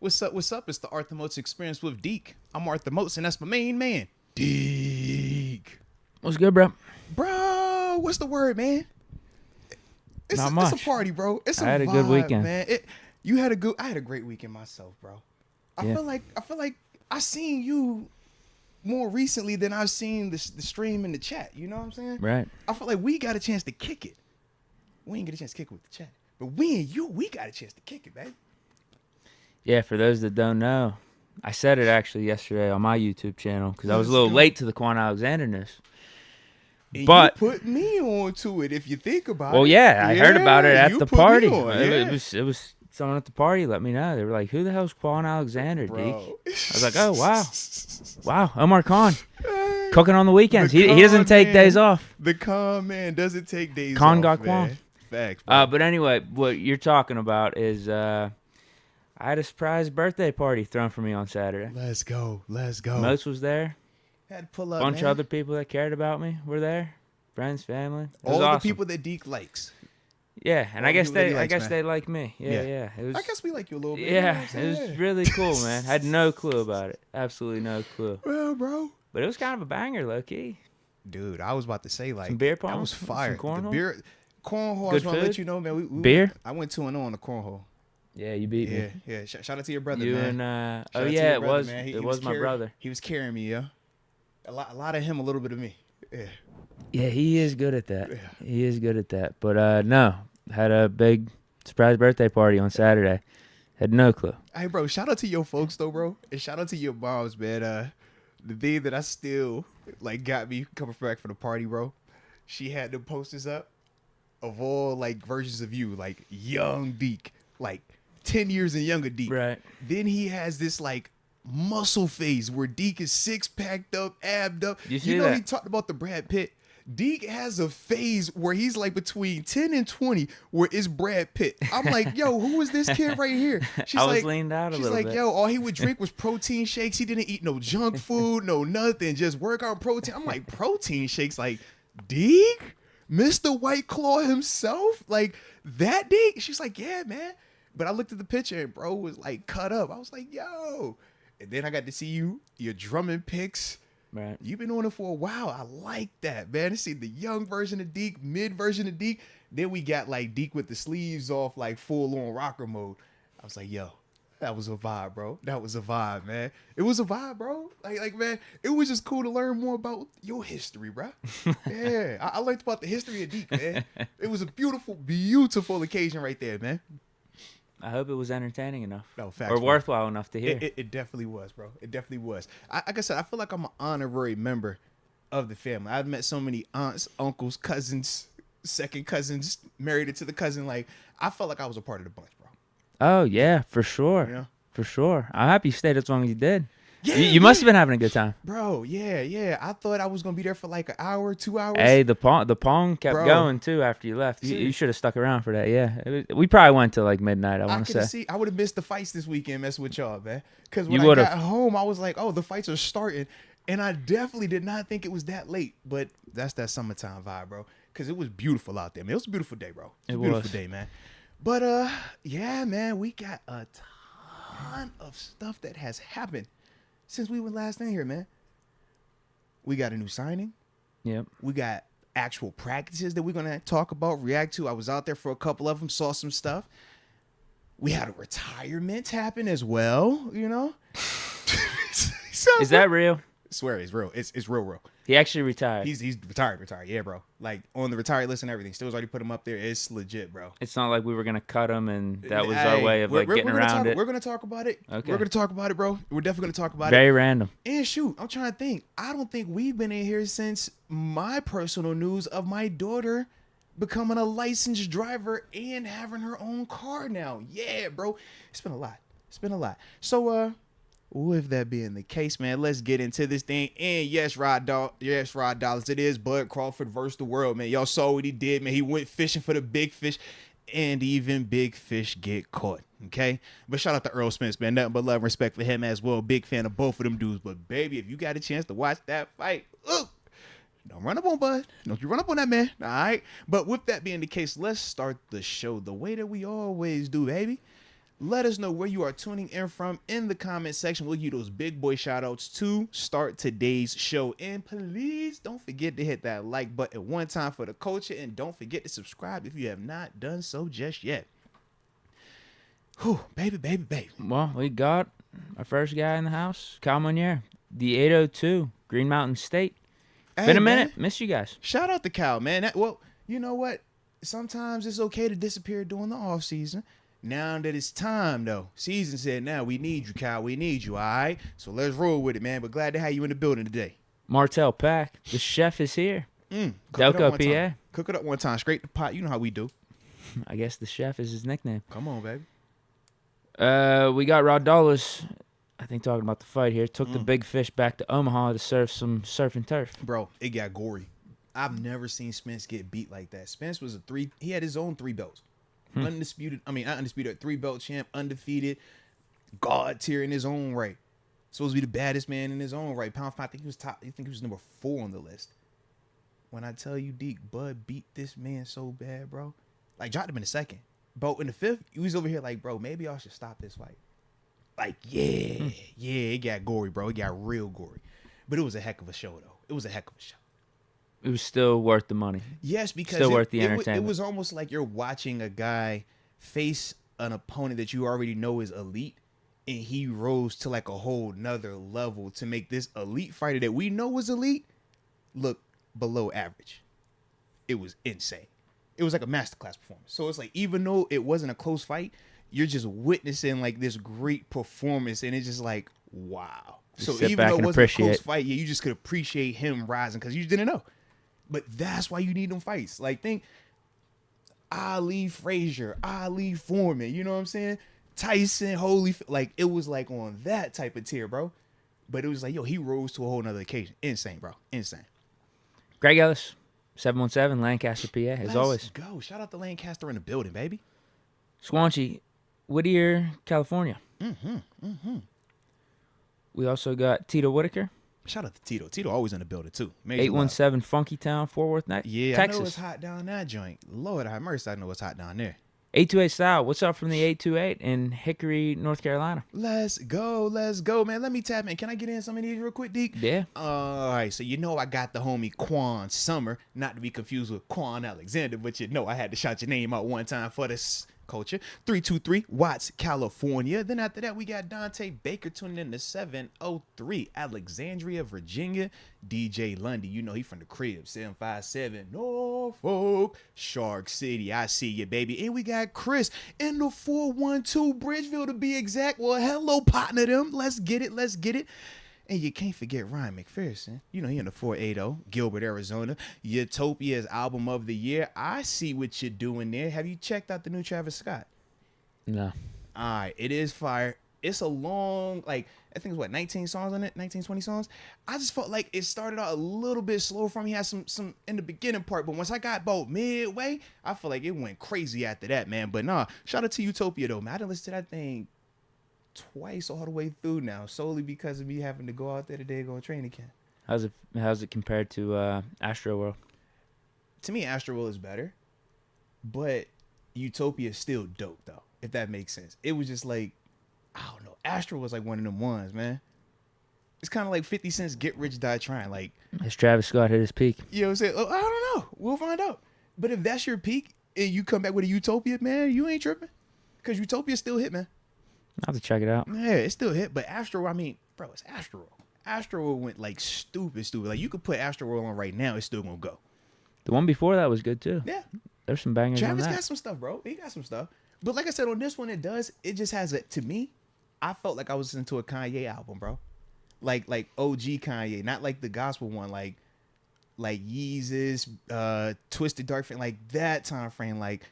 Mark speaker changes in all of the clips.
Speaker 1: What's up? What's up? It's the Arthur Moats Experience with Deke. I'm Arthur Moats, and that's my main man, Deke.
Speaker 2: What's good, bro?
Speaker 1: Bro, what's the word, man?
Speaker 2: Not much.
Speaker 1: It's a party, bro. It's a
Speaker 2: I had a
Speaker 1: vibe,
Speaker 2: good weekend,
Speaker 1: man. I had a great weekend myself, bro. I feel like I seen you more recently than I've seen the stream and the chat. You know what I'm saying?
Speaker 2: Right.
Speaker 1: I feel like we got a chance to kick it. We ain't get a chance to kick it with the chat, but we got a chance to kick it, man.
Speaker 2: Yeah, for those that don't know, I said it actually yesterday on my YouTube channel because I was a
Speaker 1: Let's
Speaker 2: little
Speaker 1: go.
Speaker 2: late to the Quan Alexander news.
Speaker 1: And
Speaker 2: But
Speaker 1: you put me on to it if you think about it.
Speaker 2: well, yeah, I heard about it at
Speaker 1: you
Speaker 2: the
Speaker 1: put me
Speaker 2: party.
Speaker 1: on,
Speaker 2: It
Speaker 1: yeah.
Speaker 2: was someone at the party let me know. They were like, "Who the hell's Quan Alexander, Deke?"
Speaker 1: Bro.
Speaker 2: I was like, "Oh wow, Omar Khan
Speaker 1: Hey,
Speaker 2: cooking on the weekends.
Speaker 1: the
Speaker 2: He doesn't
Speaker 1: con
Speaker 2: take
Speaker 1: man.
Speaker 2: days off."
Speaker 1: The con man doesn't take days
Speaker 2: Con
Speaker 1: off,
Speaker 2: got
Speaker 1: man.
Speaker 2: Quan.
Speaker 1: Facts, bro.
Speaker 2: But anyway, what you're talking about is I had a surprise birthday party thrown for me on Saturday.
Speaker 1: Let's go.
Speaker 2: Moats was there.
Speaker 1: Had to pull up,
Speaker 2: Bunch
Speaker 1: man.
Speaker 2: of other people that cared about me were there. Friends, family. It was
Speaker 1: All
Speaker 2: awesome.
Speaker 1: the people that Deke likes.
Speaker 2: Yeah, and
Speaker 1: all
Speaker 2: I
Speaker 1: the
Speaker 2: guess
Speaker 1: people that he
Speaker 2: they, I
Speaker 1: likes,
Speaker 2: guess
Speaker 1: man.
Speaker 2: they like me.
Speaker 1: Yeah.
Speaker 2: Yeah. It was.
Speaker 1: I guess we like you a little bit.
Speaker 2: Yeah,
Speaker 1: you know what I'm
Speaker 2: it was
Speaker 1: saying?
Speaker 2: really cool, man. I had no clue about it. Absolutely no clue.
Speaker 1: Well, bro.
Speaker 2: But it was kind of a banger, low key.
Speaker 1: Dude, I was about to say, like,
Speaker 2: Some beer pong,
Speaker 1: that was fire.
Speaker 2: some cornhole?
Speaker 1: The beer, cornhole, I
Speaker 2: Good
Speaker 1: just want to let
Speaker 2: food?
Speaker 1: you know, man. We
Speaker 2: Beer?
Speaker 1: I went 2-0 on the cornhole.
Speaker 2: Yeah, you beat
Speaker 1: Yeah,
Speaker 2: me.
Speaker 1: yeah. Shout out to your brother,
Speaker 2: You
Speaker 1: man.
Speaker 2: and
Speaker 1: Shout out to
Speaker 2: yeah,
Speaker 1: your
Speaker 2: it
Speaker 1: brother,
Speaker 2: was
Speaker 1: man.
Speaker 2: it was my brother.
Speaker 1: He was carrying me, yeah. A lot of him, a little bit of me. Yeah.
Speaker 2: Yeah, he is good at that.
Speaker 1: Yeah.
Speaker 2: He is good at that. But no, had a big surprise birthday party on Saturday. Had no clue.
Speaker 1: Hey, bro, shout out to your folks, though, bro. And shout out to your moms, man. The thing that I still, like, got me coming back for the party, bro. She had the posters up of all, like, versions of you, like, young Deke, like, 10 years and younger Deke.
Speaker 2: Right.
Speaker 1: Then he has this, like, muscle phase where Deke is six-packed up, abbed up.
Speaker 2: You see
Speaker 1: know,
Speaker 2: that?
Speaker 1: he talked about the Brad Pitt. Deke has a phase where he's like between 10 and 20 where it's Brad Pitt. I'm like, yo, who is this kid right here? She's
Speaker 2: I was
Speaker 1: like,
Speaker 2: leaned out a
Speaker 1: she's
Speaker 2: little
Speaker 1: like,
Speaker 2: bit.
Speaker 1: yo, all he would drink was protein shakes. He didn't eat no junk food, no nothing, just workout protein. I'm like, protein shakes? Like, Deke? Mr. White Claw himself? Like, that Deke? She's like, yeah, man. But I looked at the picture and bro was like cut up. I was like, yo. And then I got to see your drumming pics.
Speaker 2: Right.
Speaker 1: You've been on it for a while. I like that, man. To see the young version of Deke, mid version of Deke. Then we got like Deke with the sleeves off, like full on rocker mode. I was like, yo, that was a vibe, bro. That was a vibe, man. It was a vibe, bro. Like man, it was just cool to learn more about your history, bro. Yeah, I learned about the history of Deke, man. It was a beautiful, beautiful occasion right there, man.
Speaker 2: I hope it was entertaining enough.
Speaker 1: No, facts,
Speaker 2: or
Speaker 1: bro.
Speaker 2: worthwhile enough to hear.
Speaker 1: It definitely was, bro. It definitely was. Like I said, I feel like I'm an honorary member of the family. I've met so many aunts, uncles, cousins, second cousins, married into the cousin. Like, I felt like I was a part of the bunch, bro.
Speaker 2: Oh, yeah, for sure.
Speaker 1: Yeah.
Speaker 2: For sure. I'm happy you stayed as long as you did.
Speaker 1: Yeah,
Speaker 2: You must have been having a good time.
Speaker 1: Bro, yeah. I thought I was going to be there for like an hour, 2 hours.
Speaker 2: Hey, the pong kept
Speaker 1: Bro.
Speaker 2: going, too, after you left. You
Speaker 1: See.
Speaker 2: should have stuck around for that, yeah. We probably went till like midnight, I
Speaker 1: I
Speaker 2: want
Speaker 1: could
Speaker 2: to
Speaker 1: have
Speaker 2: say.
Speaker 1: seen. I would have missed the fights this weekend messing with y'all, man. Because when
Speaker 2: You
Speaker 1: I
Speaker 2: would've.
Speaker 1: got home, I was like, oh, the fights are starting. And I definitely did not think it was that late. But that's that summertime vibe, bro. Because it was beautiful out there, man. It was a beautiful day, bro. It was a beautiful
Speaker 2: was.
Speaker 1: day, man. But, yeah, man, we got a ton of stuff that has happened since we were last in here, man. We got a new signing.
Speaker 2: Yep.
Speaker 1: We got actual practices that we're going to talk about, react to. I was out there for a couple of them, saw some stuff. We had a retirement happen as well, you know?
Speaker 2: Is that real?
Speaker 1: I swear it's real. It's real.
Speaker 2: He actually retired.
Speaker 1: He's retired. Yeah, bro. Like on the retired list and everything. Still's already put him up there. It's legit, bro.
Speaker 2: It's not like we were going to cut him and that was
Speaker 1: Hey,
Speaker 2: our way of like getting around it.
Speaker 1: We're going to talk about it.
Speaker 2: Okay.
Speaker 1: We're going to talk about it, bro. We're definitely going to talk about it.
Speaker 2: Very random.
Speaker 1: And shoot, I'm trying to think. I don't think we've been in here since my personal news of my daughter becoming a licensed driver and having her own car now. Yeah, bro. It's been a lot. So, with that being the case, man, let's get into this thing. And yes, Rod Dollars, it is Bud Crawford versus the world, man. Y'all saw what he did, man. He went fishing for the big fish, and even big fish get caught, okay? But shout out to Earl Spence, man. Nothing but love and respect for him as well. Big fan of both of them dudes. But, baby, if you got a chance to watch that fight, don't run up on Bud. Don't you run up on that man, all right? But with that being the case, let's start the show the way that we always do, baby. Let us know where you are tuning in from in the comment section. We'll give you those big boy shout outs to start today's show. And please don't forget to hit that like button one time for the culture. And don't forget to subscribe if you have not done so just yet. Whew, baby.
Speaker 2: Well, we got our first guy in the house, Kyle Monier, the 802, Green Mountain State.
Speaker 1: Hey,
Speaker 2: Been a
Speaker 1: man,
Speaker 2: minute. Missed you guys.
Speaker 1: shout out to Cal, man. Well, you know what? Sometimes it's okay to disappear during the off season. Now that it's time, though, season said, now we need you, Cal. We need you, all right? So let's roll with it, man. But glad to have you in the building today.
Speaker 2: Martell Pack, the chef is here.
Speaker 1: Cook it
Speaker 2: Delco,
Speaker 1: up one
Speaker 2: PA.
Speaker 1: time. Cook it up one time. Straight the pot. You know how we do.
Speaker 2: I guess the chef is his nickname.
Speaker 1: Come on, baby.
Speaker 2: We got Rod Dulles, I think talking about the fight here, took the big fish back to Omaha to serve some surf and turf.
Speaker 1: Bro, it got gory. I've never seen Spence get beat like that. Spence was he had his own 3 belts. Undisputed, not undisputed, 3-belt champ, undefeated, God tier in his own right. Supposed to be the baddest man in his own right. Pound 5, I think he was top, I think he was number 4 on the list. When I tell you, Deke, Bud beat this man so bad, bro. Like, dropped him in the 2nd. But in the 5th, he was over here like, bro, maybe I should stop this fight. Like, yeah, it got gory, bro. It got real gory. But it was a heck of a show, though. It was a heck of a show.
Speaker 2: It was still worth the money.
Speaker 1: Yes, because
Speaker 2: still worth the entertainment.
Speaker 1: It was almost like you're watching a guy face an opponent that you already know is elite, and he rose to like a whole nother level to make this elite fighter that we know was elite look below average. It was insane. It was like a masterclass performance. So it's like, even though it wasn't a close fight, you're just witnessing like this great performance, and it's just like, wow.
Speaker 2: Just
Speaker 1: so
Speaker 2: sit
Speaker 1: even
Speaker 2: back
Speaker 1: though it
Speaker 2: and
Speaker 1: wasn't a
Speaker 2: appreciate.
Speaker 1: close fight, you just could appreciate him rising because you just didn't know. But that's why you need them fights. Like, think Ali Frazier, Ali Foreman, you know what I'm saying? Tyson, like, it was like on that type of tier, bro. But it was like, yo, he rose to a whole nother occasion. Insane, bro. Insane.
Speaker 2: Greg Ellis, 717, Lancaster, PA, as always.
Speaker 1: Let's go. Shout out to Lancaster in the building, baby.
Speaker 2: Swanchy, Whittier, California. We also got Tito Whitaker,
Speaker 1: Shout out to Tito. Tito always in the building, too. Major
Speaker 2: 817 Funky Town, Fort Worth,
Speaker 1: yeah,
Speaker 2: Texas.
Speaker 1: I know it's hot down that joint. Lord have mercy, I know it's hot down there.
Speaker 2: 828 Style, what's up from the 828 in Hickory, North Carolina?
Speaker 1: Let's go, man. Let me tap in. Can I get in some of these real quick, Deke?
Speaker 2: Yeah.
Speaker 1: All right, so you know I got the homie Quan Summer, not to be confused with Quan Alexander, but you know I had to shout your name out one time for this culture. 323 Watts, California. Then after that, we got Dante Baker tuning in to 703 Alexandria, Virginia. DJ Lundy, you know he from the crib. 757 Norfolk, Shark City. I see you, baby. And we got Chris in the 412 Bridgeville to be exact. Well, hello, partner them. Let's get it. And you can't forget Ryan McPherson. You know, he in the 480, Gilbert, Arizona. Utopia's album of the year. I see what you're doing there. Have you checked out the new Travis Scott?
Speaker 2: No.
Speaker 1: All right, it is fire. It's a long, like, I think it's 19 songs on it, 19, 20 songs. I just felt like it started out a little bit slow for me. He had some in the beginning part, but once I got about midway, I feel like it went crazy after that, man. But nah, shout out to Utopia, though, man. I done listened to that thing twice all the way through now, solely because of me having to go out there today and go training camp.
Speaker 2: How's it compared to Astro World?
Speaker 1: To me, Astro World is better, but Utopia is still dope, though, if that makes sense. It was just like, I don't know. Astro was like one of them ones, man. It's kind of like 50 Cent's Get Rich, Die Trying. Like,
Speaker 2: Has Travis Scott hit his peak?
Speaker 1: you know what I'm saying? Oh, I don't know. We'll find out. But if that's your peak and you come back with a Utopia, man, you ain't tripping. Because Utopia still hit, man.
Speaker 2: I'll have to check it out.
Speaker 1: Yeah, it still hit. But Astro, I mean, bro, it's Astro World. Astro World went like stupid. Like, you could put Astro World on right now, it's still going to go.
Speaker 2: The one before that was good, too.
Speaker 1: Yeah.
Speaker 2: There's some bangers on
Speaker 1: Travis
Speaker 2: that.
Speaker 1: got some stuff, bro. He got some stuff. But like I said, on this one, it just has a, to me, I felt like I was listening to a Kanye album, bro. Like OG Kanye, not like the gospel one, like Yeezus, Twisted Dark Fan, like that time frame, like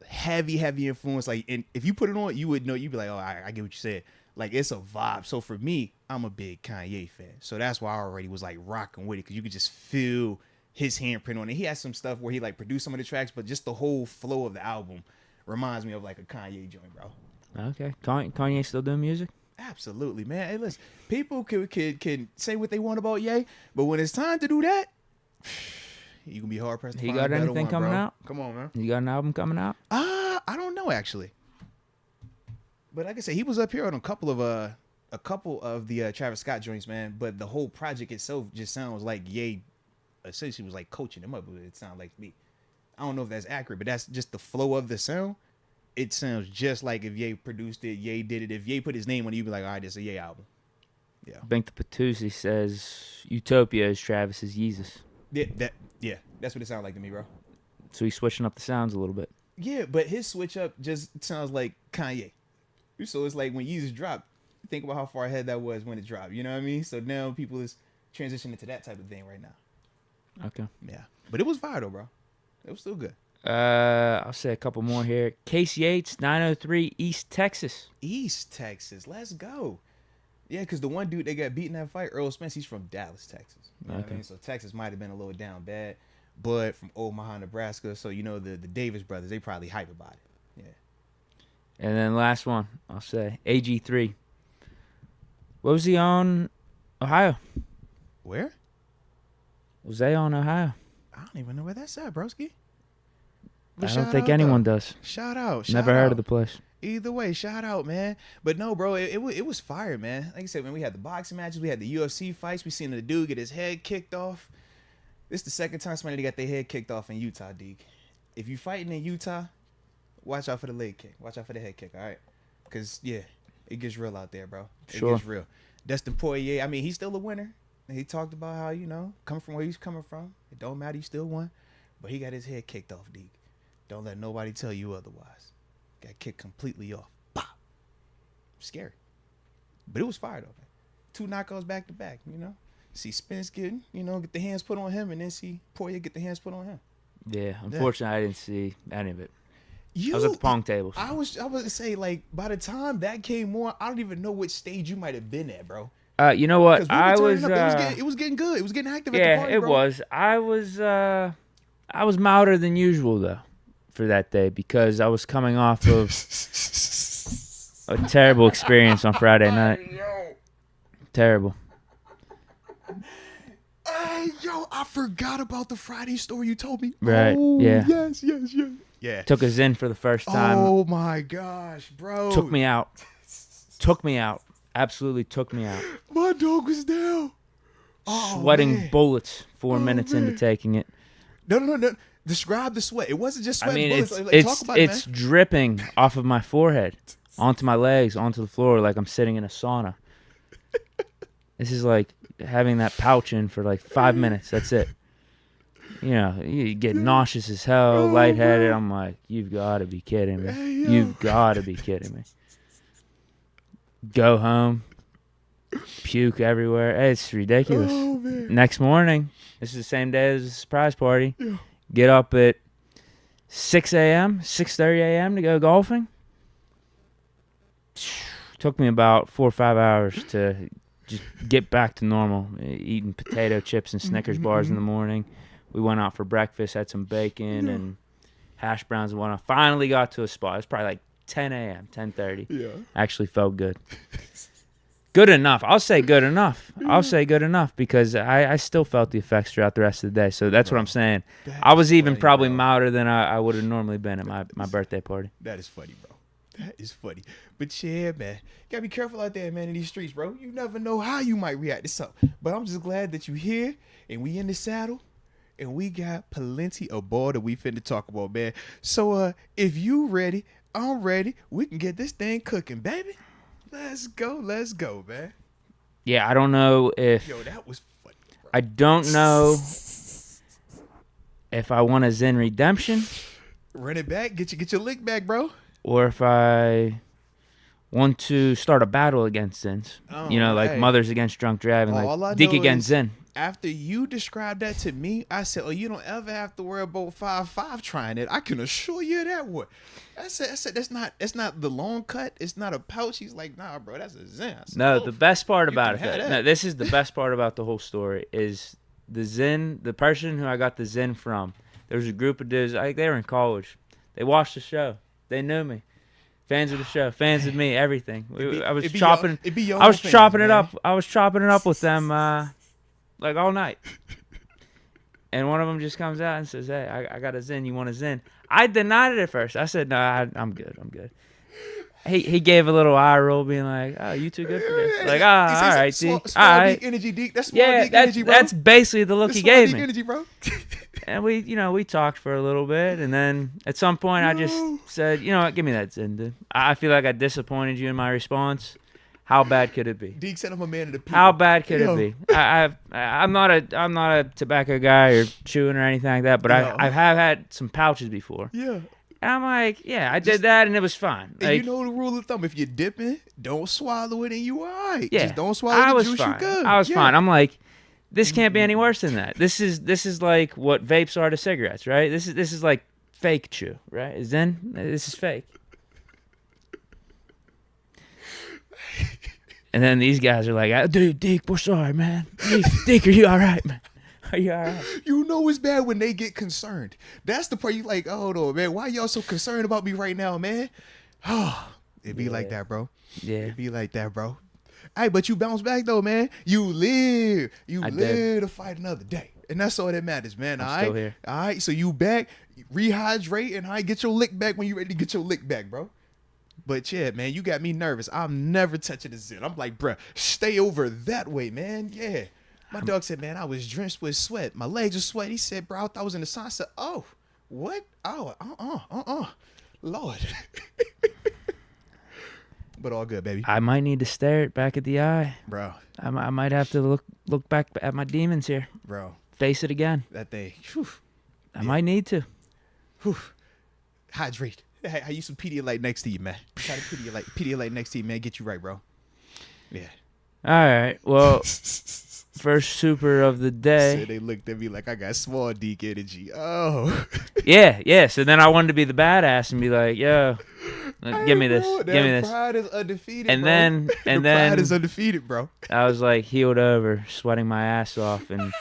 Speaker 1: heavy influence. Like, and if you put it on, you would know. You'd be like, oh, I get what you said. Like, it's a vibe. So for me, I'm a big Kanye fan. So that's why I already was like rocking with it, because you could just feel his handprint on it. He has some stuff where he like produced some of the tracks, but just the whole flow of the album reminds me of like a Kanye joint, bro.
Speaker 2: Okay. Kanye still doing music?
Speaker 1: Absolutely, man. Hey, listen, people can say what they want about Ye, but when it's time to do that, you gonna be hard pressed to
Speaker 2: He
Speaker 1: find
Speaker 2: got
Speaker 1: a better
Speaker 2: anything
Speaker 1: one,
Speaker 2: coming
Speaker 1: bro.
Speaker 2: out?
Speaker 1: Come on, man.
Speaker 2: You got an album coming out?
Speaker 1: I don't know, actually. But like I said, he was up here on a couple of the Travis Scott joints, man. But the whole project itself just sounds like Ye essentially was like coaching him up. It sounded like to me. I don't know if that's accurate, but that's just the flow of the sound. It sounds just like if Ye produced it, Ye did it. If Ye put his name on it, you'd be like, all right, this is a Ye album. Yeah.
Speaker 2: Bink the Patoozy says Utopia is Travis's Yeezus.
Speaker 1: Yeah, that's what it sounds like to me, bro.
Speaker 2: So he's switching up the sounds a little bit.
Speaker 1: Yeah, but his switch up just sounds like Kanye. So it's like when Yeezus dropped, think about how far ahead that was when it dropped. You know what I mean? So now people is transitioning to that type of thing right now.
Speaker 2: Okay.
Speaker 1: Yeah. But it was fire though, bro. It was still good.
Speaker 2: I'll say a couple more here. Case Yates, 903 East Texas.
Speaker 1: East Texas. Let's go. Yeah, because the one dude that got beat in that fight, Earl Spence, he's from Dallas, Texas. You know what I mean? So Texas might have been a little down bad, but from Omaha, Nebraska. So, you know, the Davis brothers, they probably hype about it. Yeah.
Speaker 2: And then last one, I'll say AG3. What was he on? Ohio.
Speaker 1: Where?
Speaker 2: Was they on Ohio?
Speaker 1: I don't even know where that's at, broski.
Speaker 2: I don't think anyone does.
Speaker 1: Shout out.
Speaker 2: Never heard of the place.
Speaker 1: Either way, shout out, man. But no, bro, it was fire, man. Like I said, when we had the boxing matches, we had the UFC fights. We seen the dude get his head kicked off. This is the second time somebody got their head kicked off in Utah, Deke. If you fighting in Utah, watch out for the leg kick. Watch out for the head kick, all right? Because, yeah, it gets real out there, bro. It gets real. Dustin Poirier, I mean, he's still a winner. He talked about how, you know, coming from where he's coming from. It don't matter, he still won. But he got his head kicked off, Deke. Don't let nobody tell you otherwise. Got kicked completely off. Pop. Scary. But it was fire, though, man. 2 knockouts back to back, you know? See Spence get the hands put on him, and then see Poirier get the hands put on him.
Speaker 2: Yeah, unfortunately, I didn't see any of it.
Speaker 1: I
Speaker 2: was at the pong tables.
Speaker 1: I was gonna say, like, by the time that came on, I don't even know which stage you might have been at, bro.
Speaker 2: You know what?
Speaker 1: It was getting good. It was getting active at the party, bro.
Speaker 2: Was. I was milder than usual though for that day because I was coming off of a terrible experience on Friday night. Terrible.
Speaker 1: Hey, yo, I forgot about the Friday story you told me.
Speaker 2: Right,
Speaker 1: oh,
Speaker 2: yeah.
Speaker 1: Yes. Yeah.
Speaker 2: Took a Zyn for the first time.
Speaker 1: Oh, my gosh, bro.
Speaker 2: Took me out. Absolutely took me out.
Speaker 1: My dog was down.
Speaker 2: Sweating bullets 4 minutes into taking it.
Speaker 1: No. Describe the sweat. It wasn't just sweat.
Speaker 2: I mean,
Speaker 1: bullets.
Speaker 2: it's dripping off of my forehead, onto my legs, onto the floor like I'm sitting in a sauna. This is like having that pouch in for like 5 minutes. That's it. You know, you get nauseous as hell, lightheaded. I'm like, you've got to be kidding me. You've got to be kidding me. Go home, puke everywhere. It's ridiculous.
Speaker 1: Oh, man.
Speaker 2: Next morning, this is the same day as the surprise party. Yeah. Get up at 6 a.m., 6:30 a.m. to go golfing. Took me about 4 or 5 hours to just get back to normal. Eating potato chips and Snickers bars in the morning. We went out for breakfast, had some bacon and hash browns and whatnot. Finally got to a spot. It was probably like 10 a.m., 10:30. Yeah. Actually felt good. Good enough. I'll say good enough. Because I still felt the effects throughout the rest of the day. So that's what I'm saying. I was even probably milder than I would have normally been at my birthday party.
Speaker 1: That is funny, bro. That is funny. But yeah, man. Gotta be careful out there, man, in these streets, bro. You never know how you might react to something. But I'm just glad that you're here and we in the saddle. And we got plenty of ball that we finna talk about, man. So if you ready, I'm ready. We can get this thing cooking, baby. Let's go, man.
Speaker 2: Yeah, I don't know if...
Speaker 1: Yo, that was funny, bro.
Speaker 2: I don't know if I want a Zyn redemption.
Speaker 1: Run it back. Get your lick back, bro.
Speaker 2: Or if I want to start a battle against Zyns. Like mothers against drunk driving. Like Deke against Zyn.
Speaker 1: After you described that to me, I said, you don't ever have to worry about 5'5" trying it. I can assure you that would. I said that's not the long cut. It's not a pouch. He's like, nah, bro, that's a Zyn.
Speaker 2: No, the best part about it. No, this is the best part about the whole story is the Zyn, the person who I got the Zyn from. There was a group of dudes. They were in college. They watched the show. They knew me. Fans of the show, fans of me, everything. I was chopping it up. I was chopping it up with them like all night. And one of them just comes out and says, "Hey, I got a Zyn. You want a Zyn?" I denied it at first. I said, "No, I'm good. he gave a little eye roll, being like, "Oh, you too good for this." Like, all right,
Speaker 1: Small,
Speaker 2: Deke.
Speaker 1: small
Speaker 2: All right.
Speaker 1: Deke energy, Deke. That's small
Speaker 2: Yeah,
Speaker 1: Deke energy, bro.
Speaker 2: that's basically the look
Speaker 1: That's
Speaker 2: he
Speaker 1: small
Speaker 2: gave
Speaker 1: Deke
Speaker 2: me.
Speaker 1: energy, bro.
Speaker 2: And we talked for a little bit, and then at some point I just
Speaker 1: No.
Speaker 2: said, you know what, give me that Zin, dude. I feel like I disappointed you in my response. How bad could it be?
Speaker 1: Deke said I'm a man of the people.
Speaker 2: How bad could
Speaker 1: Yo.
Speaker 2: it be? I'm not a tobacco guy or chewing or anything like that, but
Speaker 1: Yo.
Speaker 2: I have had some pouches before.
Speaker 1: Yeah.
Speaker 2: And I'm like, yeah, I did that, and it was fine.
Speaker 1: And
Speaker 2: Like,
Speaker 1: you know the rule of thumb: if you're dipping, don't swallow it, and you alright.
Speaker 2: yeah,
Speaker 1: Just don't swallow
Speaker 2: I
Speaker 1: the
Speaker 2: was
Speaker 1: juice.
Speaker 2: fine.
Speaker 1: You good.
Speaker 2: I was
Speaker 1: Yeah.
Speaker 2: fine. I'm like, this can't be any worse than that. This is like what vapes are to cigarettes, right? This is like fake chew, right? Zen, this is fake. And then these guys are like, dude, Deke, we're sorry, man. Deke, are you all right, man? Are you all right?
Speaker 1: You know it's bad when they get concerned. That's the part you like, oh no, man, why y'all so concerned about me right now, man? Oh, it be like that, bro.
Speaker 2: Yeah.
Speaker 1: It be like that, bro. Hey, but you bounce back though, man. You live.
Speaker 2: I
Speaker 1: live to fight another day. And that's all that matters, man.
Speaker 2: I'm
Speaker 1: all
Speaker 2: still
Speaker 1: right?
Speaker 2: here.
Speaker 1: All right. So you back, rehydrate, and get your lick back when you ready to get your lick back, bro. But yeah, man, you got me nervous. I'm never touching the Zen. I'm like, bruh, stay over that way, man. Yeah. My dog said, man, I was drenched with sweat. My legs were sweat. He said, bro, I thought I was in the sun. I said, oh, what? Oh, Lord. But all good, baby.
Speaker 2: I might need to stare it back at the eye.
Speaker 1: Bro,
Speaker 2: I might have to look back at my demons here.
Speaker 1: bro,
Speaker 2: Face it again.
Speaker 1: that thing. Whew,
Speaker 2: I might need to.
Speaker 1: whew. Hydrate. Hey, I use some Pedialyte next to you, man. Try to Pedialyte next to you, man. Get you right, bro. Yeah.
Speaker 2: All right. Well, first super of the
Speaker 1: So
Speaker 2: day.
Speaker 1: they looked at me like I got small Deke energy. Oh.
Speaker 2: Yeah. So then I wanted to be the badass and be like, yo, give me this.
Speaker 1: Bro,
Speaker 2: Give me
Speaker 1: that
Speaker 2: this.
Speaker 1: pride is undefeated,
Speaker 2: And
Speaker 1: bro.
Speaker 2: then-
Speaker 1: The
Speaker 2: and
Speaker 1: pride
Speaker 2: then-
Speaker 1: is undefeated, bro.
Speaker 2: I was like healed over, sweating my ass off, and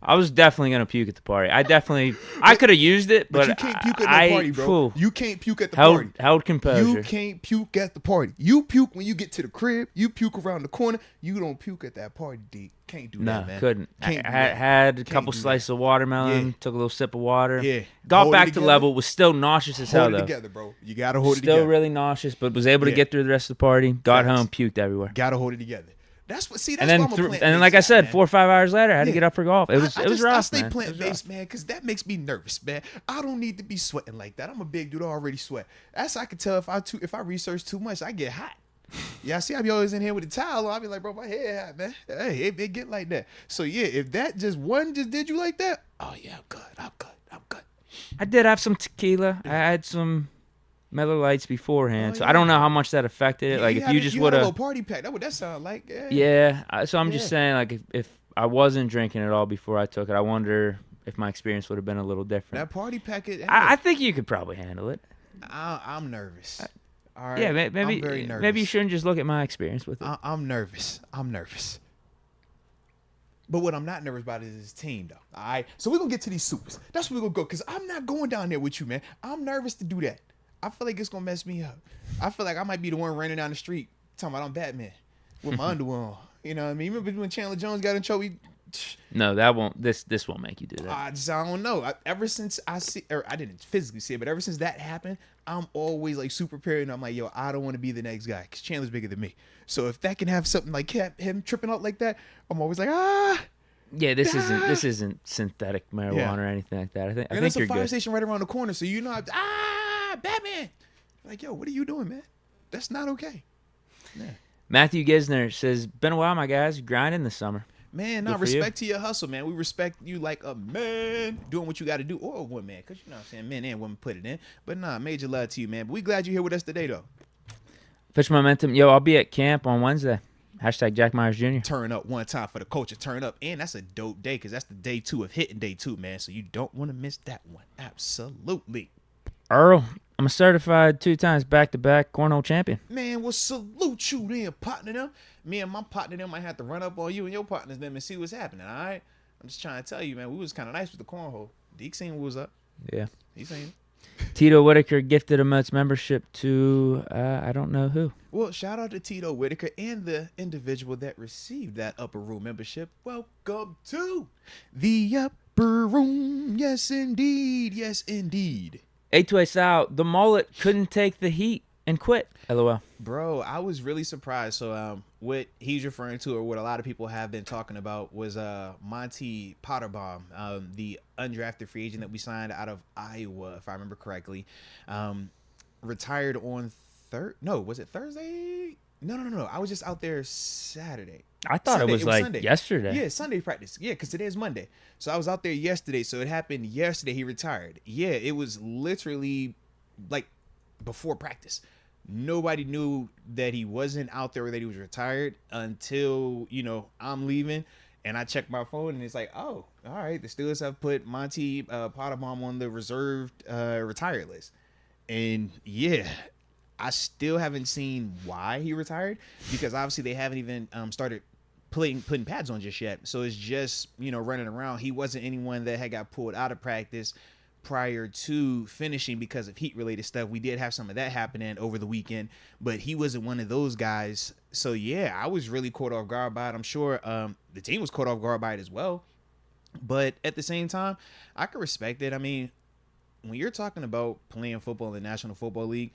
Speaker 2: I was definitely gonna puke at the party. I could have used it,
Speaker 1: But
Speaker 2: but
Speaker 1: you can't puke at the party, bro.
Speaker 2: phew,
Speaker 1: You can't puke at the party.
Speaker 2: held composure.
Speaker 1: You can't puke at the party. You puke when you get to the crib. You puke around the corner. You don't puke at that party, D. Can't do
Speaker 2: No,
Speaker 1: that, man.
Speaker 2: couldn't.
Speaker 1: Can't
Speaker 2: I
Speaker 1: do that.
Speaker 2: had a
Speaker 1: Can't
Speaker 2: couple
Speaker 1: do
Speaker 2: slices of watermelon,
Speaker 1: Yeah.
Speaker 2: took a little sip of water.
Speaker 1: Yeah.
Speaker 2: Got
Speaker 1: Hold it
Speaker 2: back to
Speaker 1: together.
Speaker 2: level, was still nauseous as hell
Speaker 1: Hold it
Speaker 2: though.
Speaker 1: together, bro. You gotta hold it
Speaker 2: Still
Speaker 1: together.
Speaker 2: really nauseous, but was able to
Speaker 1: Yeah.
Speaker 2: get through the rest of the party. Got
Speaker 1: Facts.
Speaker 2: home, puked everywhere.
Speaker 1: Gotta hold it together. That's what. See, that's
Speaker 2: And then,
Speaker 1: why I'm a plant-based
Speaker 2: and like I
Speaker 1: guy,
Speaker 2: said,
Speaker 1: man.
Speaker 2: 4 or 5 hours later, I had to
Speaker 1: Yeah.
Speaker 2: get up for golf. It was
Speaker 1: I
Speaker 2: rough,
Speaker 1: stay
Speaker 2: man. It was rough.
Speaker 1: plant-based, man, because that makes me nervous, man. I don't need to be sweating like that. I'm a big dude. I already sweat. That's I can tell if I research too much, I get hot. Yeah, I see I be always in here with the towel on. I be like, bro, my head hot, man. Hey, it get like that. So yeah, if that just did you like that, oh yeah, I'm good.
Speaker 2: I did have some tequila. I had some Miller Lights beforehand,
Speaker 1: Oh,
Speaker 2: so I don't
Speaker 1: yeah.
Speaker 2: know how much that affected it.
Speaker 1: Yeah,
Speaker 2: Like if you just
Speaker 1: had
Speaker 2: would
Speaker 1: a little
Speaker 2: have,
Speaker 1: party pack, that what that sound like. Yeah.
Speaker 2: yeah. So I'm just
Speaker 1: Yeah.
Speaker 2: saying, like if I wasn't drinking at all before I took it, I wonder if my experience would have been a little different.
Speaker 1: That party pack.
Speaker 2: I think you could probably handle it.
Speaker 1: I'm nervous. All right.
Speaker 2: Yeah,
Speaker 1: I'm very
Speaker 2: maybe
Speaker 1: nervous.
Speaker 2: you shouldn't just look at my experience with it.
Speaker 1: I'm nervous. But what I'm not nervous about is his team, though. All right. So we're gonna get to these supers. That's where we're gonna go. Cause I'm not going down there with you, man. I'm nervous to do that. I feel like it's gonna mess me up. I feel like I might be the one running down the street talking about I'm Batman with my underwear on. You know what I mean? Remember when Chandler Jones got in trouble?
Speaker 2: No, that won't. This won't make you do that.
Speaker 1: I don't know. Ever since I didn't physically see it, but ever since that happened, I'm always like super paranoid. And I'm like, yo, I don't want to be the next guy because Chandler's bigger than me. So if that can have something like him tripping out like that, I'm always like,
Speaker 2: Yeah, this isn't synthetic marijuana
Speaker 1: Yeah.
Speaker 2: or anything like that. I
Speaker 1: And
Speaker 2: think
Speaker 1: there's
Speaker 2: you're
Speaker 1: a fire
Speaker 2: good.
Speaker 1: station right around the corner, so you know, Batman. Like, yo, what are you doing, man? That's not okay.
Speaker 2: Matthew Gisner says, "Been a while, my guys. Grinding this summer."
Speaker 1: Man,
Speaker 2: Good
Speaker 1: nah,
Speaker 2: for you.
Speaker 1: respect to your hustle, man. We respect you like a man doing what you got to do, or a woman, because you know what I'm saying, men and women put it in. But nah, major love to you, man. But we glad you're here with us today, though.
Speaker 2: Pitch momentum. Yo, I'll be at camp on Wednesday. Hashtag Jack Myers Jr.
Speaker 1: Turn up one time for the culture. Turn up. And that's a dope day because that's the day 2 of hitting day 2, man. So you don't want to miss that one. Absolutely.
Speaker 2: Earl, I'm a certified 2 times back-to-back cornhole champion.
Speaker 1: Man, well, salute you then, partner them. Me and my partner them might have to run up on you and your partners them and see what's happening, all right? I'm just trying to tell you, man, we was kind of nice with the cornhole. Deke seen what was up.
Speaker 2: Yeah.
Speaker 1: He seen it.
Speaker 2: Tito Whitaker gifted a Moats membership to I don't know who.
Speaker 1: Well, shout out to Tito Whitaker and the individual that received that Upper Room membership. Welcome to the Upper Room. Yes, indeed. Yes, indeed.
Speaker 2: A2A Sal, the mullet couldn't take the heat. and quit. LOL.
Speaker 1: Bro, I was really surprised. So what he's referring to, or what a lot of people have been talking about, was Monty Potterbaum, the undrafted free agent that we signed out of Iowa, if I remember correctly. Retired on was it Thursday? No. I was just out there Saturday.
Speaker 2: I thought it was like
Speaker 1: Sunday.
Speaker 2: yesterday.
Speaker 1: Yeah, Sunday practice. Yeah, because today is Monday. So I was out there yesterday. So it happened yesterday. He retired. Yeah, it was literally like before practice. Nobody knew that he wasn't out there or that he was retired until, I'm leaving. And I checked my phone and it's like, oh, all right. The Steelers have put Monty Potterbaum on the reserved retired list. And yeah, I still haven't seen why he retired, because obviously they haven't even started putting pads on just yet. So it's just, running around. He wasn't anyone that had got pulled out of practice prior to finishing because of heat related stuff. We did have some of that happening over the weekend, but he wasn't one of those guys. So yeah, I was really caught off guard by it. I'm sure the team was caught off guard by it as well. But at the same time, I can respect it. I mean, when you're talking about playing football in the National Football League,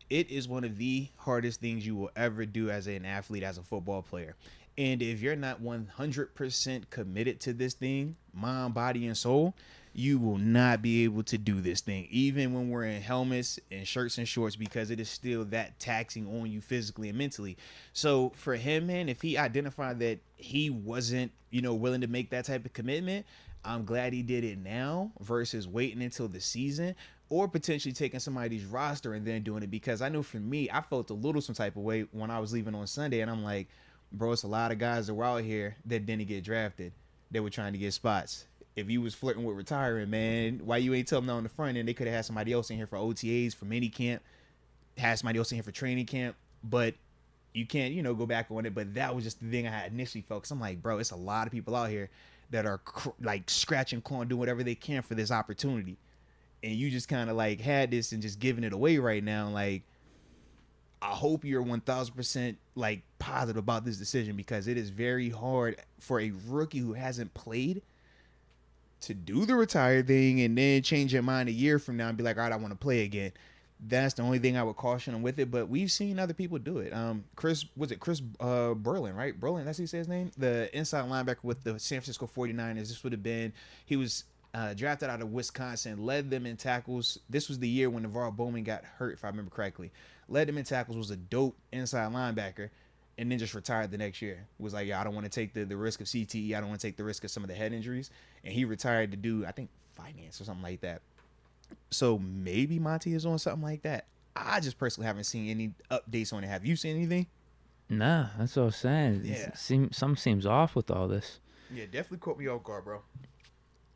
Speaker 1: it is one of the hardest things you will ever do as an athlete, as a football player. And if you're not 100% committed to this thing, mind, body, and soul, you will not be able to do this thing, even when we're in helmets and shirts and shorts, because it is still that taxing on you physically and mentally. So for him, man, if he identified that he wasn't, willing to make that type of commitment, I'm glad he did it now versus waiting until the season, or potentially taking somebody's roster and then doing it. Because I know for me, I felt a little some type of way when I was leaving on Sunday, and I'm like, bro, it's a lot of guys that were out here that didn't get drafted. They were trying to get spots. If you was flirting with retiring, man, why you ain't tell them that on the front end? They could have had somebody else in here for OTAs, for mini camp, had somebody else in here for training camp, but you can't, go back on it. But that was just the thing I had initially felt, because I'm like, bro, it's a lot of people out here that are like scratching, clawing, doing whatever they can for this opportunity. And you just kind of like had this and just giving it away right now. Like, I hope you're 1,000% like positive about this decision, because it is very hard for a rookie who hasn't played to do the retired thing and then change your mind a year from now and be like, all right, I want to play again. That's the only thing I would caution him with it. But we've seen other people do it. Chris Berlin, right? Berlin, that's how you say his name? The inside linebacker with the San Francisco 49ers. This would have been, he was drafted out of Wisconsin, led them in tackles. This was the year when Navarro Bowman got hurt, if I remember correctly. Led them in tackles, was a dope inside linebacker, and then just retired the next year. Was like, yeah, I don't want to take the risk of CTE. I don't want to take the risk of some of the head injuries. And he retired to do, I think, finance or something like that. So maybe Monty is on something like that. I just personally haven't seen any updates on it. Have you seen anything?
Speaker 2: Nah, that's what I was saying.
Speaker 1: Yeah.
Speaker 2: Something seems off with all this.
Speaker 1: Yeah, definitely caught me off guard, bro.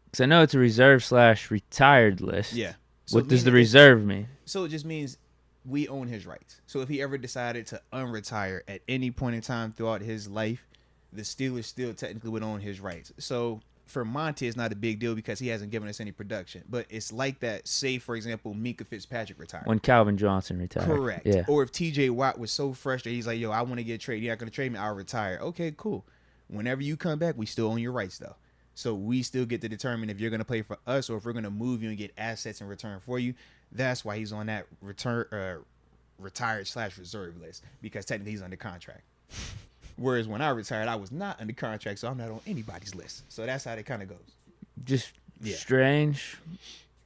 Speaker 2: Because I know it's a reserve/retired list.
Speaker 1: Yeah.
Speaker 2: So what does the reserve mean?
Speaker 1: So it just means we own his rights. So if he ever decided to unretire at any point in time throughout his life, the Steelers still technically would own his rights. So for Monty, it's not a big deal because he hasn't given us any production. But it's like that, say, for example, Minka Fitzpatrick retired.
Speaker 2: When Calvin Johnson retired.
Speaker 1: Correct.
Speaker 2: Yeah.
Speaker 1: Or if TJ Watt was so frustrated, he's like, yo, I want to get traded. You're not going to trade me. I'll retire. Okay, cool. Whenever you come back, we still own your rights, though. So we still get to determine if you're going to play for us or if we're going to move you and get assets in return for you. That's why he's on that retired/reserve list, because technically he's under contract. Whereas when I retired, I was not under contract, so I'm not on anybody's list. So that's how it kind of goes.
Speaker 2: Just strange.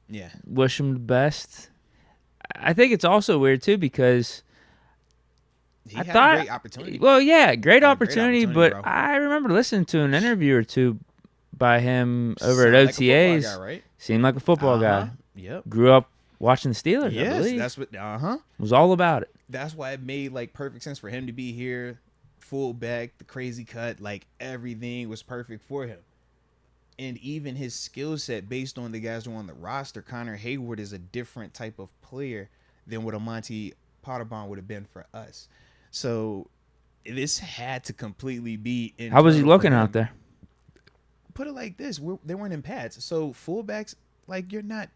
Speaker 1: Yeah.
Speaker 2: Wish him the best. I think it's also weird, too, because
Speaker 1: he had a great opportunity.
Speaker 2: Well, yeah, great opportunity, but
Speaker 1: bro.
Speaker 2: I remember listening to an interview or two by him over at OTAs.
Speaker 1: Like a football guy, right?
Speaker 2: Seemed like a football guy.
Speaker 1: Yep.
Speaker 2: Grew up watching the Steelers, I
Speaker 1: Yes,
Speaker 2: believe.
Speaker 1: that's what.
Speaker 2: Was all about it.
Speaker 1: That's why it made like perfect sense for him to be here. Full back, the crazy cut, like everything was perfect for him. And even his skill set, based on the guys who are on the roster, Connor Hayward is a different type of player than what a Monty Potterbaum would have been for us. So this had to completely be.
Speaker 2: How was he looking out there?
Speaker 1: Put it like this: they weren't in pads. So fullbacks, like, you're not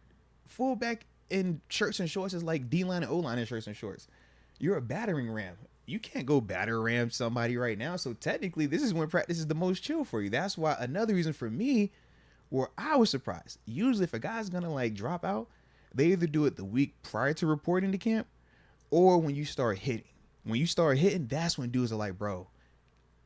Speaker 1: fullback in shirts and shorts is like D-line and O-line in shirts and shorts. You're a battering ram. You can't go batter ram somebody right now. So technically, this is when practice is the most chill for you. That's why another reason for me where I was surprised. Usually if a guy's going to like drop out, they either do it the week prior to reporting to camp or when you start hitting. When you start hitting, that's when dudes are like, bro,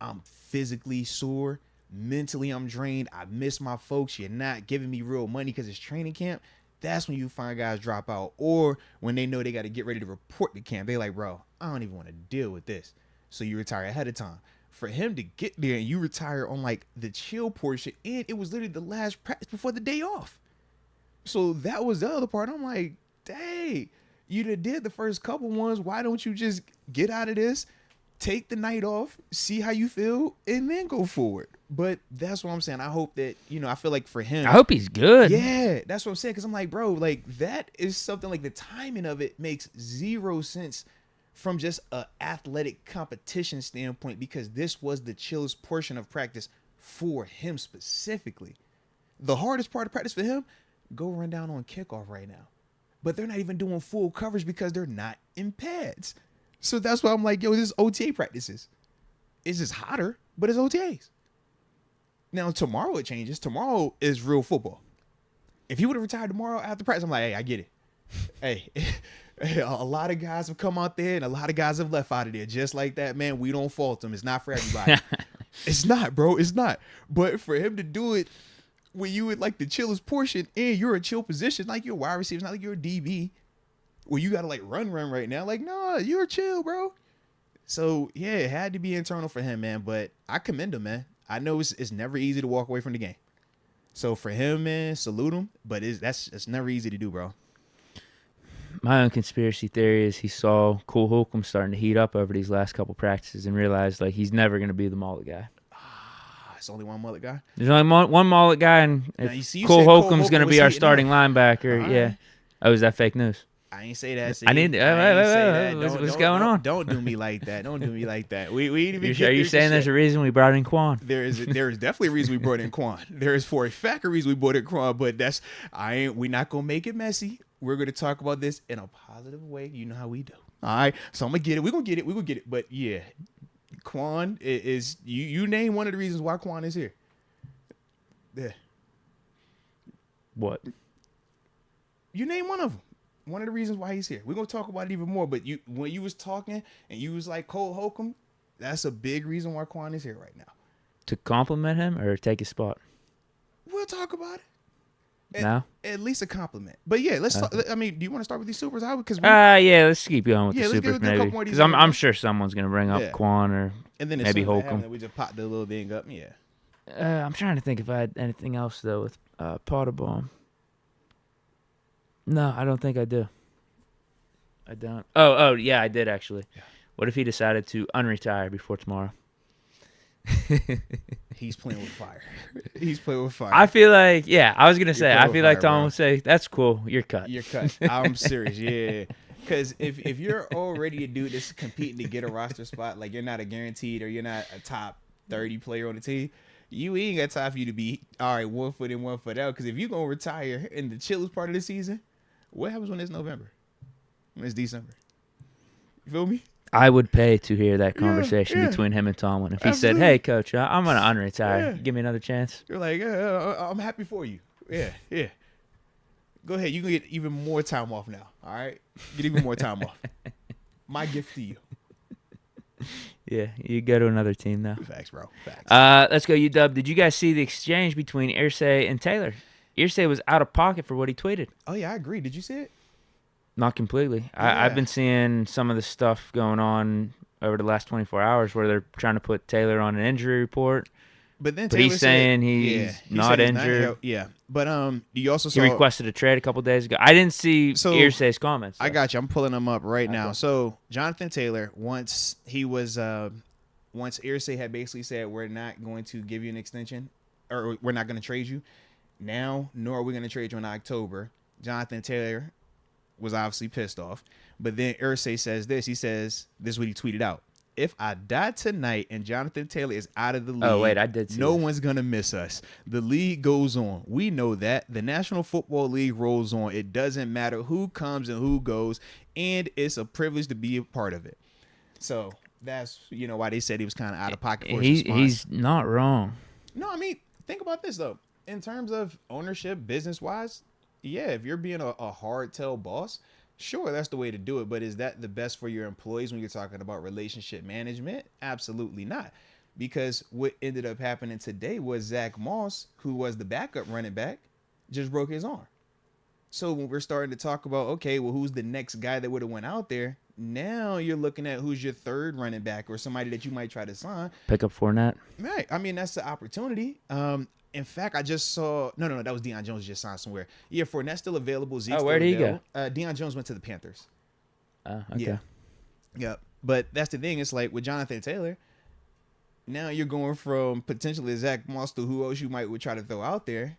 Speaker 1: I'm physically sore. Mentally, I'm drained. I miss my folks. You're not giving me real money because it's training camp. That's when you find guys drop out. Or when they know they got to get ready to report to camp. They like, bro, I don't even want to deal with this. So you retire ahead of time. For him to get there and you retire on like the chill portion, and it was literally the last practice before the day off. So that was the other part. I'm like, dang, you did the first couple ones. Why don't you just get out of this, take the night off, see how you feel, and then go forward? But that's what I'm saying. I hope that, I feel like for him.
Speaker 2: I hope he's good.
Speaker 1: Yeah, that's what I'm saying. Because I'm like, bro, like that is something like the timing of it makes zero sense from just a athletic competition standpoint, because this was the chillest portion of practice for him specifically. The hardest part of practice for him, go run down on kickoff right now. But they're not even doing full coverage because they're not in pads. So that's why I'm like, yo, this is OTA practices. It's just hotter, but it's OTAs. Now, tomorrow it changes. Tomorrow is real football. If he would have retired tomorrow after practice, I'm like, hey, I get it. Hey, a lot of guys have come out there and a lot of guys have left out of there. Just like that, man, we don't fault them. It's not for everybody. It's not, bro. It's not. But for him to do it when you would like the chillest portion and you're a chill position, like you're a wide receiver, not like you're a DB, where you got to like run right now. Like, nah, you're chill, bro. So, yeah, it had to be internal for him, man. But I commend him, man. I know it's never easy to walk away from the game. So for him, man, salute him. But it's never easy to do, bro.
Speaker 2: My own conspiracy theory is he saw Cole Holcomb starting to heat up over these last couple practices and realized like he's never going to be the mullet guy.
Speaker 1: It's only one mullet guy.
Speaker 2: There's only one mullet guy, and if Cole Holcomb's going to be our starting linebacker, yeah. Oh, is that fake news?
Speaker 1: I ain't say that. See?
Speaker 2: I didn't. Say that. What's going on?
Speaker 1: Don't do me like that. Don't do me like that. We ain't even.
Speaker 2: Are you saying there's a reason we brought in Quan?
Speaker 1: There is definitely a reason we brought in Quan. There is for a fact a reason we brought in Quan, but we're not gonna make it messy. We're gonna talk about this in a positive way. You know how we do. All right. So I'm gonna get it. We're gonna get it. But yeah, Quan is you name one of the reasons why Quan is here. Yeah.
Speaker 2: What?
Speaker 1: You name one of them. One of the reasons why he's here. We're going to talk about it even more. But when you was talking and you was like Cole Holcomb, that's a big reason why Quan is here right now.
Speaker 2: To compliment him or take his spot?
Speaker 1: We'll talk about it.
Speaker 2: No?
Speaker 1: At least a compliment. But yeah, let's talk. I mean, do you want to start with these supers?
Speaker 2: Yeah, let's keep going with the supers maybe. Because I'm sure someone's going to bring up Quan or
Speaker 1: and then
Speaker 2: maybe Holcomb.
Speaker 1: We just popped the little thing up. Yeah.
Speaker 2: I'm trying to think if I had anything else, though, with Potterbomb. No, I don't think I do. I don't. Oh, yeah, I did actually. Yeah. What if he decided to unretire before tomorrow?
Speaker 1: He's playing with fire. He's playing with fire.
Speaker 2: I feel like, I was going to say, I feel like Tom would say, that's cool, you're cut.
Speaker 1: You're cut. I'm serious, yeah. Because if you're already a dude that's competing to get a roster spot, like you're not a guaranteed or you're not a top 30 player on the team, you ain't got time for you to be, all right, 1 foot in, 1 foot out. Because if you're going to retire in the chillest part of the season, what happens when it's November? When it's December? You feel me?
Speaker 2: I would pay to hear that conversation between him and Tomlin. If he said, hey, coach, I'm going to unretire. Give me another chance.
Speaker 1: You're like, I'm happy for you. Yeah. Go ahead. You can get even more time off now. All right? Get even more time off. My gift to you.
Speaker 2: Yeah, you go to another team now.
Speaker 1: Facts, bro. Facts.
Speaker 2: Let's go, UW. Did you guys see the exchange between Irsay and Taylor? Irsay was out of pocket for what he tweeted.
Speaker 1: Oh, yeah, I agree. Did you see it?
Speaker 2: Not completely. Yeah. I've been seeing some of the stuff going on over the last 24 hours where they're trying to put Taylor on an injury report.
Speaker 1: But then
Speaker 2: he's saying he's not injured.
Speaker 1: But you also saw
Speaker 2: he requested a trade a couple days ago. I didn't see Irsay's comments.
Speaker 1: I got you. I'm pulling them up right now. So Jonathan Taylor, once Irsay had basically said we're not going to give you an extension or we're not going to trade you now, nor are we going to trade you in October. Jonathan Taylor was obviously pissed off. But then Irsay says this. He says, this is what he tweeted out. If I die tonight and Jonathan Taylor is out of the league,
Speaker 2: I did see
Speaker 1: no one's going to miss us. The league goes on. We know that. The National Football League rolls on. It doesn't matter who comes and who goes, and it's a privilege to be a part of it. So that's, why they said he was kind of out of pocket for his response.
Speaker 2: He's not wrong.
Speaker 1: No, I mean, think about this, though. In terms of ownership, business-wise, yeah, if you're being a hard-tail boss, Sure, that's the way to do it, but is that the best for your employees when you're talking about relationship management? Absolutely not. Because what ended up happening today was Zach Moss, who was the backup running back, just broke his arm. So when we're starting to talk about, okay, well, who's the next guy that would have went out there? Now you're looking at who's your third running back or somebody that you might try to sign.
Speaker 2: Pick up Fournette.
Speaker 1: Right. I mean, that's the opportunity. In fact, I just saw no, that was Deion Jones just signed somewhere. Yeah, Fournette's still available. Zeke's
Speaker 2: where
Speaker 1: still
Speaker 2: did he go?
Speaker 1: Deion Jones went to the Panthers.
Speaker 2: Okay.
Speaker 1: Yeah. Yep. But that's the thing. It's like with Jonathan Taylor, now you're going from potentially Zach Moss to who else you would try to throw out there.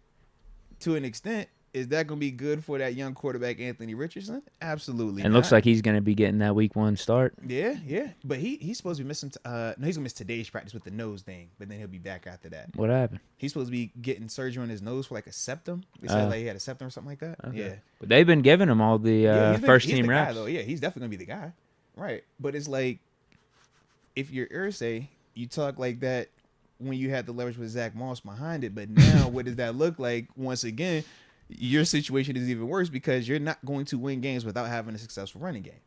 Speaker 1: To an extent, is that going to be good for that young quarterback Anthony Richardson? Absolutely.
Speaker 2: And
Speaker 1: not.
Speaker 2: looks like he's going to be getting that week 1 start.
Speaker 1: Yeah. But he's supposed to be missing. No, he's gonna miss today's practice with the nose thing, but then he'll be back after that.
Speaker 2: What happened?
Speaker 1: He's supposed to be getting surgery on his nose for like a septum. They said like he had a septum or something like that.
Speaker 2: Okay.
Speaker 1: Yeah.
Speaker 2: But they've been giving him all the first team
Speaker 1: the
Speaker 2: reps.
Speaker 1: guy, though. Yeah, he's definitely gonna be the guy. Right. But it's like if you're Irsay, you talk like that when you had the leverage with Zach Moss behind it. But now what does that look like? Once again, your situation is even worse because you're not going to win games without having a successful running game.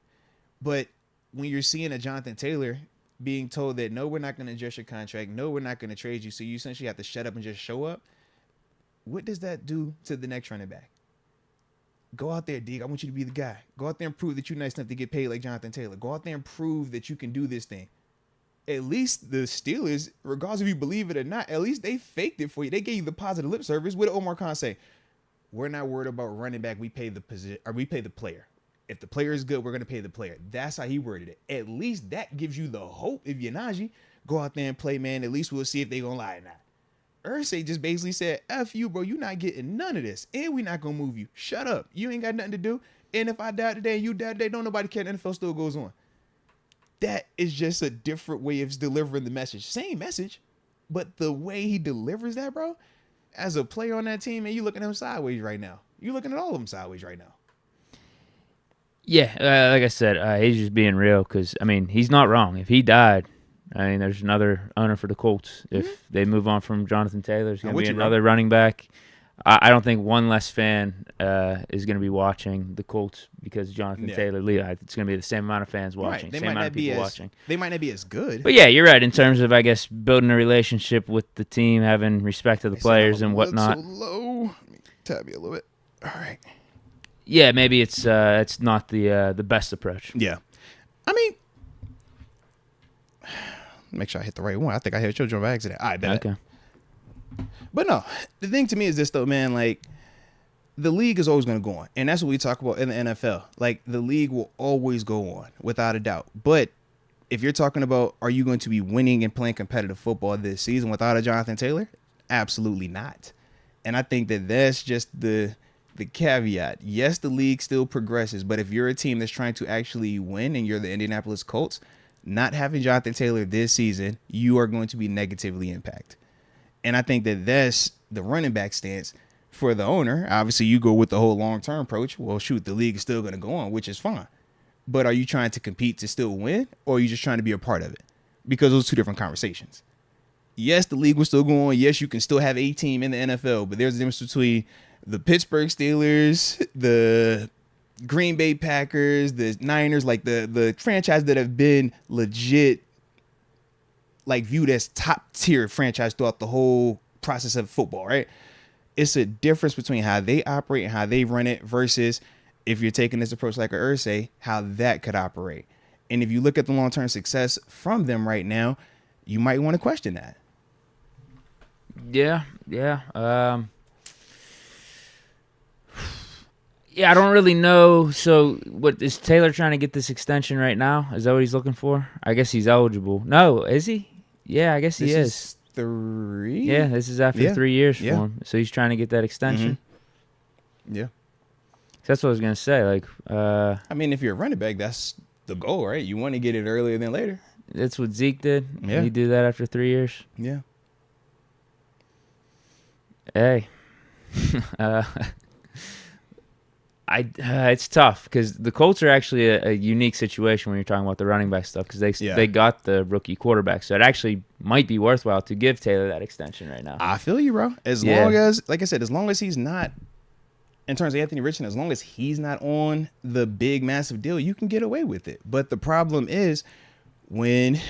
Speaker 1: But when you're seeing a Jonathan Taylor being told that, no, we're not going to adjust your contract, no, we're not going to trade you, so you essentially have to shut up and just show up, what does that do to the next running back? Go out there, Deke. I want you to be the guy. Go out there and prove that you're nice enough to get paid like Jonathan Taylor. Go out there and prove that you can do this thing. At least the Steelers, regardless if you believe it or not, at least they faked it for you. They gave you the positive lip service. What did Omar Khan say? We're not worried about running back. We pay the position, or we pay the player. If the player is good, we're going to pay the player. That's how he worded it. At least that gives you the hope. If you're Najee, go out there and play, man. At least we'll see if they're going to lie or not. Irsay just basically said, F you, bro. You're not getting none of this. And we're not going to move you. Shut up. You ain't got nothing to do. And if I die today and you die today, don't nobody care. The NFL still goes on. That is just a different way of delivering the message. Same message, but the way he delivers that, bro, as a player on that team, man, you looking at him sideways right now. You looking at all of them sideways right now.
Speaker 2: Yeah, like I said, he's just being real because, I mean, he's not wrong. If he died, I mean, there's another owner for the Colts. If they move on from Jonathan Taylor, there's going to be another running back. I don't think one less fan is going to be watching the Colts because Jonathan Taylor leave. It's going to be the same amount of fans watching,
Speaker 1: Right.
Speaker 2: same amount of people watching.
Speaker 1: They might not be as good.
Speaker 2: But yeah, you're right in terms of, I guess, building a relationship with the team, having respect to the players and whatnot.
Speaker 1: Too low. Let me tap you a little bit. All right.
Speaker 2: Yeah, maybe it's not the best approach.
Speaker 1: Yeah. I mean, make sure I hit the right one. I think I hit your joint by accident. I bet.
Speaker 2: Okay.
Speaker 1: But no, the thing to me is this, though, man. Like, the league is always going to go on. And that's what we talk about in the NFL. Like, the league will always go on, without a doubt. But if you're talking about, are you going to be winning and playing competitive football this season without a Jonathan Taylor? Absolutely not. And I think that that's just the caveat. Yes, the league still progresses. But if you're a team that's trying to actually win and you're the Indianapolis Colts, not having Jonathan Taylor this season, you are going to be negatively impacted. And I think that that's the running back stance for the owner. Obviously, you go with the whole long-term approach. Well, shoot, the league is still going to go on, which is fine. But are you trying to compete to still win, or are you just trying to be a part of it? Because those are two different conversations. Yes, the league will still go on. Yes, you can still have a team in the NFL, but there's a difference between the Pittsburgh Steelers, the Green Bay Packers, the Niners, like the franchise that have been legit, like viewed as top tier franchise throughout the whole process of football, right? It's a difference between how they operate and how they run it versus if you're taking this approach like a Irsay, how that could operate. And if you look at the long-term success from them right now, you might want to question that.
Speaker 2: Yeah. Yeah, I don't really know. So, what is Taylor trying to get this extension right now? Is that what he's looking for? I guess he's eligible. No, is he? Yeah, I guess he is.
Speaker 1: 3?
Speaker 2: Yeah, this is after 3 years for him. So he's trying to get that extension.
Speaker 1: Mm-hmm. Yeah.
Speaker 2: That's what I was gonna say. Like,
Speaker 1: I mean, if you're a running back, that's the goal, right? You want to get it earlier than later.
Speaker 2: That's what Zeke did.
Speaker 1: Yeah.
Speaker 2: He did that after 3 years.
Speaker 1: Yeah.
Speaker 2: Hey. It's tough because the Colts are actually a unique situation when you're talking about the running back stuff because they got the rookie quarterback, so it actually might be worthwhile to give Taylor that extension right now.
Speaker 1: I feel you, bro. As long as, like I said, as long as he's not in terms of Anthony Richardson, as long as he's not on the big, massive deal, you can get away with it. But the problem is when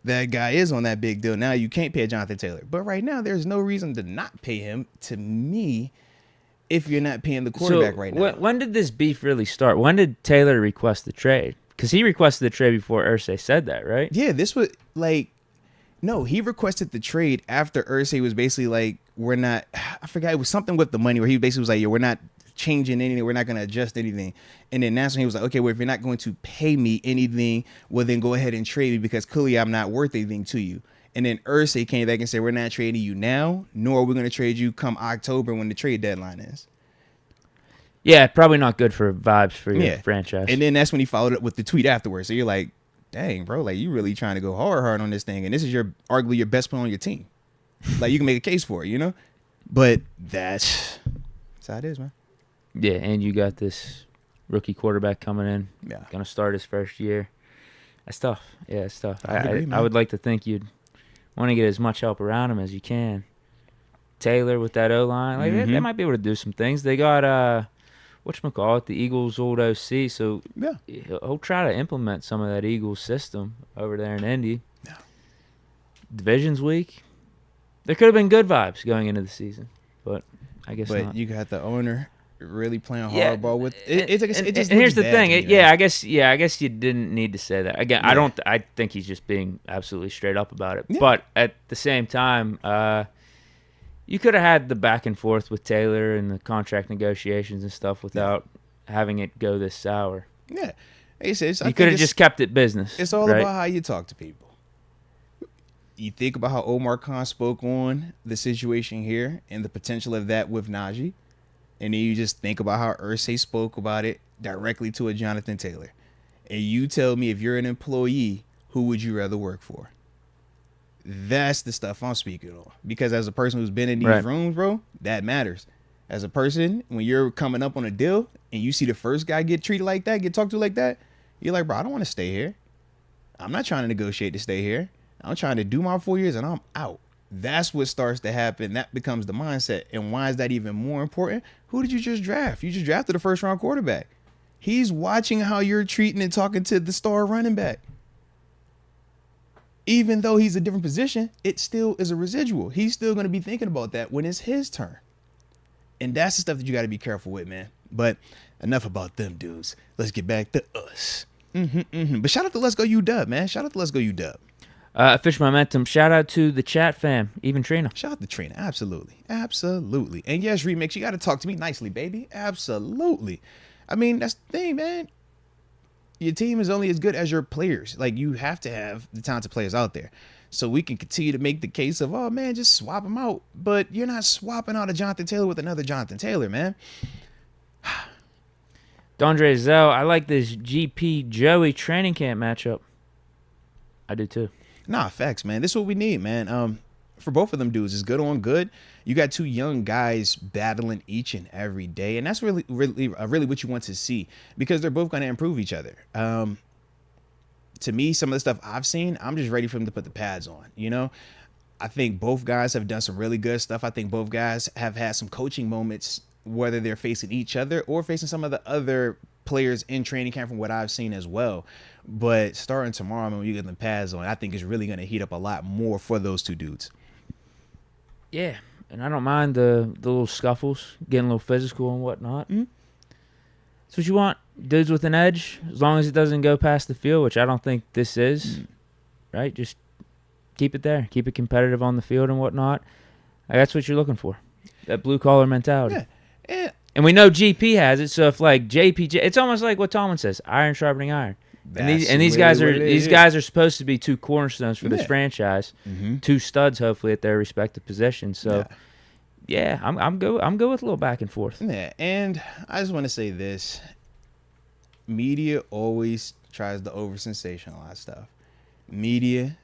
Speaker 1: that guy is on that big deal, now you can't pay Jonathan Taylor. But right now, there's no reason to not pay him, to me, if you're not paying the quarterback right now.
Speaker 2: When did this beef really start? When did Taylor request the trade? Because he requested the trade before Irsay said that, right?
Speaker 1: Yeah, this was like, no, he requested the trade after Irsay was basically like, we're not, I forgot, it was something with the money where he basically was like, yeah, we're not changing anything, we're not going to adjust anything. And then that's when he was like, okay, well, if you're not going to pay me anything, well, then go ahead and trade me because clearly I'm not worth anything to you. And then Irsay came back and said, we're not trading you now, nor are we going to trade you come October when the trade deadline is.
Speaker 2: Yeah, probably not good for vibes for your franchise.
Speaker 1: And then that's when he followed up with the tweet afterwards. So you're like, dang, bro, like you really trying to go hard on this thing. And this is arguably your best player on your team. Like you can make a case for it, you know? But that's how it is, man.
Speaker 2: Yeah, and you got this rookie quarterback coming in.
Speaker 1: Yeah.
Speaker 2: Going to start his first year. That's tough. Yeah, it's tough.
Speaker 1: I
Speaker 2: would like to think you'd want to get as much help around him as you can. Taylor with that O-line. Like they might be able to do some things. They got whatchamacallit, the Eagles' old OC, so
Speaker 1: yeah,
Speaker 2: he'll try to implement some of that Eagles system over there in Indy.
Speaker 1: Yeah.
Speaker 2: Division's week. There could have been good vibes going into the season, but I guess not.
Speaker 1: But you got the owner really playing hardball with it.
Speaker 2: And here's the thing. I guess you didn't need to say that. Again,
Speaker 1: Yeah.
Speaker 2: I think he's just being absolutely straight up about it.
Speaker 1: Yeah.
Speaker 2: But at the same time, you could have had the back and forth with Taylor and the contract negotiations and stuff without having it go this sour.
Speaker 1: Yeah. Like I said,
Speaker 2: you could have just kept it business.
Speaker 1: It's all
Speaker 2: right?
Speaker 1: about how you talk to people. You think about how Omar Khan spoke on the situation here and the potential of that with Najee. And then you just think about how Irsay spoke about it directly to a Jonathan Taylor. And you tell me, if you're an employee, who would you rather work for? That's the stuff I'm speaking on. Because as a person who's been in these rooms, bro, that matters. As a person, when you're coming up on a deal and you see the first guy get treated like that, get talked to like that, you're like, bro, I don't want to stay here. I'm not trying to negotiate to stay here. I'm trying to do my 4 years and I'm out. That's what starts to happen. That becomes the mindset. And why is that even more important? Who did you just draft? You just drafted a first-round quarterback. He's watching how you're treating and talking to the star running back. Even though he's a different position, it still is a residual. He's still going to be thinking about that when it's his turn. And that's the stuff that you got to be careful with, man. But enough about them dudes. Let's get back to us. But shout out to Let's Go UW, man. Shout out to Let's Go UW.
Speaker 2: Fish Momentum. Shout out to the chat fam, even Trina.
Speaker 1: Shout out to Trina. Absolutely. Absolutely. And yes, Remix, you got to talk to me nicely, baby. Absolutely. I mean, that's the thing, man. Your team is only as good as your players. Like, you have to have the talented players out there. So we can continue to make the case of, oh, man, just swap them out. But you're not swapping out a Jonathan Taylor with another Jonathan Taylor, man.
Speaker 2: Dondre Zell, I like this GP Joey training camp matchup. I do too.
Speaker 1: Nah, facts, man. This is what we need, man. For both of them dudes, it's good on good. You got two young guys battling each and every day, and that's really what you want to see, because they're both going to improve each other. To me, some of the stuff I've seen, I'm just ready for them to put the pads on. You know, I think both guys have done some really good stuff. I think both guys have had some coaching moments, whether they're facing each other or facing some of the other players in training camp, from what I've seen as well. But starting tomorrow, when you get the pads on, I think it's really going to heat up a lot more for those two dudes.
Speaker 2: Yeah, and I don't mind the little scuffles, getting a little physical and whatnot.
Speaker 1: Mm-hmm.
Speaker 2: That's what you want. Dudes with an edge, as long as it doesn't go past the field, which I don't think this is, right? Just keep it there. Keep it competitive on the field and whatnot. That's what you're looking for, that blue-collar mentality.
Speaker 1: Yeah.
Speaker 2: And we know GP has it, so if like JPJ, it's almost like what Tomlin says, iron sharpening iron. And these guys are supposed to be two cornerstones for this franchise, two studs hopefully at their respective positions. So, yeah, I'm good with a little back and forth.
Speaker 1: Yeah, and I just want to say this: media always tries to over sensationalize stuff. Media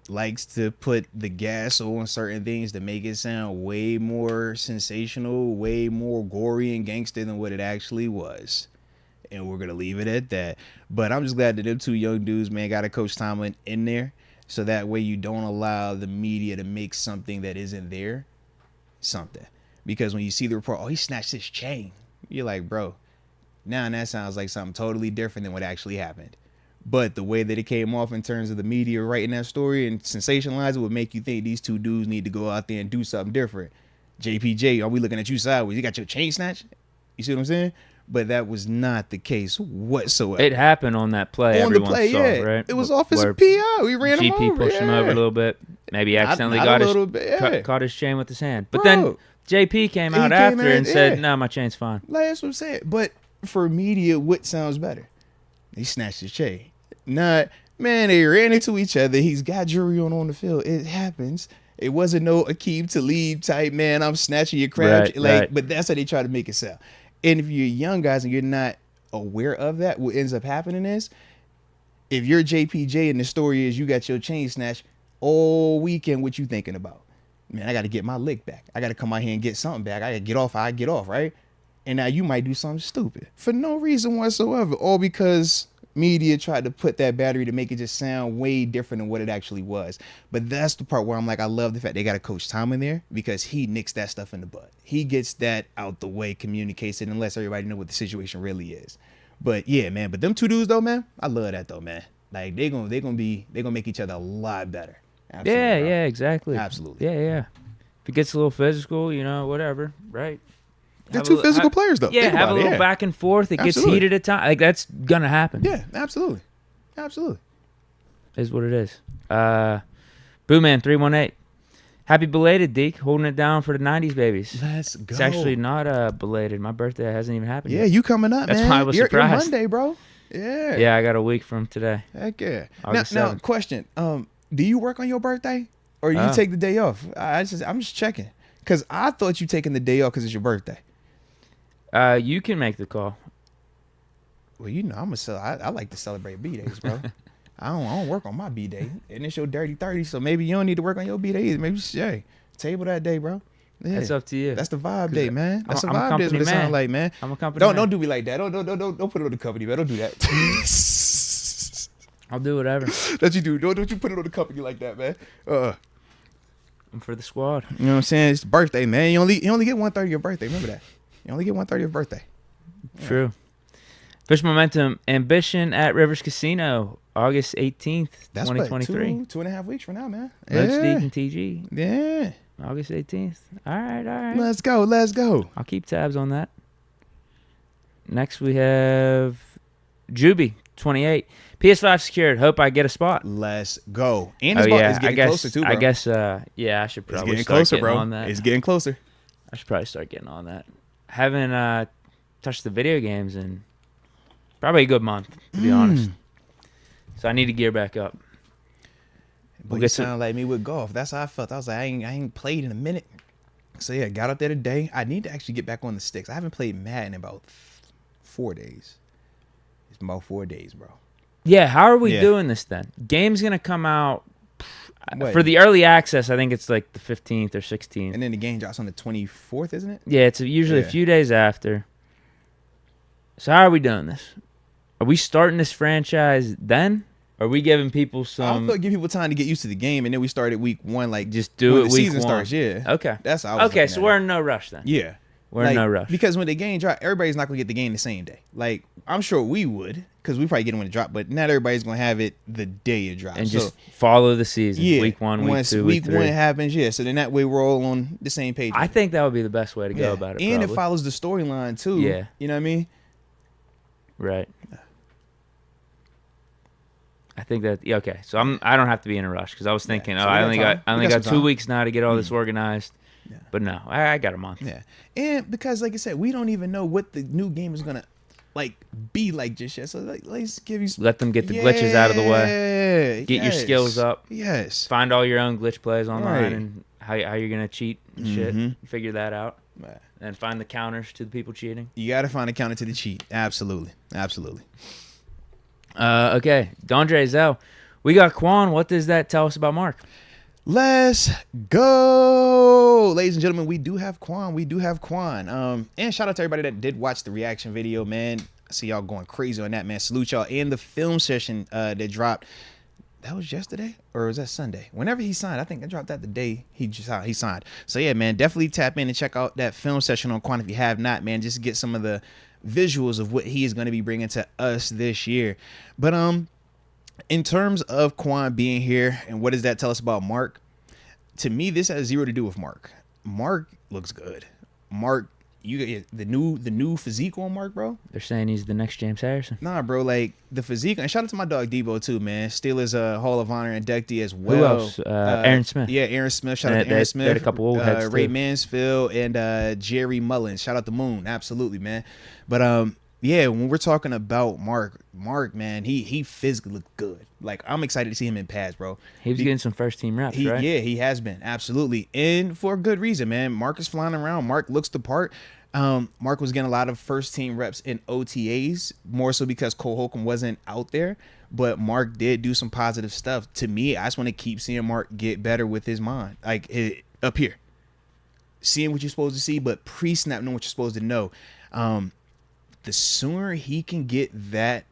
Speaker 1: likes to put the gas on certain things to make it sound way more sensational, way more gory and gangster than what it actually was. And we're going to leave it at that. But I'm just glad that them two young dudes, man, got a Coach Tomlin in there. So that way you don't allow the media to make something that isn't there something. Because when you see the report, oh, he snatched his chain. You're like, bro, now that sounds like something totally different than what actually happened. But the way that it came off in terms of the media writing that story and sensationalize it would make you think these two dudes need to go out there and do something different. JPJ, are we looking at you sideways? You got your chain snatched? You see what I'm saying? But that was not the case whatsoever.
Speaker 2: It happened on that play.
Speaker 1: On the play,
Speaker 2: saw,
Speaker 1: yeah.
Speaker 2: Right?
Speaker 1: It was offensive PI. We ran him over.
Speaker 2: GP pushed him over a little bit. Maybe accidentally got caught his chain with his hand. But then JP came out after and said, no, my chain's fine.
Speaker 1: Like, that's what I'm saying. But for media, what sounds better? He snatched his chain. Not, man, they ran into each other. He's got jury on the field. It happens. It wasn't no Aqib Talib type, man, I'm snatching your crab. But that's how they try to make it sound. And if you're young guys and you're not aware of that, what ends up happening is, if you're JPJ and the story is you got your chain snatched all weekend, what you thinking about? Man, I got to get my lick back. I got to come out here and get something back. I got to get off. I get off, right? And now you might do something stupid for no reason whatsoever, all because media tried to put that battery to make it just sound way different than what it actually was. But that's the part where I'm like, I love the fact they got a Coach Tom in there, because he nicks that stuff in the butt. He gets that out the way, communicates it, and lets everybody know what the situation really is. But yeah, man. But them two dudes though, man, I love that though, man. Like they gonna make each other a lot better. Absolutely,
Speaker 2: yeah, exactly.
Speaker 1: Absolutely.
Speaker 2: Yeah. If it gets a little physical, whatever, right?
Speaker 1: They're two physical players, though.
Speaker 2: Yeah, have a little back and forth. It gets heated at times. Like, that's going to happen.
Speaker 1: Yeah, absolutely.
Speaker 2: Is what it is. Booman318. Happy belated, Deke. Holding it down for the 90s babies.
Speaker 1: Let's go.
Speaker 2: It's actually not belated. My birthday hasn't even happened yet.
Speaker 1: Yeah, you coming up,
Speaker 2: That's
Speaker 1: man.
Speaker 2: why I was surprised.
Speaker 1: You're Monday, bro. Yeah.
Speaker 2: Yeah, I got a week from today.
Speaker 1: Heck yeah.
Speaker 2: August
Speaker 1: Now,
Speaker 2: 7th.
Speaker 1: question. Do you work on your birthday? Or you take the day off? I'm just checking. Because I thought you taking the day off because it's your birthday.
Speaker 2: You can make the call.
Speaker 1: Well, I like to celebrate B-days, bro. I don't work on my B-day. And it's your dirty 30, so maybe you don't need to work on your B-day either. Maybe table that day, bro. Yeah.
Speaker 2: That's up to you.
Speaker 1: That's the vibe day, man. That's the
Speaker 2: I'm a
Speaker 1: vibe day. Is what it
Speaker 2: company
Speaker 1: sounds like, man.
Speaker 2: I'm a company man.
Speaker 1: Don't do me like that. Don't put it on the company, man. Don't do that.
Speaker 2: I'll do whatever.
Speaker 1: That you do. Don't you put it on the company like that, man.
Speaker 2: I'm for the squad.
Speaker 1: You know what I'm saying? It's birthday, man. You only get 1/3 of your birthday. Remember that. You only get 1/3 of your birthday. Yeah.
Speaker 2: True. Fish Momentum Ambition at Rivers Casino, August 18th,
Speaker 1: That's
Speaker 2: 2023.
Speaker 1: What, 2.5 weeks from now, man.
Speaker 2: Moats, Deke, and TG.
Speaker 1: Yeah.
Speaker 2: August 18th. All right.
Speaker 1: Let's go.
Speaker 2: I'll keep tabs on that. Next we have Juby, 28. PS5 secured. Hope I get a spot.
Speaker 1: Let's go. And it's getting closer too, bro.
Speaker 2: I guess, I should probably
Speaker 1: getting
Speaker 2: start
Speaker 1: closer,
Speaker 2: getting
Speaker 1: bro.
Speaker 2: on that.
Speaker 1: It's getting closer.
Speaker 2: I should probably start getting on that. Haven't touched the video games in probably a good month, to be honest. So I need to gear back up.
Speaker 1: But you sound like me with golf. That's how I felt. I was like, I ain't played in a minute. So yeah, got up there today. I need to actually get back on the sticks. I haven't played Madden in about 4 days. It's about 4 days, bro.
Speaker 2: Yeah, how are we doing this then? Game's going to come out for the early access. I think it's like the 15th or 16th.
Speaker 1: And then the game drops on the 24th, isn't it?
Speaker 2: Yeah, it's usually a few days after. So how are we doing this? Are we starting this franchise then? Are we giving people some?
Speaker 1: I thought give people time to get used to the game, and then we start at week 1, like
Speaker 2: just do it.
Speaker 1: The
Speaker 2: week
Speaker 1: season
Speaker 2: 1
Speaker 1: starts. Yeah.
Speaker 2: Okay.
Speaker 1: That's how.
Speaker 2: Okay, so we're in no rush then.
Speaker 1: Yeah.
Speaker 2: We're in no rush
Speaker 1: because when the game drop, everybody's not gonna get the game the same day. Like I'm sure we would, because we probably get it when it drop, but not everybody's gonna have it the day it drops.
Speaker 2: And just follow the season.
Speaker 1: Yeah.
Speaker 2: Week 1, week 2,
Speaker 1: week 3.
Speaker 2: 1
Speaker 1: happens, so then that way we're all on the same page.
Speaker 2: I think that would be the best way to go about it.
Speaker 1: And
Speaker 2: probably.
Speaker 1: it follows the storyline too.
Speaker 2: Yeah.
Speaker 1: You know what I mean?
Speaker 2: Right. I think that okay. So I don't have to be in a rush because I was thinking,
Speaker 1: so
Speaker 2: I only got 2 weeks now to get all this organized.
Speaker 1: Yeah.
Speaker 2: But no, I got a month.
Speaker 1: Yeah, and because like I said, we don't even know what the new game is gonna be like just yet. So let's give you
Speaker 2: let them get the glitches out of the way. Get your
Speaker 1: yes,
Speaker 2: skills up.
Speaker 1: Yes.
Speaker 2: Find all your own glitch plays online
Speaker 1: Right.
Speaker 2: and how you're gonna cheat and shit. Figure that out.
Speaker 1: Right.
Speaker 2: And find the counters to the people cheating.
Speaker 1: You gotta find a counter to the cheat. Absolutely.
Speaker 2: Okay, Dondre Zell. We got Quan. What does that tell us about Mark?
Speaker 1: Let's go, ladies and gentlemen. We do have Quan. And shout out to everybody that did watch the reaction video, man. I see y'all going crazy on that, man. Salute y'all. And the film session that dropped. That was yesterday, or was that Sunday? Whenever he signed, I think I dropped that the day he signed. So yeah, man, definitely tap in and check out that film session on Quan if you have not, man. Just to get some of the visuals of what he is going to be bringing to us this year. But in terms of Quan being here, and what does that tell us about Mark? To me, this has zero to do with Mark. Mark looks good. Mark, you get the new physique on Mark, bro.
Speaker 2: They're saying he's the next James Harrison.
Speaker 1: Nah, bro, like the physique. And shout out to my dog Debo too, man. Steelers Hall of Honor inductee as well.
Speaker 2: Who else? Aaron Smith.
Speaker 1: Yeah, Aaron Smith. Shout out to Aaron Smith.
Speaker 2: They had a couple old heads
Speaker 1: Ray
Speaker 2: too.
Speaker 1: Mansfield and Jerry Mullins. Shout out to Moon. Absolutely, man. But yeah, when we're talking about Mark, man, he physically looked good. Like, I'm excited to see him in pads, bro.
Speaker 2: He was getting some first team reps, right?
Speaker 1: Yeah, he has been. Absolutely. And for a good reason, man. Mark is flying around. Mark looks the part. Mark was getting a lot of first team reps in OTAs, more so because Cole Holcomb wasn't out there. But Mark did do some positive stuff. To me, I just want to keep seeing Mark get better with his mind. Like, up here. Seeing what you're supposed to see, but pre-snap knowing what you're supposed to know. The sooner he can get that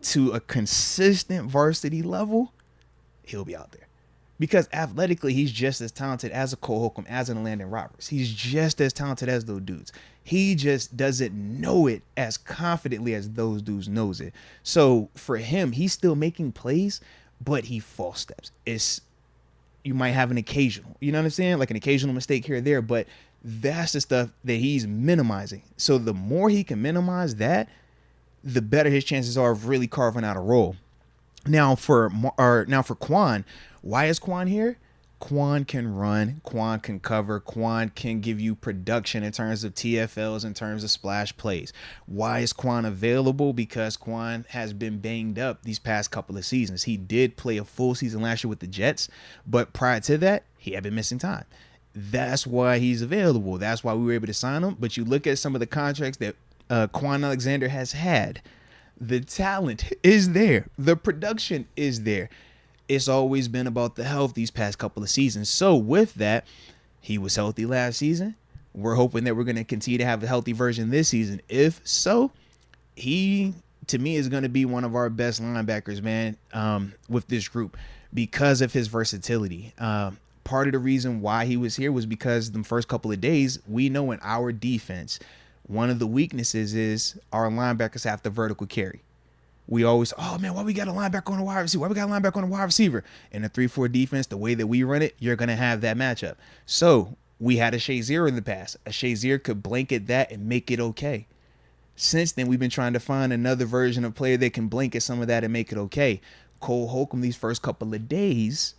Speaker 1: to a consistent varsity level, he'll be out there. Because athletically, he's just as talented as a Cole Holcomb, as an Landon Roberts. He's just as talented as those dudes. He just doesn't know it as confidently as those dudes knows it. So for him, he's still making plays, but he false steps. You might have an occasional, you know what I'm saying? Like an occasional mistake here or there, but that's the stuff that he's minimizing. So the more he can minimize that, the better his chances are of really carving out a role. Now for Quan, why is Quan here? Quan can run, Quan can cover, Quan can give you production in terms of TFLs, in terms of splash plays. Why is Quan available? Because Quan has been banged up these past couple of seasons. He did play a full season last year with the Jets, but prior to that, he had been missing time. That's why he's available. That's why we were able to sign him. But you look at some of the contracts that Quan Alexander has had. The talent is there. The production is there. It's always been about the health these past couple of seasons. So with that, he was healthy last season. We're hoping that we're going to continue to have a healthy version this season. If so, he, to me, is going to be one of our best linebackers, man, with this group because of his versatility. Part of the reason why he was here was because the first couple of days, we know in our defense, one of the weaknesses is our linebackers have the vertical carry. We always, oh man, why we got a linebacker on a wide receiver? Why we got a linebacker on a wide receiver? In a 3-4 defense, the way that we run it, you're going to have that matchup. So we had a Shazier in the past. A Shazier could blanket that and make it okay. Since then, we've been trying to find another version of player that can blanket some of that and make it okay. Cole Holcomb, these first couple of days,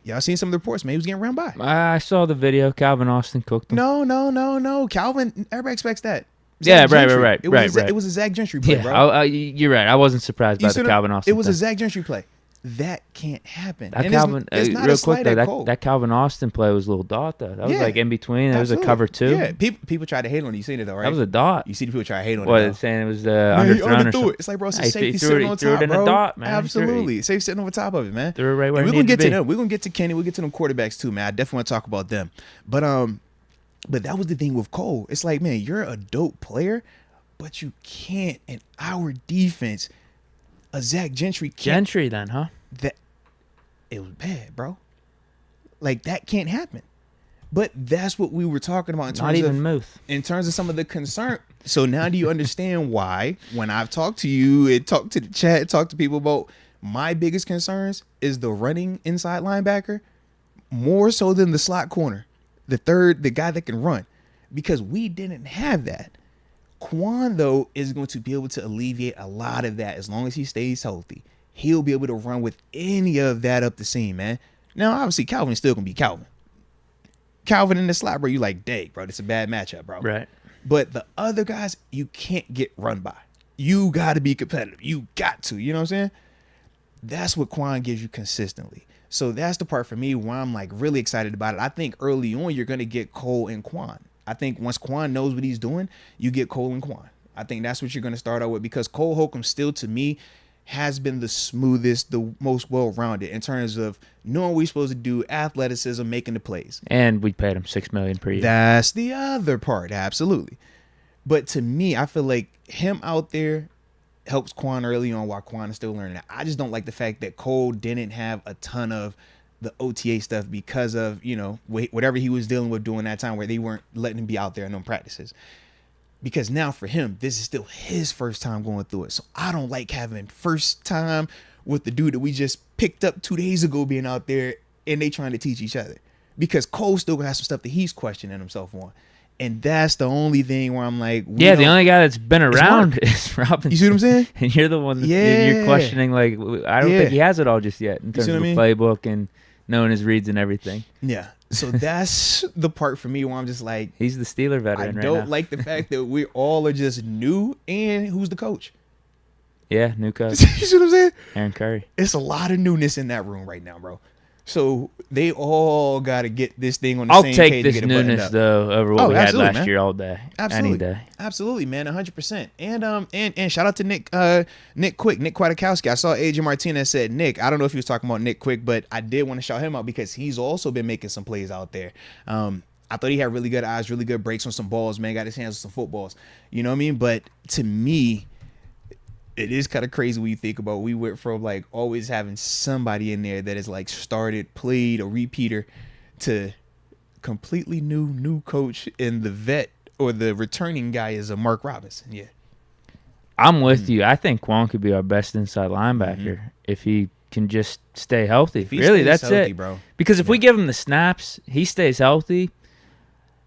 Speaker 1: y'all seen some of the reports, man. He was getting run by.
Speaker 2: I saw the video. Calvin Austin cooked him.
Speaker 1: No. Calvin, everybody expects that.
Speaker 2: Right.
Speaker 1: It was a Zach Gentry play, bro.
Speaker 2: You're right. I wasn't surprised by the Calvin Austin.
Speaker 1: It was a Zach Gentry play. That can't happen.
Speaker 2: That
Speaker 1: and
Speaker 2: Calvin,
Speaker 1: it's not
Speaker 2: real
Speaker 1: a
Speaker 2: quick
Speaker 1: slight
Speaker 2: though,
Speaker 1: at Cole.
Speaker 2: that Calvin Austin play was a little dot though. That was like in between. That was a cover two.
Speaker 1: Yeah, people tried to hate on it. You seen it though, right?
Speaker 2: That was a dot.
Speaker 1: You see the people try to hate on it.
Speaker 2: What, saying it was underthrown or something?
Speaker 1: It's like, bro, it's a safety
Speaker 2: he
Speaker 1: sitting on
Speaker 2: threw
Speaker 1: top,
Speaker 2: it in
Speaker 1: bro.
Speaker 2: a dot, man.
Speaker 1: Absolutely, safe sitting over top of it, man.
Speaker 2: Threw it right where
Speaker 1: we're
Speaker 2: it
Speaker 1: gonna
Speaker 2: needed
Speaker 1: get
Speaker 2: to
Speaker 1: to
Speaker 2: be.
Speaker 1: them. We're gonna get to Kenny. We'll get to them quarterbacks too, man. I definitely want to talk about them. But that was the thing with Cole. It's like, man, you're a dope player, but you can't in our defense. A Zach Gentry can't.
Speaker 2: Gentry then, huh?
Speaker 1: That it was bad, bro. Like that can't happen. But that's what we were talking about in terms
Speaker 2: Not even Muth.
Speaker 1: In terms of some of the concern. So now do you understand why when I've talked to you and talked to the chat, talked to people about my biggest concerns is the running inside linebacker more so than the slot corner. The guy that can run. Because we didn't have that. Quan, though, is going to be able to alleviate a lot of that as long as he stays healthy. He'll be able to run with any of that up the seam, man. Now, obviously, Calvin's still going to be Calvin. Calvin in the slot, bro, you like, dang, bro, it's a bad matchup, bro.
Speaker 2: Right.
Speaker 1: But the other guys, you can't get run by. You got to be competitive. You got to, you know what I'm saying? That's what Quan gives you consistently. So that's the part for me where I'm like really excited about it. I think early on, you're going to get Cole and Quan. I think once Quan knows what he's doing, you get Cole and Quan. I think that's what you're going to start out with because Cole Holcomb still, to me, has been the smoothest, the most well-rounded in terms of knowing what he's supposed to do, athleticism, making the plays.
Speaker 2: And we paid him $6 million per year.
Speaker 1: That's the other part, absolutely. But to me, I feel like him out there helps Quan early on while Quan is still learning. I just don't like the fact that Cole didn't have a ton of the OTA stuff because of, whatever he was dealing with during that time where they weren't letting him be out there in them practices. Because now for him, this is still his first time going through it. So I don't like having first time with the dude that we just picked up 2 days ago being out there and they trying to teach each other. Because Cole still has some stuff that he's questioning himself on. And that's the only thing where I'm like,
Speaker 2: the only guy that's been around is Robinson.
Speaker 1: You see what I'm saying?
Speaker 2: And you're the one that you're questioning. Like, I don't think he has it all just yet in terms of the playbook and knowing his reads and everything.
Speaker 1: Yeah. So that's the part for me where I'm just like,
Speaker 2: he's the Steeler veteran right now.
Speaker 1: I don't like the fact that we all are just new, and who's the coach?
Speaker 2: Yeah, new coach.
Speaker 1: You see what I'm saying?
Speaker 2: Aaron Curry.
Speaker 1: It's a lot of newness in that room right now, bro. So they all got to get this thing on the same page.
Speaker 2: I'll take this newness though over what we had last year all day.
Speaker 1: Absolutely.
Speaker 2: Any day.
Speaker 1: Absolutely, man, 100%. And shout out to Nick Quick, Nick Kwiatkowski. I saw AJ Martinez said Nick. I don't know if he was talking about Nick Quick, but I did want to shout him out because he's also been making some plays out there. I thought he had really good eyes, really good breaks on some balls, man. Got his hands on some footballs. You know what I mean? But to me, it is kind of crazy when you think about we went from like always having somebody in there that is like started, played, a repeater to completely new coach, and the vet or the returning guy is a Mark Robinson. Yeah.
Speaker 2: I'm with you. I think Quan could be our best inside linebacker if he can just stay healthy. Really, that's healthy, it. Bro. Because if we give him the snaps, he stays healthy.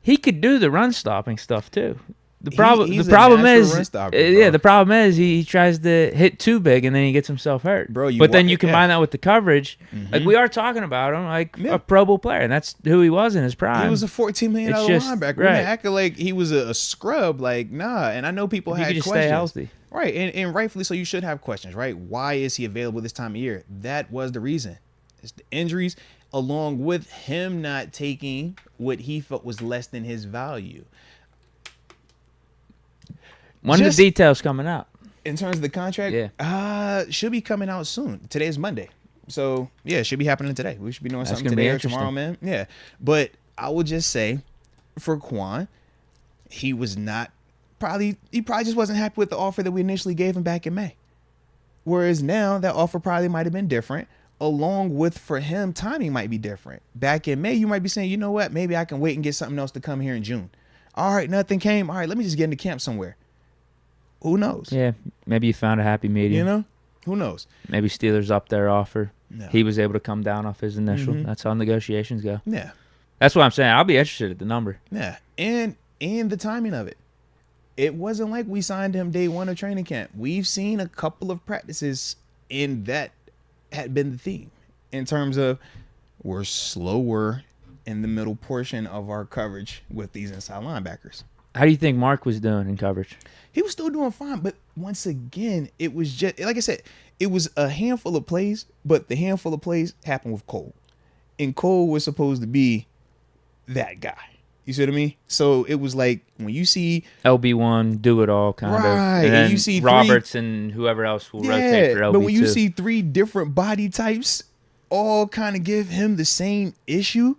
Speaker 2: He could do the run stopping stuff too. The problem is, the problem is he tries to hit too big and then he gets himself hurt. Bro, but then you combine that with the coverage. Like we are talking about him like a Pro Bowl player, and that's who he was in his prime.
Speaker 1: He was a $14 million linebacker. Right. Acting like he was a scrub. Like, nah. And I know people had questions.
Speaker 2: Stay healthy.
Speaker 1: Right, and rightfully so. You should have questions, right? Why is he available this time of year? That was the reason. It's the injuries, along with him not taking what he felt was less than his value.
Speaker 2: When are the details coming out?
Speaker 1: In terms of the contract?
Speaker 2: Yeah.
Speaker 1: Should be coming out soon. Today is Monday. So, yeah, it should be happening today. We should be doing something today or tomorrow, man. Yeah. But I will just say, for Quan, he probably just wasn't happy with the offer that we initially gave him back in May. Whereas now, that offer probably might have been different. Along with, for him, timing might be different. Back in May, you might be saying, you know what? Maybe I can wait and get something else to come here in June. All right, nothing came. All right, let me just get into camp somewhere. Who knows?
Speaker 2: Yeah, maybe you found a happy medium.
Speaker 1: You know? Who knows?
Speaker 2: Maybe Steelers upped their offer. No. He was able to come down off his initial. That's how negotiations go.
Speaker 1: Yeah.
Speaker 2: That's what I'm saying. I'll be interested at the number.
Speaker 1: Yeah. And the timing of it. It wasn't like we signed him day one of training camp. We've seen a couple of practices, and that had been the theme in terms of we're slower in the middle portion of our coverage with these inside linebackers.
Speaker 2: How do you think Mark was doing in coverage?
Speaker 1: He was still doing fine, but once again, it was just, like I said, it was a handful of plays, but the handful of plays happened with Cole. And Cole was supposed to be that guy. You see what I mean? So it was like when you see
Speaker 2: LB1 do it all kind of, and then you see Roberts and whoever else will rotate for LB2.
Speaker 1: But when you see 3 different body types all kind of give him the same issue,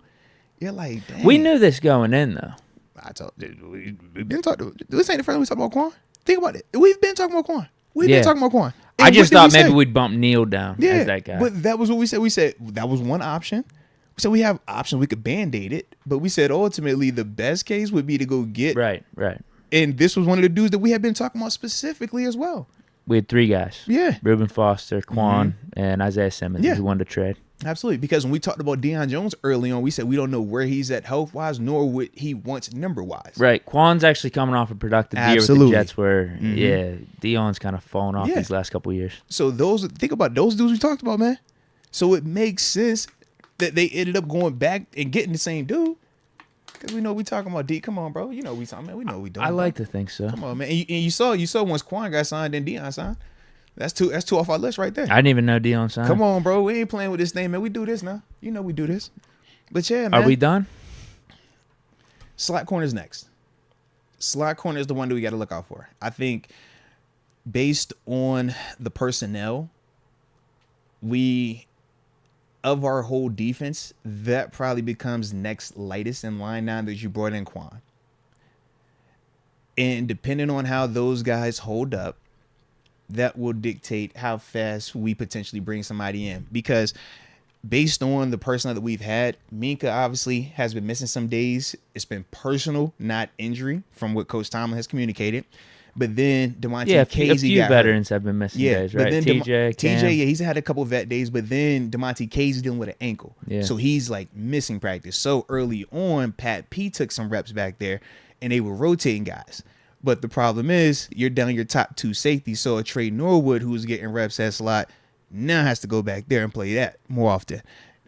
Speaker 1: you're like, dang.
Speaker 2: We knew this going in though.
Speaker 1: We've been talking. This ain't the first time we talk about Quan. Think about it. We've been talking about Quan. We've been talking about Quan.
Speaker 2: I just thought maybe we'd bump Neil down as that guy.
Speaker 1: But that was what we said. We said that was one option. So we have options. We could band-aid it. But we said ultimately the best case would be to go get.
Speaker 2: Right.
Speaker 1: And this was one of the dudes that we had been talking about specifically as well.
Speaker 2: We had 3 guys.
Speaker 1: Yeah.
Speaker 2: Reuben Foster, Quan, and Isaiah Simmons who wanted to trade.
Speaker 1: Absolutely. Because when we talked about Deion Jones early on, we said we don't know where he's at health-wise, nor what he wants number-wise.
Speaker 2: Right. Quan's actually coming off a productive year with the Jets where, Deion's kind of fallen off these last couple of years.
Speaker 1: So think about those dudes we talked about, man. So it makes sense that they ended up going back and getting the same dude. Because we know we talking about Deke. Come on, bro. You know we talking, man. We know we doing.
Speaker 2: I like to think so.
Speaker 1: Come on, man. And you saw once Quan got signed and Deion signed. That's two off our list right there.
Speaker 2: I didn't even know Deion signed.
Speaker 1: Come on, bro. We ain't playing with this thing, man. We do this now. You know we do this. But yeah, man.
Speaker 2: Are we done?
Speaker 1: Slot corner's next. Slot corner is the one that we got to look out for. I think based on the personnel, of our whole defense, that probably becomes next lightest in line now that you brought in Quan. And depending on how those guys hold up, that will dictate how fast we potentially bring somebody in. Because based on the personnel that we've had, Minka obviously has been missing some days. It's been personal, not injury, from what Coach Tomlin has communicated. But then Demonte
Speaker 2: a
Speaker 1: Casey
Speaker 2: few
Speaker 1: got
Speaker 2: veterans
Speaker 1: hurt.
Speaker 2: have been missing days, right?
Speaker 1: But then
Speaker 2: TJ,
Speaker 1: yeah, he's had a couple of vet days, but then Demonte Casey dealing with an ankle.
Speaker 2: Yeah.
Speaker 1: So he's like missing practice. So early on, Pat P took some reps back there and they were rotating guys. But the problem is you're down your top 2 safeties. So a Trey Norwood, who's getting reps at slot, now has to go back there and play that more often.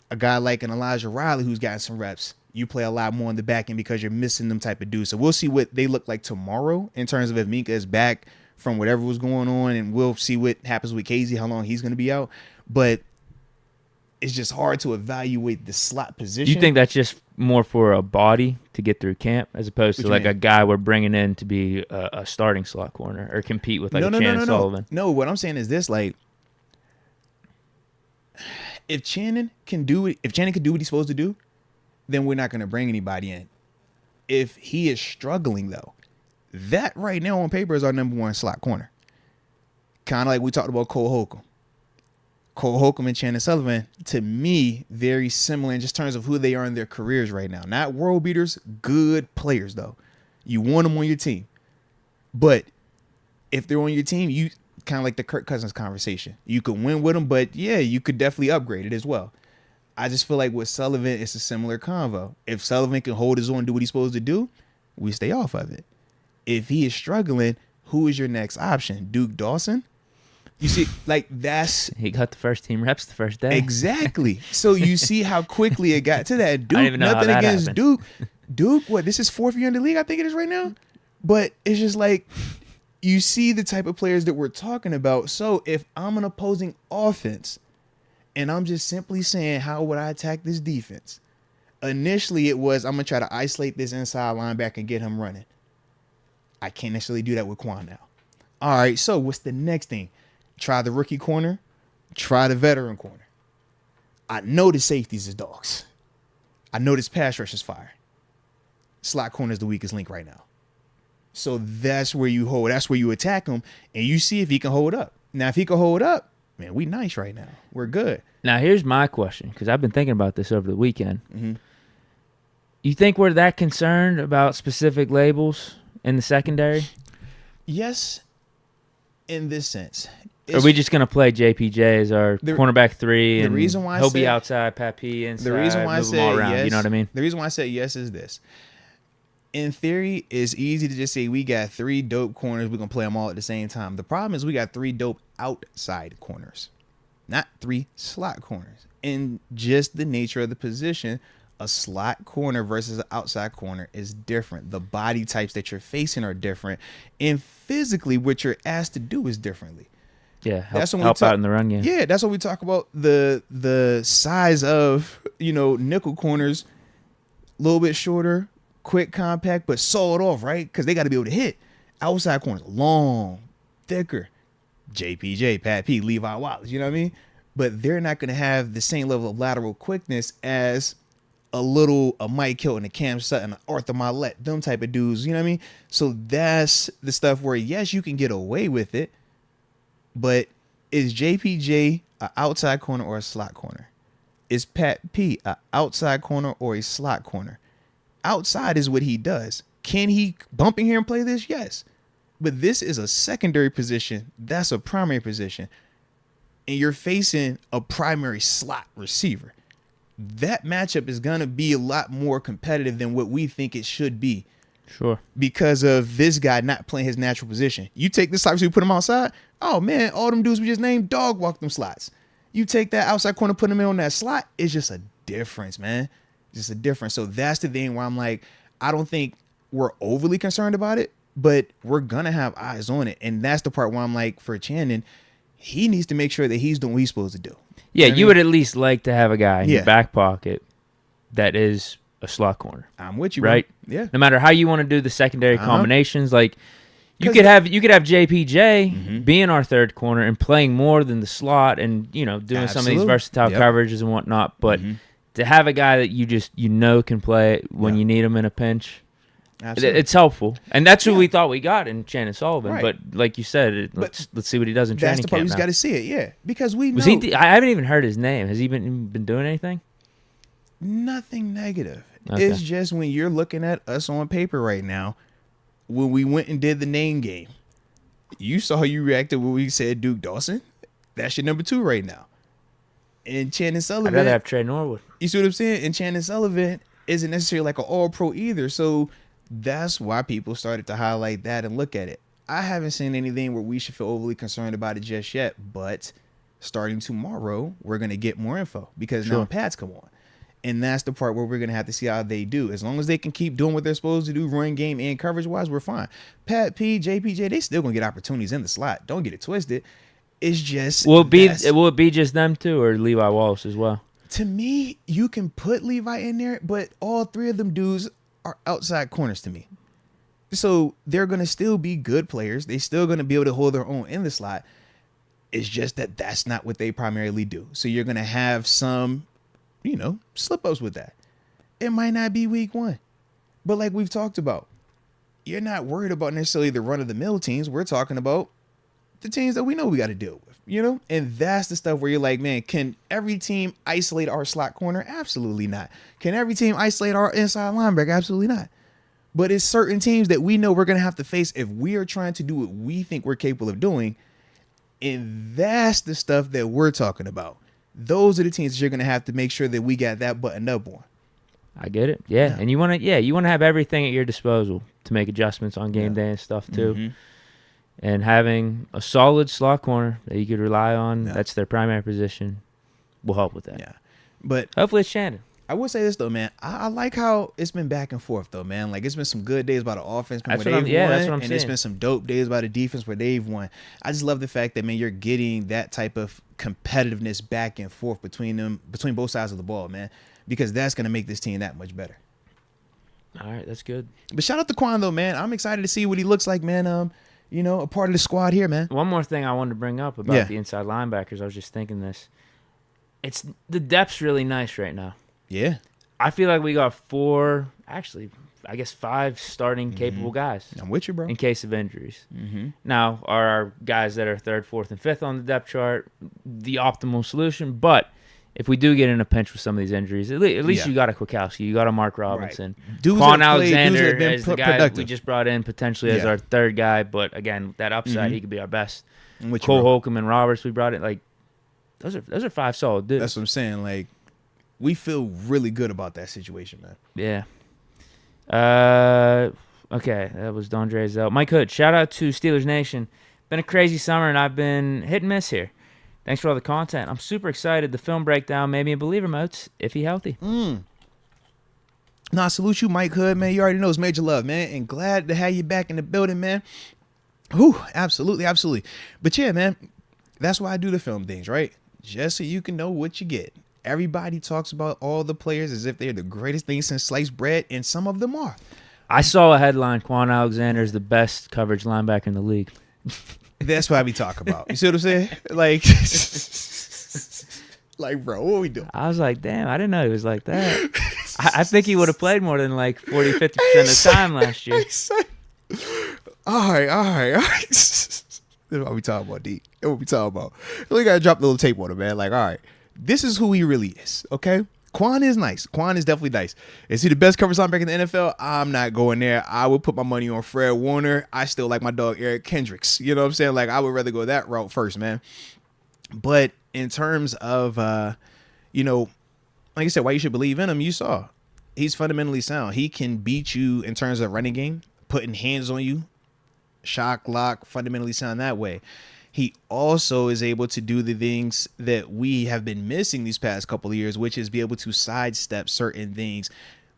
Speaker 1: A guy like an Elijah Riley, who's gotten some reps, you play a lot more on the back end because you're missing them type of dudes. So we'll see what they look like tomorrow in terms of if Minka is back from whatever was going on, and we'll see what happens with Casey, how long he's going to be out. But it's just hard to evaluate the slot position.
Speaker 2: You think that's just more for a body to get through camp as opposed to like a guy we're bringing in to be a starting slot corner or compete with like Channing Sullivan?
Speaker 1: No, what I'm saying is this, like, if Channing can do what he's supposed to do, then we're not going to bring anybody in. If he is struggling, though, that right now on paper is our number 1 slot corner. Kind of like we talked about Cole Holcomb. Cole Holcomb and Channing Sullivan, to me, very similar in just terms of who they are in their careers right now. Not world beaters, good players, though. You want them on your team. But if they're on your team, you kind of like the Kirk Cousins conversation. You could win with them, but yeah, you could definitely upgrade it as well. I just feel like with Sullivan, it's a similar convo. If Sullivan can hold his own and do what he's supposed to do, we stay off of it. If he is struggling, who is your next option? Duke Dawson? You see, like
Speaker 2: he got the first team reps the first day.
Speaker 1: Exactly. So you see how quickly it got to that. Duke,
Speaker 2: I don't even know
Speaker 1: nothing
Speaker 2: how that
Speaker 1: against
Speaker 2: happened.
Speaker 1: Duke, what? This is 4th year in the league, I think it is right now. But it's just like you see the type of players that we're talking about. So if I'm an opposing offense and I'm just simply saying, how would I attack this defense? Initially, it was, I'm going to try to isolate this inside linebacker and get him running. I can't necessarily do that with Quan now. All right, so what's the next thing? Try the rookie corner. Try the veteran corner. I know the safeties is dogs. I know this pass rush is fire. Slot corner is the weakest link right now. So that's where you hold. That's where you attack him, and you see if he can hold up. Now, if he can hold up, man, we nice right now. We're good.
Speaker 2: Now, here's my question, because I've been thinking about this over the weekend.
Speaker 1: Mm-hmm.
Speaker 2: You think we're that concerned about specific labels in the secondary?
Speaker 1: Yes, in this sense.
Speaker 2: Or are we just going to play JPJ as our cornerback 3, and
Speaker 1: reason why
Speaker 2: he'll be outside, Pat P inside,
Speaker 1: the reason why
Speaker 2: move them all around,
Speaker 1: yes,
Speaker 2: you know what I mean?
Speaker 1: The reason why I say yes is this. In theory, it's easy to just say we got 3 dope corners, we're going to play them all at the same time. The problem is we got 3 dope outside corners, not 3 slot corners. And just the nature of the position, a slot corner versus an outside corner is different. The body types that you're facing are different. And physically, what you're asked to do is differently.
Speaker 2: Yeah, help out in the run game.
Speaker 1: Yeah, that's what we talk about. The size of, nickel corners, a little bit shorter, quick, compact, but sawed off, right? Because they got to be able to hit. Outside corners, long, thicker. JPJ, Pat P, Levi Wallace, you know what I mean? But they're not going to have the same level of lateral quickness as a Mike Hilton, a Cam Sutton, an Arthur Milet, them type of dudes, you know what I mean? So that's the stuff where, yes, you can get away with it, but is JPJ an outside corner or a slot corner? Is Pat P an outside corner or a slot corner? Outside is what he does. Can he bump in here and play this? Yes. But this is a secondary position. That's a primary position. And you're facing a primary slot receiver. That matchup is going to be a lot more competitive than what we think it should be.
Speaker 2: Sure.
Speaker 1: Because of this guy not playing his natural position. You take this slot, you put him outside. Oh, man, all them dudes we just named dog walk them slots. You take that outside corner, put him in on that slot. It's just a difference, man. Just a difference. So that's the thing where I'm like, I don't think we're overly concerned about it, but we're going to have eyes on it. And that's the part where I'm like, for Channing, he needs to make sure that he's doing what he's supposed to do.
Speaker 2: Yeah, you would at least like to have a guy in your back pocket that is a slot corner.
Speaker 1: I'm with you,
Speaker 2: right?
Speaker 1: Bro. Yeah.
Speaker 2: No matter how you want to do the secondary combinations, like you could have JPJ being our third corner and playing more than the slot, and doing some of these versatile coverages and whatnot. But to have a guy that you can play it when you need him in a pinch,
Speaker 1: Absolutely.
Speaker 2: It's helpful, and that's who
Speaker 1: Yeah.
Speaker 2: we thought we got in Shannon Sullivan.
Speaker 1: Right.
Speaker 2: But like you said, let's see what he does in
Speaker 1: That's
Speaker 2: training
Speaker 1: the part
Speaker 2: camp
Speaker 1: we just
Speaker 2: now.
Speaker 1: got to see it, yeah. Because we know
Speaker 2: Was he? I haven't even heard his name. Has he been doing anything?
Speaker 1: nothing negative.
Speaker 2: Okay.
Speaker 1: It's just when you're looking at us on paper right now, when we went and did the name game, you saw how you reacted when we said Duke Dawson. That's your number 2 right now. And Shannon
Speaker 2: I'd
Speaker 1: Sullivan,
Speaker 2: rather have Trey Norwood.
Speaker 1: you see what I'm saying? And Shannon Sullivan isn't necessarily like an all-pro either. So that's why people started to highlight that and look at it. I haven't seen anything where we should feel overly concerned about it just yet. But starting tomorrow, we're going to get more info because now
Speaker 2: Sure.
Speaker 1: pads come on. And that's the part where we're going to have to see how they do. As long as they can keep doing what they're supposed to do, run game and coverage-wise, we're fine. Pat P, JPJ, they still going to get opportunities in the slot. Don't get it twisted. It's just...
Speaker 2: Will it be just them two or Levi Wallace as well?
Speaker 1: To me, you can put Levi in there, but all 3 of them dudes are outside corners to me. So they're going to still be good players. They're still going to be able to hold their own in the slot. It's just that that's not what they primarily do. So you're going to have some, slip-ups with that. It might not be week 1. But like we've talked about, you're not worried about necessarily the run-of-the-mill teams. We're talking about the teams that we know we got to deal with, And that's the stuff where you're like, man, can every team isolate our slot corner? Absolutely not. Can every team isolate our inside linebacker? Absolutely not. But it's certain teams that we know we're going to have to face if we are trying to do what we think we're capable of doing. And that's the stuff that we're talking about. Those are the teams that you're going to have to make sure that we got that buttoned up on.
Speaker 2: I get it. Yeah. And you want to have everything at your disposal to make adjustments on game day and stuff too.
Speaker 1: Mm-hmm.
Speaker 2: And having a solid slot corner that you could rely on, that's their primary position, will help with that.
Speaker 1: Yeah. But
Speaker 2: hopefully it's Shannon.
Speaker 1: I will say this though, man. I like how it's been back and forth though, man. Like it's been some good days by the offense where they've won,
Speaker 2: that's what I'm
Speaker 1: and
Speaker 2: saying.
Speaker 1: it's been some dope days by the defense where they've won. I just love the fact that, man, you're getting that type of competitiveness back and forth between both sides of the ball, man, because that's gonna make this team that much better.
Speaker 2: All right, that's good.
Speaker 1: But shout out to Quan though, man. I'm excited to see what he looks like, man. A part of the squad here, man.
Speaker 2: One more thing I wanted to bring up about the inside linebackers. I was just thinking this. The depth's really nice right now.
Speaker 1: Yeah.
Speaker 2: I feel like we got 5 starting capable guys.
Speaker 1: I'm with you, bro.
Speaker 2: In case of injuries.
Speaker 1: Mm-hmm.
Speaker 2: Now, are our guys that are 3rd, 4th, and 5th on the depth chart the optimal solution? But if we do get in a pinch with some of these injuries, at least you got a Kwiatkowski, you got a Mark Robinson.
Speaker 1: Right.
Speaker 2: Quan Alexander is the guy
Speaker 1: productive.
Speaker 2: we just brought in potentially as our 3rd guy. But again, that upside, he could be our best. Cole Holcomb and Roberts, we brought in. Like, those are 5 solid dudes.
Speaker 1: That's what I'm saying. Like, we feel really good about that situation, man.
Speaker 2: Yeah. Okay, that was Don Drazel. Mike Hood, shout out to Steelers Nation. Been a crazy summer, and I've been hit and miss here. Thanks for all the content. I'm super excited. The film breakdown made me a believer, Moats, if he healthy.
Speaker 1: I salute you, Mike Hood, man. You already know it's major love, man, and glad to have you back in the building, man. Whew, absolutely. But yeah, man, that's why I do the film things, right? Just so you can know what you get. Everybody talks about all the players as if they're the greatest thing since sliced bread, and some of them are.
Speaker 2: I saw a headline, Quan Alexander is the best coverage linebacker in the league.
Speaker 1: That's what I be talking about. You see what I'm saying? Like, bro, what we doing?
Speaker 2: I was like, damn, I didn't know he was like that. I think he would have played more than like 40, 50% of the time last year.
Speaker 1: All right. This is what we talking about, Deke. That's what we talking about. We got to drop a little tape on him, man. Like, all right, this is who he really is, okay? Quan is nice. Quan is definitely nice. Is he the best coverage linebacker in the NFL? I'm not going there. I would put my money on Fred Warner. I still like my dog Eric Kendricks. You know what I'm saying? Like, I would rather go that route first, man. But in terms of, like I said, why you should believe in him, you saw. He's fundamentally sound. He can beat you in terms of running game, putting hands on you, shock, lock, fundamentally sound that way. He also is able to do the things that we have been missing these past couple of years, which is be able to sidestep certain things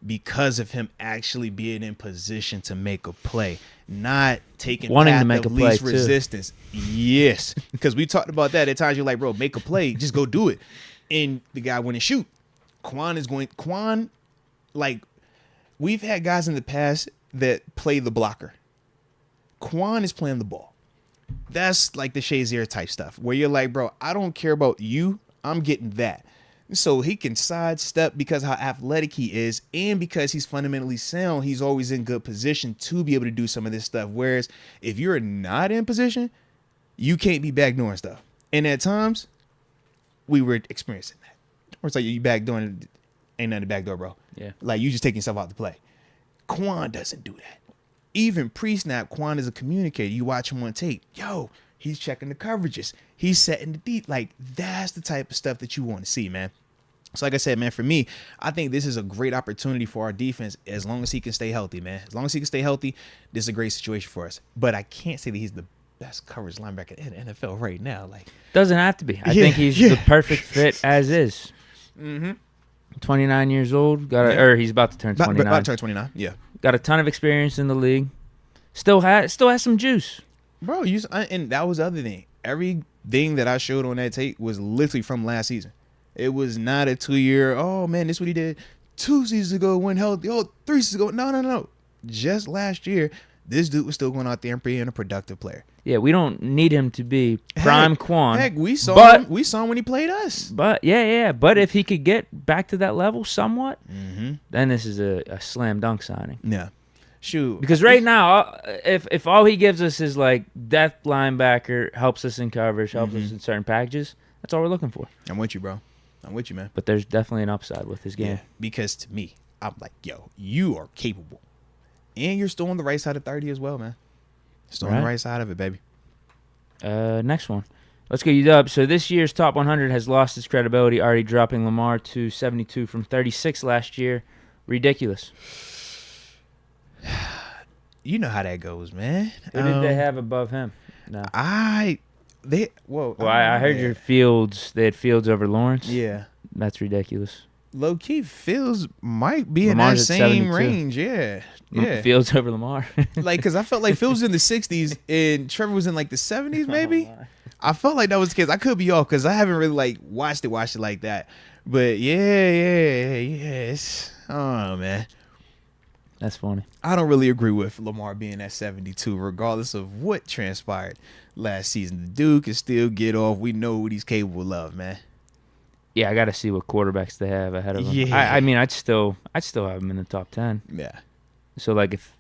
Speaker 1: because of him actually being in position to make a play, not taking
Speaker 2: wanting to
Speaker 1: path
Speaker 2: make
Speaker 1: of
Speaker 2: a play
Speaker 1: least
Speaker 2: too.
Speaker 1: resistance. Yes, because we talked about that. At times you're like, bro, make a play, just go do it, and the guy went and shoot. Quan, like, we've had guys in the past that play the blocker. Quan is playing the ball. That's like the Shazier type stuff where you're like, bro, I don't care about you. I'm getting that. So he can sidestep because how athletic he is, and because he's fundamentally sound, he's always in good position to be able to do some of this stuff. Whereas if you're not in position, you can't be backdooring stuff. And at times, we were experiencing that. Or it's like you backdooring, ain't nothing to backdoor, bro.
Speaker 2: Yeah.
Speaker 1: Like you just taking yourself out to play. Quan doesn't do that. Even pre-snap, Quan is a communicator. You watch him on tape. Yo, he's checking the coverages. He's setting the deep. Like, that's the type of stuff that you want to see, man. So like I said, man, for me, I think this is a great opportunity for our defense as long as he can stay healthy, man. As long as he can stay healthy, this is a great situation for us. But I can't say that he's the best coverage linebacker in the NFL right now. Like,
Speaker 2: doesn't have to be. I think he's the perfect fit as is. 29 years old. Or he's about to turn 29.
Speaker 1: About to turn 29, yeah.
Speaker 2: Got a ton of experience in the league. Still has some juice.
Speaker 1: Bro, and that was the other thing. Everything that I showed on that tape was literally from last season. It was not a 2-year, oh, man, this is what he did 2 seasons ago when healthy. Oh, 3 seasons ago. No. Just last year, this dude was still going out there and being a productive player.
Speaker 2: Yeah, we don't need him to be prime Quan.
Speaker 1: Heck, we saw him when he played us.
Speaker 2: But, yeah. But if he could get back to that level somewhat, then this is a slam dunk signing.
Speaker 1: Yeah. Shoot.
Speaker 2: Because right now, if all he gives us is like depth linebacker, helps us in coverage, helps us in certain packages, that's all we're looking for.
Speaker 1: I'm with you, bro. I'm with you, man.
Speaker 2: But there's definitely an upside with his game.
Speaker 1: Yeah, because to me, I'm like, yo, you are capable. And you're still on the right side of 30 as well, man. Still on the right side of it, baby.
Speaker 2: Next one. Let's go, UW. So this year's top 100 has lost its credibility, already dropping Lamar to 72 from 36 last year. Ridiculous.
Speaker 1: You know how that goes, man.
Speaker 2: Who did they have above him? No.
Speaker 1: I heard
Speaker 2: your Fields. They had Fields over Lawrence.
Speaker 1: Yeah.
Speaker 2: That's ridiculous.
Speaker 1: Low key, Fields might be
Speaker 2: Lamar's
Speaker 1: in that same
Speaker 2: 72.
Speaker 1: range. Yeah.
Speaker 2: Fields over Lamar.
Speaker 1: Like, because I felt like Fields was in the 60s and Trevor was in like the 70s, maybe. I felt like that was the case. I could be off because I haven't really like watched it like that. But yes. Oh, man.
Speaker 2: That's funny.
Speaker 1: I don't really agree with Lamar being at 72, regardless of what transpired last season. The dude can still get off. We know what he's capable of, man.
Speaker 2: Yeah, I got to see what quarterbacks they have ahead of him.
Speaker 1: Yeah.
Speaker 2: I mean, I'd still have him in the top 10.
Speaker 1: Yeah.
Speaker 2: So, like, if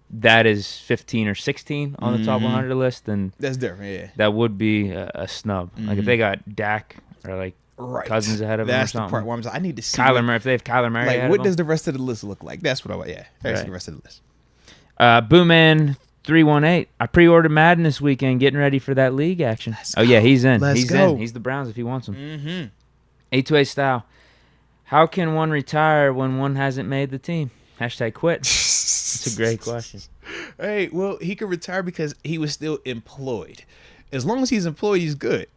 Speaker 2: that is 15 or 16 on the top 100 list, then
Speaker 1: that's different, yeah.
Speaker 2: That would be a snub. Like, if they got Dak or, like, Cousins ahead of him or something.
Speaker 1: That's the part where I'm like, I need to see.
Speaker 2: If they have Kyler Murray
Speaker 1: like,
Speaker 2: ahead
Speaker 1: what
Speaker 2: of
Speaker 1: does the rest of the list look like? That's what I want, yeah. That's the rest of the list.
Speaker 2: Booman 318. I pre-ordered Madden this weekend, getting ready for that league action. Yeah, he's in. He's in. He's the Browns if he wants him. A2A style. How can one retire when one hasn't made the team? Hashtag quit. It's a great question.
Speaker 1: Hey, well, he could retire because he was still employed. As long as he's employed, he's good.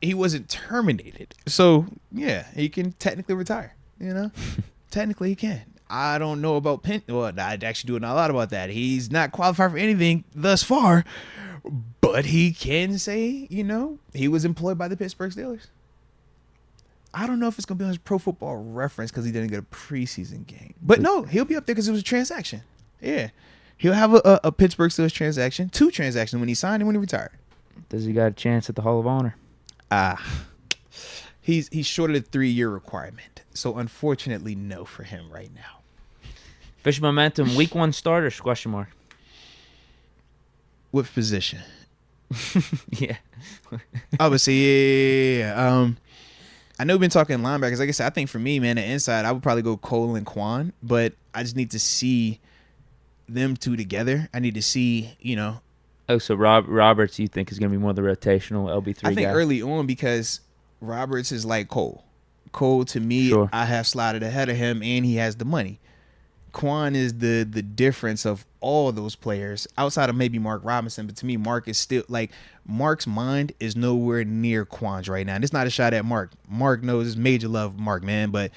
Speaker 1: He wasn't terminated. So, yeah, he can technically retire, you know? Technically, he can. I don't know about Penn. Well, I actually do know a lot about that. He's not qualified for anything thus far, but he can say, you know, he was employed by the Pittsburgh Steelers. I don't know if it's going to be on his Pro Football Reference because he didn't get a preseason game. But no, he'll be up there because it was a transaction. Yeah. He'll have a Pittsburgh Steelers transaction, 2 transactions when he signed and when he retired.
Speaker 2: Does he got a chance at the Hall of Honor?
Speaker 1: He's short of the 3-year requirement. So, unfortunately, no for him right now.
Speaker 2: Fish momentum, week 1 starters, question mark.
Speaker 1: What position?
Speaker 2: Yeah.
Speaker 1: I would say, yeah. I know we've been talking linebackers. Like I said, I think for me, man, the inside, I would probably go Cole and Quan. But I just need to see them two together. I need to see, you know.
Speaker 2: Oh, so Roberts, you think is going to be more the rotational LB3 guy?
Speaker 1: I think early on because Roberts is like Cole. Cole, to me, I have slotted ahead of him, and he has the money. Quan is the difference of all those players outside of maybe Mark Robinson. But to me, Mark is still like Mark's mind is nowhere near Quan's right now. And it's not a shot at Mark. Mark knows it's major love, Mark, man. But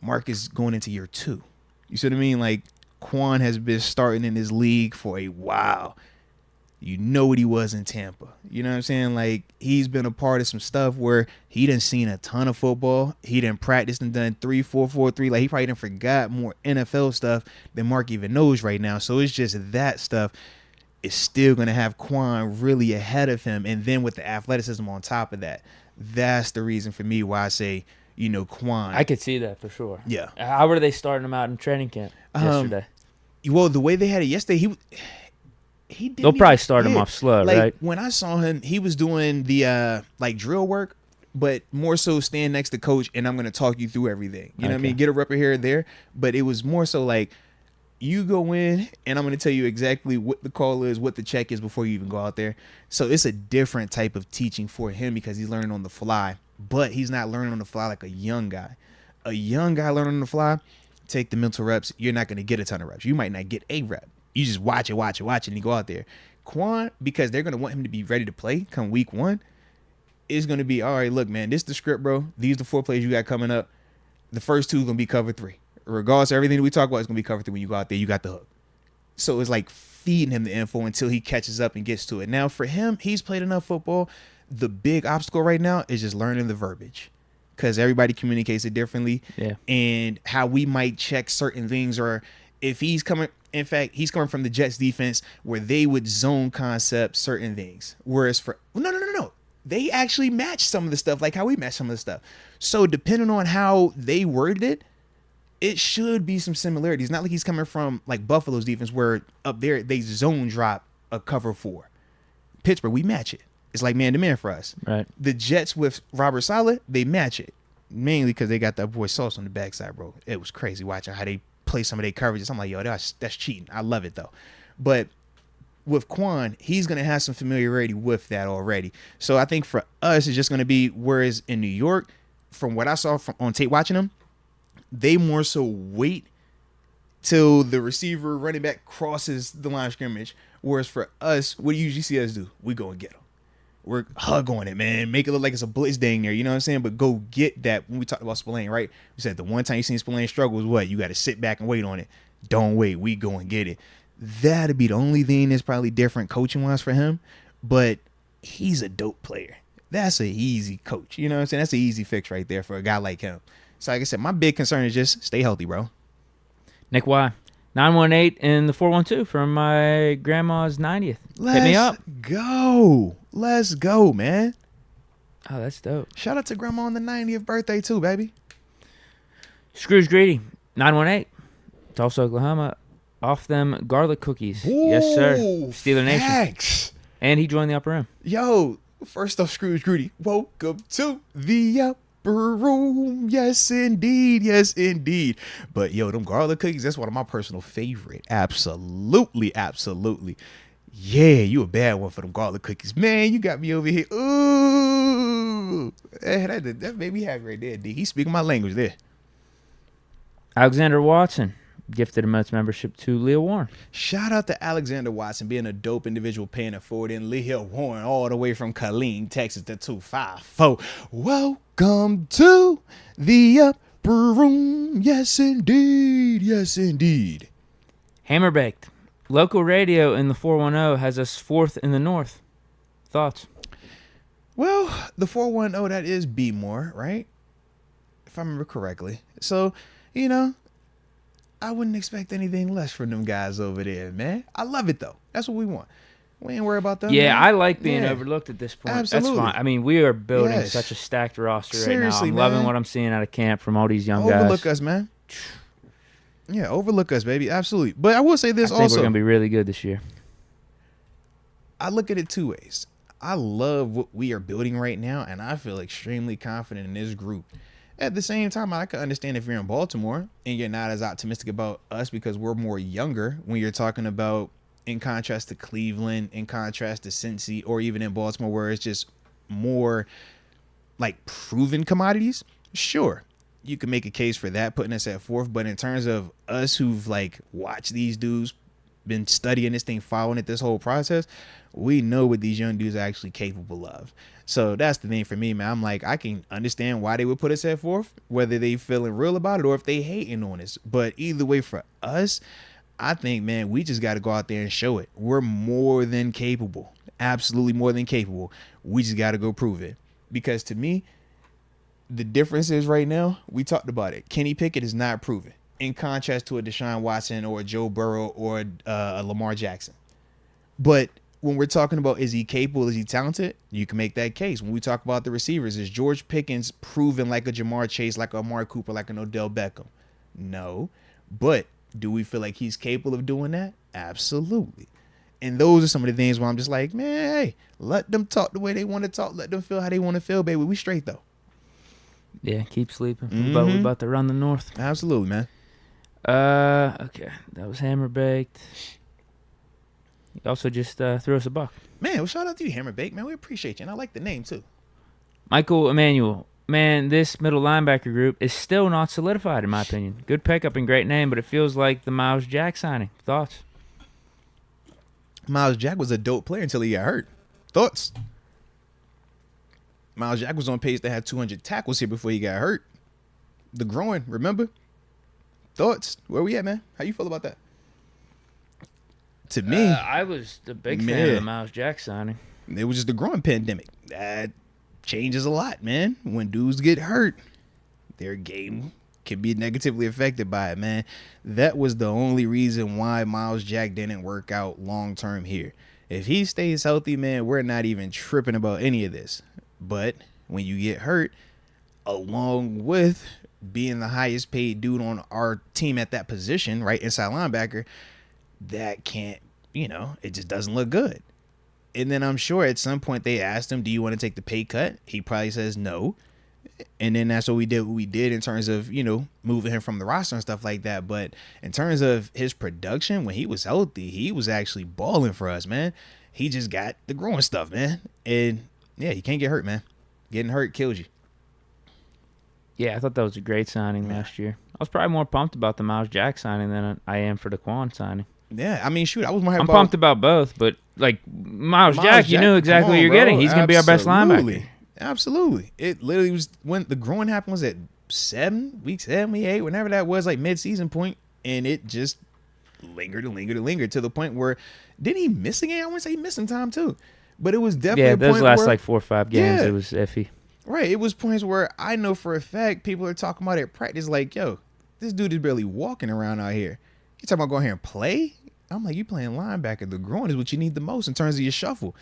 Speaker 1: Mark is going into year 2. You see what I mean? Like Quan has been starting in this league for a while. You know what he was in Tampa. You know what I'm saying? Like, he's been a part of some stuff where he done seen a ton of football. He done practiced and done 3-4-4-3. Like, he probably done forgot more NFL stuff than Mark even knows right now. So it's just that stuff is still going to have Quan really ahead of him. And then with the athleticism on top of that, that's the reason for me why I say Quan.
Speaker 2: I could see that for sure.
Speaker 1: Yeah.
Speaker 2: How were they starting him out in training camp yesterday?
Speaker 1: Well, the way they had it yesterday, he didn't.
Speaker 2: They'll probably start him off slow,
Speaker 1: like,
Speaker 2: right?
Speaker 1: When I saw him, he was doing the drill work, but more so stand next to coach, and I'm gonna talk you through everything. You know what I mean? Get a rep here and there, but it was more so like you go in, and I'm gonna tell you exactly what the call is, what the check is before you even go out there. So it's a different type of teaching for him because he's learning on the fly, but he's not learning on the fly like a young guy. A young guy learning on the fly, take the mental reps. You're not gonna get a ton of reps. You might not get a rep. You just watch it, and you go out there. Quan, because they're going to want him to be ready to play come week 1, is going to be, all right, look, man, this is the script, bro. These are the 4 plays you got coming up. The first 2 are going to be cover 3. Regardless of everything that we talk about, it's going to be cover 3 when you go out there. You got the hook. So it's like feeding him the info until he catches up and gets to it. Now, for him, he's played enough football. The big obstacle right now is just learning the verbiage because everybody communicates it differently.
Speaker 2: Yeah. And
Speaker 1: how we might check certain things, or if he's coming – in fact, he's coming from the Jets defense where they would zone concept certain things. Whereas for no. They actually match some of the stuff like how we match some of the stuff. So depending on how they worded it, it should be some similarities. Not like he's coming from like Buffalo's defense where up there they zone drop a cover 4. Pittsburgh, we match it. It's like man to man for us.
Speaker 2: Right.
Speaker 1: The Jets with Robert Saleh, they match it. Mainly because they got that boy Sauce on the backside, bro. It was crazy watching how they play some of their coverages. I'm like, yo, that's cheating. I love it though. But with Quan, he's gonna have some familiarity with that already. So I think for us, it's just gonna be whereas in New York, from what I saw on tape watching them, they more so wait till the receiver running back crosses the line of scrimmage. Whereas for us, what do you usually see us do? We go and get them. We're hug on it, man. Make it look like it's a blitz dang there. You know what I'm saying? But go get that. When we talked about Spillane, right? We said the one time you seen Spillane struggle is what? You got to sit back and wait on it. Don't wait. We go and get it. That'd be the only thing that's probably different coaching-wise for him. But he's a dope player. That's an easy coach. You know what I'm saying? That's an easy fix right there for a guy like him. So like I said, my big concern is just stay healthy, bro.
Speaker 2: Nick Y. 918 and the 412 from my grandma's 90th. Hit me up.
Speaker 1: Let's go, man.
Speaker 2: Oh, that's dope.
Speaker 1: Shout out to grandma on the 90th birthday too, baby.
Speaker 2: Scrooge Greedy, 918. Tulsa, Oklahoma. Off them garlic cookies.
Speaker 1: Ooh,
Speaker 2: yes, sir. Steeler Nation.
Speaker 1: Facts.
Speaker 2: And he joined the upper room.
Speaker 1: Yo, first off, Scrooge Greedy. Welcome to the upper room. Yes, indeed. Yes, indeed. But yo, them garlic cookies, that's one of my personal favorite. Absolutely. Yeah, you a bad one for them garlic cookies. Man, you got me over here. Ooh. That made me happy right there, D. He's speaking my language there.
Speaker 2: Alexander Watson gifted a Moats membership to Leo Warren.
Speaker 1: Shout out to Alexander Watson being a dope individual paying it forward, and Leo Warren all the way from Killeen, Texas to 254. Welcome to the upper room. Yes, indeed. Yes, indeed.
Speaker 2: Hammer Baked. Local radio in the 410 has us 4th in the North. Thoughts?
Speaker 1: Well, the 410, that is B-more, right? If I remember correctly. So, you know, I wouldn't expect anything less from them guys over there, man. I love it, though. That's what we want. We ain't worried about them.
Speaker 2: Yeah,
Speaker 1: man.
Speaker 2: I like being overlooked at this point.
Speaker 1: Absolutely.
Speaker 2: That's fine. I mean, we are building such a stacked roster
Speaker 1: Seriously,
Speaker 2: right now. I'm loving
Speaker 1: man.
Speaker 2: what I'm seeing out of camp from all these young guys.
Speaker 1: Overlook us, man. Yeah, overlook us, baby. Absolutely. But I will say this
Speaker 2: I think
Speaker 1: also.
Speaker 2: we're going to be really good this year.
Speaker 1: I look at it 2 ways. I love what we are building right now, and I feel extremely confident in this group. At the same time, I can understand if you're in Baltimore and you're not as optimistic about us because we're more younger when you're talking about, in contrast to Cleveland, in contrast to Cincy, or even in Baltimore where it's just more like proven commodities. Sure, you can make a case for that, putting us at 4th. But in terms of us who've like watched these dudes, been studying this thing, following it this whole process, we know what these young dudes are actually capable of. So that's the thing for me, man. I'm like, I can understand why they would put us at 4th, whether they feeling real about it or if they hating on us. But either way, for us, I think, man, we just got to go out there and show it. We're more than capable. Absolutely more than capable. We just got to go prove it. Because to me, the difference is right now, we talked about it. Kenny Pickett is not proven. In contrast to a Deshaun Watson or a Joe Burrow or a Lamar Jackson. But when we're talking about is he capable, is he talented, you can make that case. When we talk about the receivers, is George Pickens proven like a Jamar Chase, like a Amari Cooper, like an Odell Beckham? No. But do we feel like he's capable of doing that? Absolutely. And those are some of the things where I'm just like, man, hey, let them talk the way they want to talk. Let them feel how they want to feel, baby. We straight, though.
Speaker 2: Yeah, keep sleeping. We about to run the North.
Speaker 1: Absolutely, man.
Speaker 2: Okay. That was Hammer Baked. He also just threw us a buck.
Speaker 1: Man, well, shout out to you, Hammer Bake, man. We appreciate you. And I like the name, too.
Speaker 2: Michael Emmanuel. Man, this middle linebacker group is still not solidified, in my opinion. Good pickup and great name, but it feels like the Miles Jack signing. Thoughts?
Speaker 1: Miles Jack was a dope player until he got hurt. Thoughts? Miles Jack was on pace to have 200 tackles here before he got hurt. The groin, remember? Thoughts? Where we at, man? How you feel about that? To me,
Speaker 2: I was the big fan of the Miles Jack signing.
Speaker 1: It was just the groin pandemic. That changes a lot, man. When dudes get hurt, their game can be negatively affected by it, man. That was the only reason why Miles Jack didn't work out long term here. If he stays healthy, man, we're not even tripping about any of this. But when you get hurt, along with being the highest paid dude on our team at that position, right, inside linebacker, that can't, it just doesn't look good. And then I'm sure at some point they asked him, do you want to take the pay cut? He probably says no. And then that's what we did in terms of, moving him from the roster and stuff like that. But in terms of his production, when he was healthy, he was actually balling for us, man. He just got the growing stuff, man. And yeah, you can't get hurt, man. Getting hurt kills you.
Speaker 2: Yeah, I thought that was a great signing last year. I was probably more pumped about the Miles Jack signing than I am for the Quan signing.
Speaker 1: Yeah, I mean, shoot, I was more
Speaker 2: I'm pumped about both, but like Miles Jack, you knew exactly what you're getting. He's going to be our best linebacker.
Speaker 1: Absolutely. It literally was when the growing happened was at week 7, week 8, whenever that was, like mid-season point, and it just lingered to the point where didn't he miss a game? I want to say he missed some time too, but it was definitely a
Speaker 2: those
Speaker 1: point
Speaker 2: last
Speaker 1: where,
Speaker 2: like 4 or 5 games, it was iffy.
Speaker 1: Right, it was points where I know for a fact people are talking about at practice like, yo, this dude is barely walking around out here. You talking about going here and play? I'm like, you playing linebacker. The groin is what you need the most in terms of your shuffle.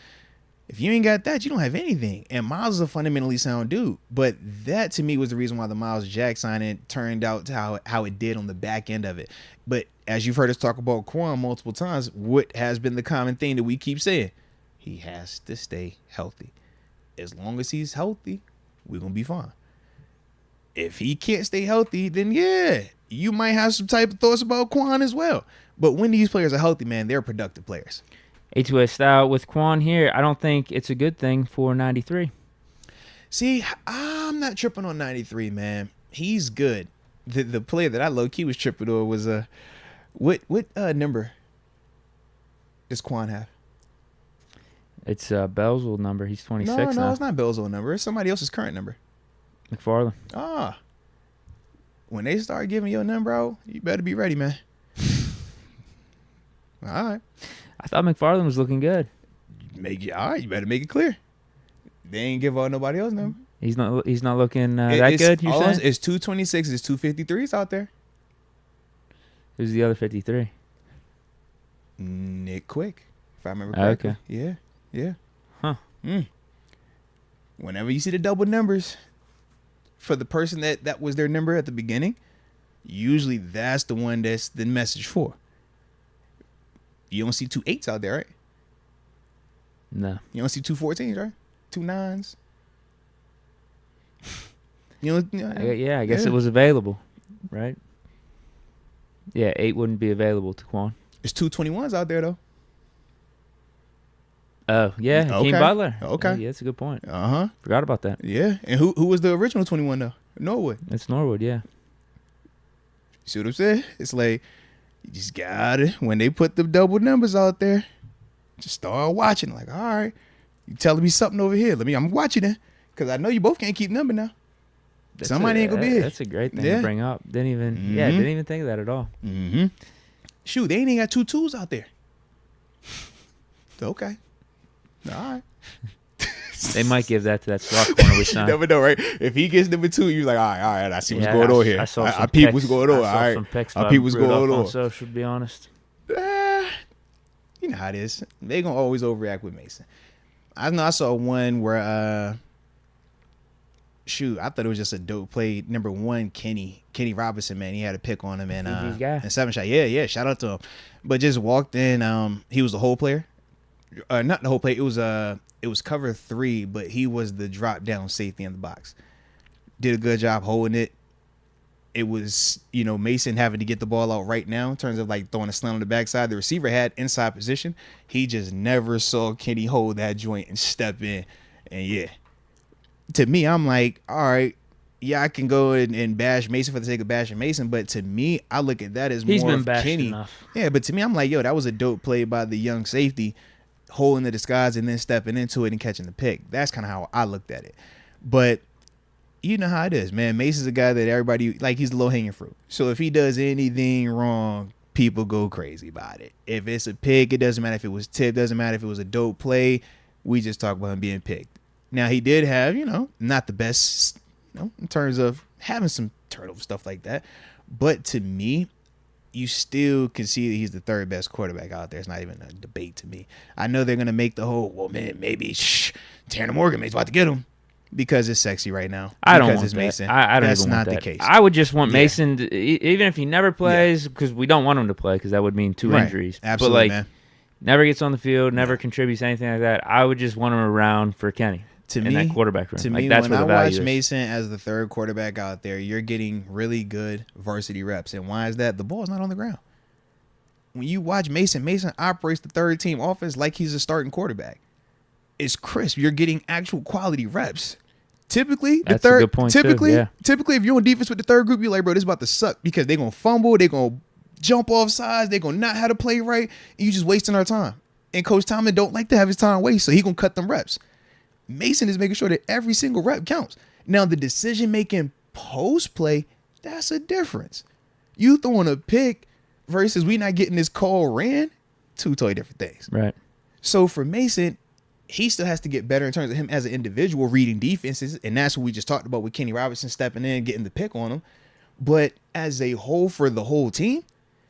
Speaker 1: If you ain't got that, you don't have anything. And Miles is a fundamentally sound dude. But that, to me, was the reason why the Miles Jack signing turned out to how it did on the back end of it. But as you've heard us talk about Quan multiple times, what has been the common thing that we keep saying? He has to stay healthy. As long as he's healthy, we're going to be fine. If he can't stay healthy, then yeah, you might have some type of thoughts about Quan as well. But when these players are healthy, man, they're productive players.
Speaker 2: A2S style with Quan here. I don't think it's a good thing for 93.
Speaker 1: See, I'm not tripping on 93, man. He's good. The player that I low-key was tripping on was what number does Quan have?
Speaker 2: It's Bell's old number. He's 26 now.
Speaker 1: No, it's not Bell's old number. It's somebody else's current number.
Speaker 2: McFarland.
Speaker 1: When they start giving your number out, you better be ready, man. All right.
Speaker 2: I thought McFarland was looking good.
Speaker 1: All right, you better make it clear. They ain't give out nobody else's number.
Speaker 2: He's not looking that good, you're saying?
Speaker 1: It's 226, it's 253s out there.
Speaker 2: Who's the other 53?
Speaker 1: Nick Quick, if I remember correctly.
Speaker 2: Okay.
Speaker 1: Yeah.
Speaker 2: Huh.
Speaker 1: Whenever you see the double numbers for the person that was their number at the beginning, usually that's the one that's the message for. You don't see 2 8s out there, right?
Speaker 2: No.
Speaker 1: You don't see 2 14s, right? 2 9s.
Speaker 2: I guess it was available, right? Yeah, 8 wouldn't be available to Quan.
Speaker 1: There's 2 21s out there, though.
Speaker 2: Oh, yeah, Hakeem Butler.
Speaker 1: Okay.
Speaker 2: Yeah, that's a good point.
Speaker 1: Uh-huh.
Speaker 2: Forgot about that.
Speaker 1: Yeah, and who was the original 21, though? Norwood.
Speaker 2: It's Norwood, yeah.
Speaker 1: You see what I'm saying? It's like, you just got it. When they put the double numbers out there, just start watching. Like, all right, you telling me something over here. I'm watching it. Because I know you both can't keep number now. Somebody ain't going to be here.
Speaker 2: That's a great thing to bring up. Didn't even think of that at all.
Speaker 1: Mm-hmm. Shoot, they ain't even got 2 2s out there. Okay. All right.
Speaker 2: They might give that to that slot corner we signed.
Speaker 1: You never know, right? If he gets number 2, you're like, all right, I see what's going on here. I peep what's going on. All right.
Speaker 2: Some pics
Speaker 1: I peep what's going on.
Speaker 2: So, should be honest.
Speaker 1: You know how it is. They gonna always overreact with Mason. I know I saw one where I thought it was just a dope play. Number one, Kenny Robinson, man, he had a pick on him and 7 shot. Yeah, shout out to him. But just walked in. He was the whole player. Not the whole play. It was cover 3, but he was the drop down safety in the box. Did a good job holding it. It was, Mason having to get the ball out right now in terms of like throwing a slant on the backside. The receiver had inside position. He just never saw Kenny hold that joint and step in. And yeah, to me, I'm like, all right, yeah, I can go and bash Mason for the sake of bashing Mason. But to me, I look at that as
Speaker 2: he's
Speaker 1: more
Speaker 2: been
Speaker 1: of
Speaker 2: bashed
Speaker 1: Kenny.
Speaker 2: Enough.
Speaker 1: Yeah, but to me, I'm like, yo, that was a dope play by the young safety, holding the disguise and then stepping into it and catching the pick. That's kind of how I looked at it. But you know how it is, man. Mason's a guy that everybody, like, he's low hanging fruit. So if he does anything wrong, people go crazy about it. If it's a pick, it doesn't matter if it was tipped, doesn't matter if it was a dope play. We just talk about him being picked. Now, he did have, not the best, in terms of having some turnover stuff like that. But to me, you still can see that he's the third best quarterback out there. It's not even a debate to me. I know they're going to make the whole, well, man, maybe Tanner Morgan is about to get him. Because it's sexy right now.
Speaker 2: I don't
Speaker 1: because
Speaker 2: want
Speaker 1: it's
Speaker 2: that.
Speaker 1: Mason.
Speaker 2: I don't
Speaker 1: That's
Speaker 2: even
Speaker 1: not
Speaker 2: want
Speaker 1: the
Speaker 2: that.
Speaker 1: case.
Speaker 2: I would just want Mason, to, even if he never plays, because we don't want him to play, because that would mean 2 injuries.
Speaker 1: Absolutely,
Speaker 2: but
Speaker 1: man.
Speaker 2: Never gets on the field, never contributes anything like that. I would just want him around for Kenny. In that quarterback room.
Speaker 1: To me,
Speaker 2: that's
Speaker 1: when
Speaker 2: where the
Speaker 1: I
Speaker 2: value
Speaker 1: watch
Speaker 2: is.
Speaker 1: Mason as the third quarterback out there, you're getting really good varsity reps. And why is that? The ball's not on the ground. When you watch Mason operates the third team offense like he's a starting quarterback. It's crisp. You're getting actual quality reps. Typically,
Speaker 2: That's a good point
Speaker 1: typically,
Speaker 2: too, yeah.
Speaker 1: typically, if you're on defense with the third group, you're like, bro, this is about to suck because they're gonna fumble, they're gonna jump off sides, they're gonna not how to play right, and you just wasting our time. And Coach Tomlin don't like to have his time waste, so he gonna cut them reps. Mason is making sure that every single rep counts. Now, the decision making post play, that's a difference. You throwing a pick versus we not getting this call ran, two totally different things.
Speaker 2: Right.
Speaker 1: So for Mason, he still has to get better in terms of him as an individual reading defenses. And that's what we just talked about with Kenny Robinson stepping in, getting the pick on him. But as a whole for the whole team,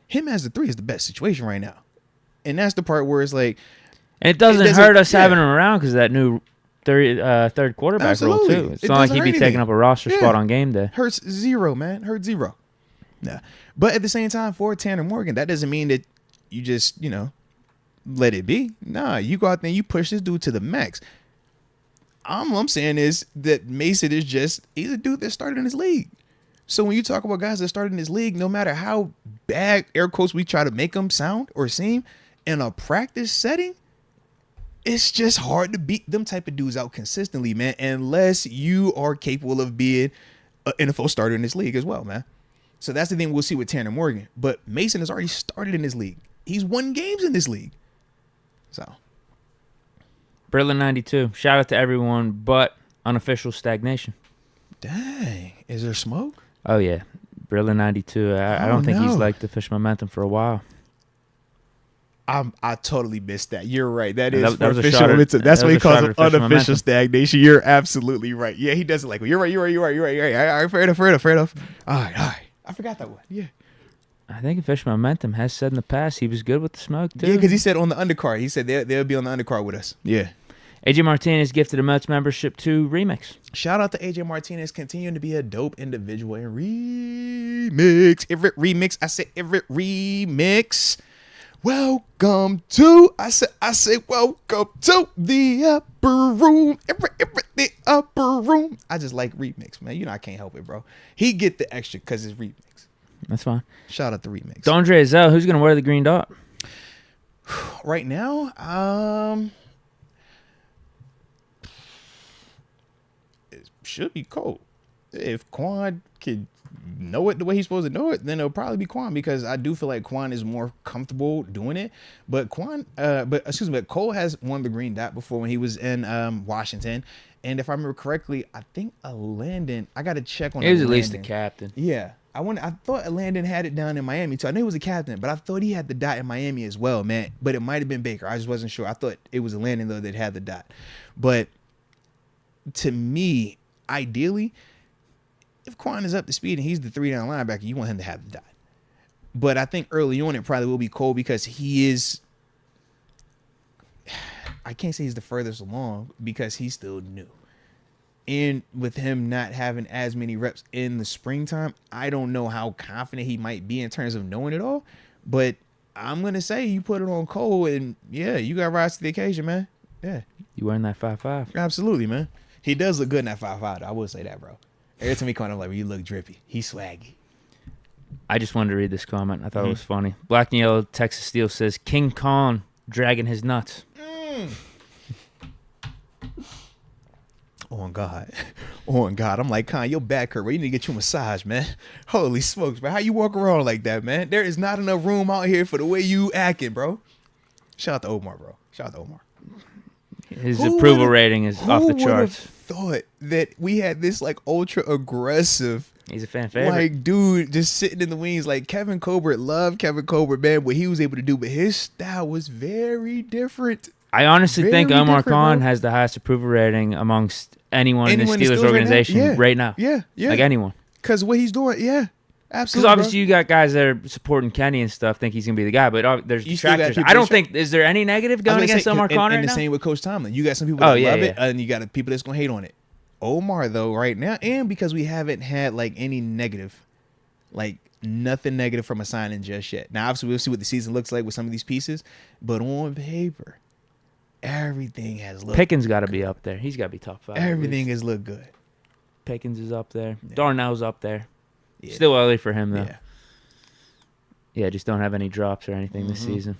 Speaker 1: him as the 3 is the best situation right now. And that's the part where it's like.
Speaker 2: And it doesn't hurt us having him around because of that new third quarterback role, too. It's not like he'd be taking up a roster spot on game day.
Speaker 1: Hurts zero, man. Hurts zero. Nah. But at the same time, for Tanner Morgan, that doesn't mean that you just, let it be. Nah, you go out there and you push this dude to the max. All I'm saying is that Mason is he's a dude that started in this league. So when you talk about guys that started in this league, no matter how bad, air quotes, we try to make them sound or seem, in a practice setting, it's just hard to beat them type of dudes out consistently, man, unless you are capable of being an NFL starter in this league as well, man. So that's the thing we'll see with Tanner Morgan. But Mason has already started in this league. He's won games in this league. So,
Speaker 2: Berlin 92. Shout out to everyone, but unofficial stagnation.
Speaker 1: Dang. Is there smoke?
Speaker 2: Oh, yeah. Berlin 92. I don't think he's liked the fish momentum for a while.
Speaker 1: I totally missed that. You're right. That is
Speaker 2: that was
Speaker 1: official. That's what he calls it, unofficial stagnation. You're absolutely right. Yeah, he doesn't like it. You're right. All right, fair enough. All right. I forgot that one. Yeah.
Speaker 2: I think Fish Momentum has said in the past he was good with the smoke, too.
Speaker 1: Yeah, because he said on the undercard. He said they'll be on the undercard with us. Yeah.
Speaker 2: AJ Martinez gifted a Moats membership to Remix.
Speaker 1: Shout out to AJ Martinez continuing to be a dope individual and remix. Remix. I said remix. Welcome to. I say welcome to the upper room. The upper room. I just like remix, man. I can't help it, bro. He get the extra because it's remix.
Speaker 2: That's fine.
Speaker 1: Shout out to remix.
Speaker 2: Dondre Zell, who's gonna wear the green dot?
Speaker 1: Right now, it should be Cole. If Quan could know it the way he's supposed to know it, then it'll probably be Quan because I do feel like Quan is more comfortable doing it. But Cole has won the green dot before when he was in Washington. And if I remember correctly, I think Landon. I got to check on.
Speaker 2: He was at least the captain.
Speaker 1: Yeah, I thought Landon had it down in Miami too. I knew he was a captain, but I thought he had the dot in Miami as well, man. But it might have been Baker. I just wasn't sure. I thought it was Landon though that had the dot. But to me, ideally, if Quan is up to speed and he's the 3-down linebacker, you want him to have the dot. But I think early on it probably will be Cole because he is I can't say he's the furthest along because he's still new. And with him not having as many reps in the springtime, I don't know how confident he might be in terms of knowing it all. But I'm going to say you put it on Cole, and yeah, you got to rise to the occasion, man. Yeah.
Speaker 2: You wearing that 5'5"?
Speaker 1: Absolutely, man. He does look good in that 5'5", though. I will say that, bro. Every time he comes, I'm like, you look drippy. He's swaggy.
Speaker 2: I just wanted to read this comment. I thought it was funny. Black and Yellow Texas Steel says, King Kong dragging his nuts.
Speaker 1: On God. On God. I'm like, Con, your back hurt. We need to get you a massage, man. Holy smokes, man. How you walk around like that, man? There is not enough room out here for the way you acting, bro. Shout out to Omar, bro. Shout out to Omar.
Speaker 2: His approval rating is off the charts.
Speaker 1: Thought that we had this like ultra aggressive,
Speaker 2: he's a fan favorite,
Speaker 1: like dude just sitting in the wings. Like Kevin Colbert, loved Kevin Colbert, man, what he was able to do, but his style was very different.
Speaker 2: I honestly think Omar Khan
Speaker 1: bro.
Speaker 2: has the highest approval rating amongst anyone in the Steelers organization right now.
Speaker 1: Yeah.
Speaker 2: Like anyone.
Speaker 1: Because what he's doing, yeah, absolutely.
Speaker 2: Because obviously you got guys that are supporting Kenny and stuff, think he's going to be the guy, but there's detractors. I don't think, is there any negative going against Omar Khan right now?
Speaker 1: And the same with Coach Tomlin. You got some people that love it, and you got people that's going to hate on it. Omar, though, right now, and because we haven't had like any negative, like nothing negative from a signing just yet. Now, obviously, we'll see what the season looks like with some of these pieces, but on paper, everything has looked.
Speaker 2: Pickens got to be up there. He's got to be top 5.
Speaker 1: Everything has looked good.
Speaker 2: Pickens is up there. Yeah. Darnell's up there.
Speaker 1: Yeah.
Speaker 2: Still early for him, though. Yeah, just don't have any drops or anything this season.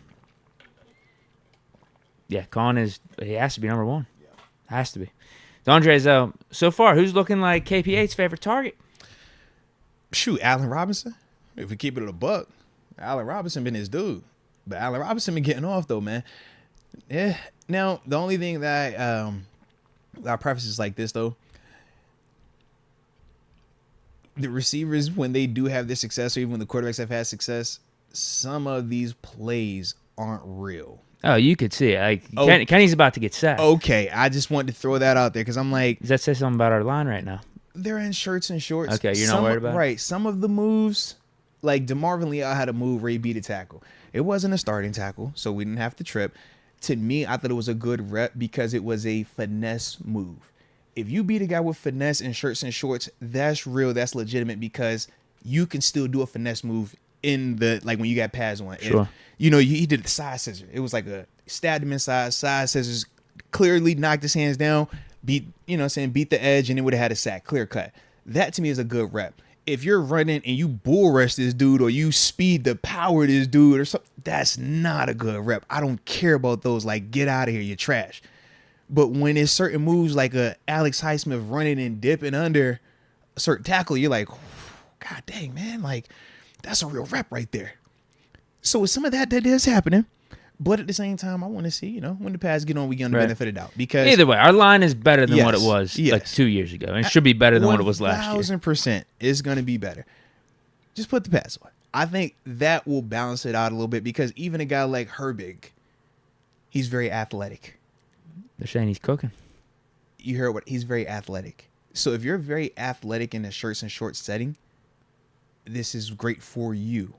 Speaker 2: Yeah, Khan he has to be number 1. Yeah. Has to be. DeAndre's so far, who's looking like KP8's favorite target?
Speaker 1: Shoot, Allen Robinson. If we keep it at a buck, Allen Robinson been his dude. But Allen Robinson been getting off, though, man. Yeah. Now, the only thing that I preface is like this, though. The receivers, when they do have this success, or even when the quarterbacks have had success, some of these plays aren't real.
Speaker 2: Oh, you could see it. Like, Kenny's about to get sacked.
Speaker 1: Okay, I just wanted to throw that out there because I'm like...
Speaker 2: Does that say something about our line right now?
Speaker 1: They're in shirts and shorts.
Speaker 2: Okay, you're not worried about it?
Speaker 1: Right. Some of the moves, like DeMarvin Leal had a move where he beat a tackle. It wasn't a starting tackle, so we didn't have to trip. To me, I thought it was a good rep because it was a finesse move. If you beat a guy with finesse in shirts and shorts, that's real. That's legitimate because you can still do a finesse move in the, like when you got pads on.
Speaker 2: Sure.
Speaker 1: If, he did the side scissor. It was like a stabbed him inside, side scissors, clearly knocked his hands down, beat the edge, and it would have had a sack, clear cut. That to me is a good rep. If you're running and you bull rush this dude or you speed the power this dude or something, that's not a good rep. I don't care about those. Like, get out of here, you're trash. But when it's certain moves like a Alex Highsmith running and dipping under a certain tackle, you're like, God dang, man, like that's a real rep right there. So with some of that is happening. But at the same time, I want to see, when the pads get on, we get the benefit of the doubt. Because
Speaker 2: either way, our line is better than what it was like 2 years ago. And it should be better than what it was last year.
Speaker 1: 1,000% is going to be better. Just put the pads on. I think that will balance it out a little bit because even a guy like Herbig, he's very athletic.
Speaker 2: They're saying he's cooking.
Speaker 1: You heard he's very athletic. So if you're very athletic in a shirts and shorts setting, this is great for you.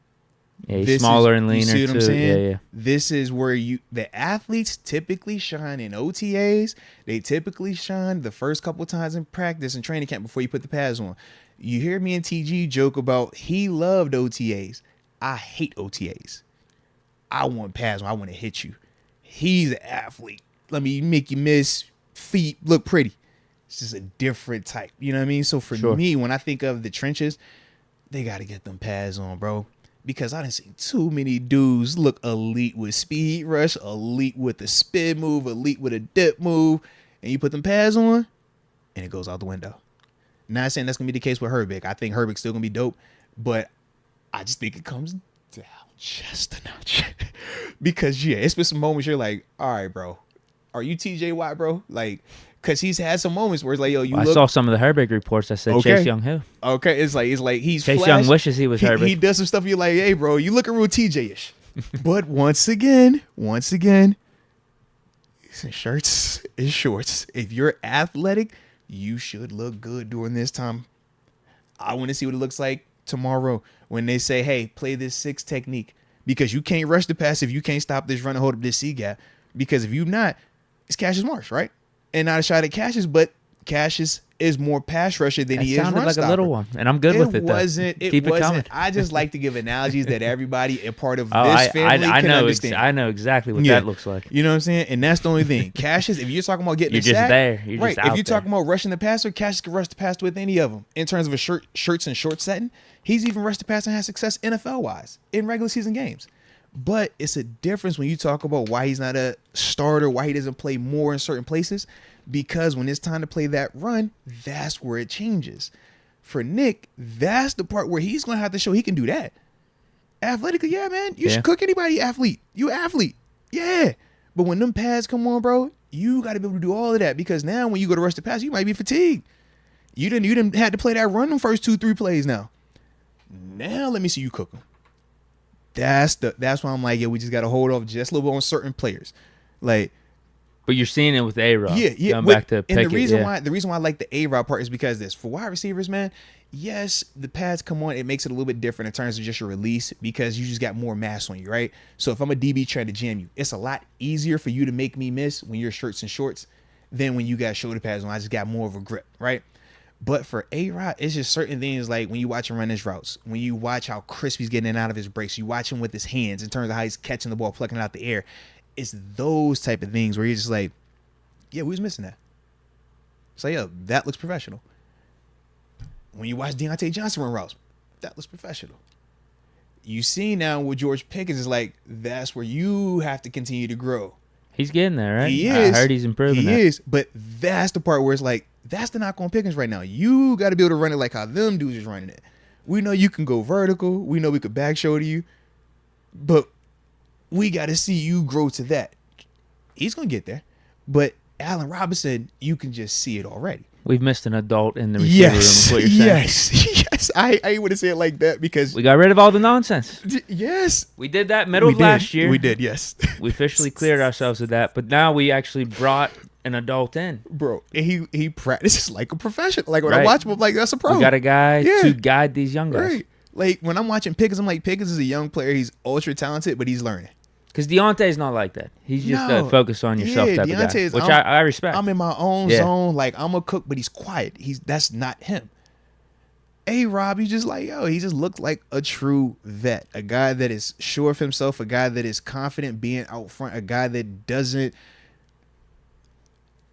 Speaker 2: Yeah, he's smaller and leaner,
Speaker 1: you see what I'm saying?
Speaker 2: Yeah.
Speaker 1: This is where the athletes typically shine in OTAs. They typically shine the first couple of times in practice and training camp before you put the pads on. You hear me and TG joke about he loved OTAs. I hate OTAs. I want pads on. I want to hit you. He's an athlete. Let me make you miss, feet look pretty. It's just a different type. You know what I mean? So for me, when I think of the trenches, they got to get them pads on, bro. Because I done seen too many dudes look elite with speed rush, elite with the spin move, elite with a dip move, and you put them pads on, and it goes out the window. Not saying that's going to be the case with Herbig. I think Herbig's still going to be dope, but I just think it comes down just a notch. Because, it's been some moments you're like, all right, bro, are you TJ Watt, bro? Like, because he's had some moments where it's like, yo, I
Speaker 2: saw some of the Herbig reports that said Chase Young who.
Speaker 1: Okay, it's like he's
Speaker 2: Chase
Speaker 1: flashed.
Speaker 2: Young wishes he was Herbig.
Speaker 1: He does some stuff you're like, hey, bro, you looking real TJ-ish. But once again, it's in shirts, it's shorts. If you're athletic, you should look good during this time. I want to see what it looks like tomorrow when they say, hey, play this 6 technique. Because you can't rush the pass if you can't stop this run and hold up this C gap. Because if you not, it's Cassius Marsh, right? And not a shot at Cassius, but Cassius is more pass rusher than he is run
Speaker 2: sounded like
Speaker 1: stopper.
Speaker 2: a little one, and I'm good with it.
Speaker 1: It wasn't. I just like to give analogies that everybody and part of this family can understand.
Speaker 2: I know exactly what that looks like.
Speaker 1: You know what I'm saying? And that's the only thing. Cassius, if you're talking about getting
Speaker 2: you're
Speaker 1: a
Speaker 2: just
Speaker 1: sack,
Speaker 2: there. You're
Speaker 1: right?
Speaker 2: just
Speaker 1: If you're talking about rushing the passer, Cassius can rush the passer with any of them. In terms of a shirts and short setting, he's even rushed the passer and had success NFL wise in regular season games. But it's a difference when you talk about why he's not a starter, why he doesn't play more in certain places. Because when it's time to play that run, that's where it changes. For Nick, that's the part where he's going to have to show he can do that. Athletically, yeah, man. You should cook anybody athlete. You athlete. Yeah. But when them pads come on, bro, you got to be able to do all of that. Because now when you go to rush the pass, you might be fatigued. You didn't had to play that run them first 2-3 plays now. Now let me see you cook them. That's why I'm like, yeah, we just got to hold off just a little bit on certain players. Like,
Speaker 2: but you're seeing it with A-Rod.
Speaker 1: Yeah.
Speaker 2: Going back to Pickett,
Speaker 1: and the reason why I like the A-Rod part is because this. For wide receivers, man, yes, the pads come on. It makes it a little bit different in terms of just your release because you just got more mass on you, right? So if I'm a DB trying to jam you, it's a lot easier for you to make me miss when you're shirts and shorts than when you got shoulder pads on. I just got more of a grip, right? But for A-Rod, it's just certain things like when you watch him run his routes, when you watch how crisp he's getting in and out of his breaks, you watch him with his hands in terms of how he's catching the ball, plucking it out the air. It's those type of things where you're just like, yeah, we was missing that. So, yeah, that looks professional. When you watch Deontay Johnson run routes, that looks professional. You see now with George Pickens is like, that's where you have to continue to grow.
Speaker 2: He's getting there, right?
Speaker 1: He is.
Speaker 2: I heard he's improving.
Speaker 1: He is, but that's the part where it's like, that's the knock on Pickens right now. You got to be able to run it like how them dudes is running it. We know you can go vertical. We know we could back shoulder you, but we got to see you grow to that. He's going to get there, but Allen Robinson, you can just see it already.
Speaker 2: We've missed an adult in the receiver room. Is what you're saying.
Speaker 1: Yes. I wouldn't say it like that because
Speaker 2: we got rid of all the nonsense.
Speaker 1: Yes,
Speaker 2: we did that middle of last year.
Speaker 1: We did, yes.
Speaker 2: We officially cleared ourselves of that, but now we actually brought an adult in,
Speaker 1: bro. And he practices like a professional. Like when I watch him, I'm like, that's a pro.
Speaker 2: We got a guy to guide these young guys.
Speaker 1: Right. Like when I'm watching Pickens, I'm like, Pickens is a young player. He's ultra talented, but he's learning.
Speaker 2: Because Deontay's not like that. He's just a focus on yourself type of guy, which I respect.
Speaker 1: I'm in my own zone. Like, I'm a cook, but he's quiet. That's not him. A-Rob, he's just like, he just looked like a true vet. A guy that is sure of himself. A guy that is confident being out front. A guy that doesn't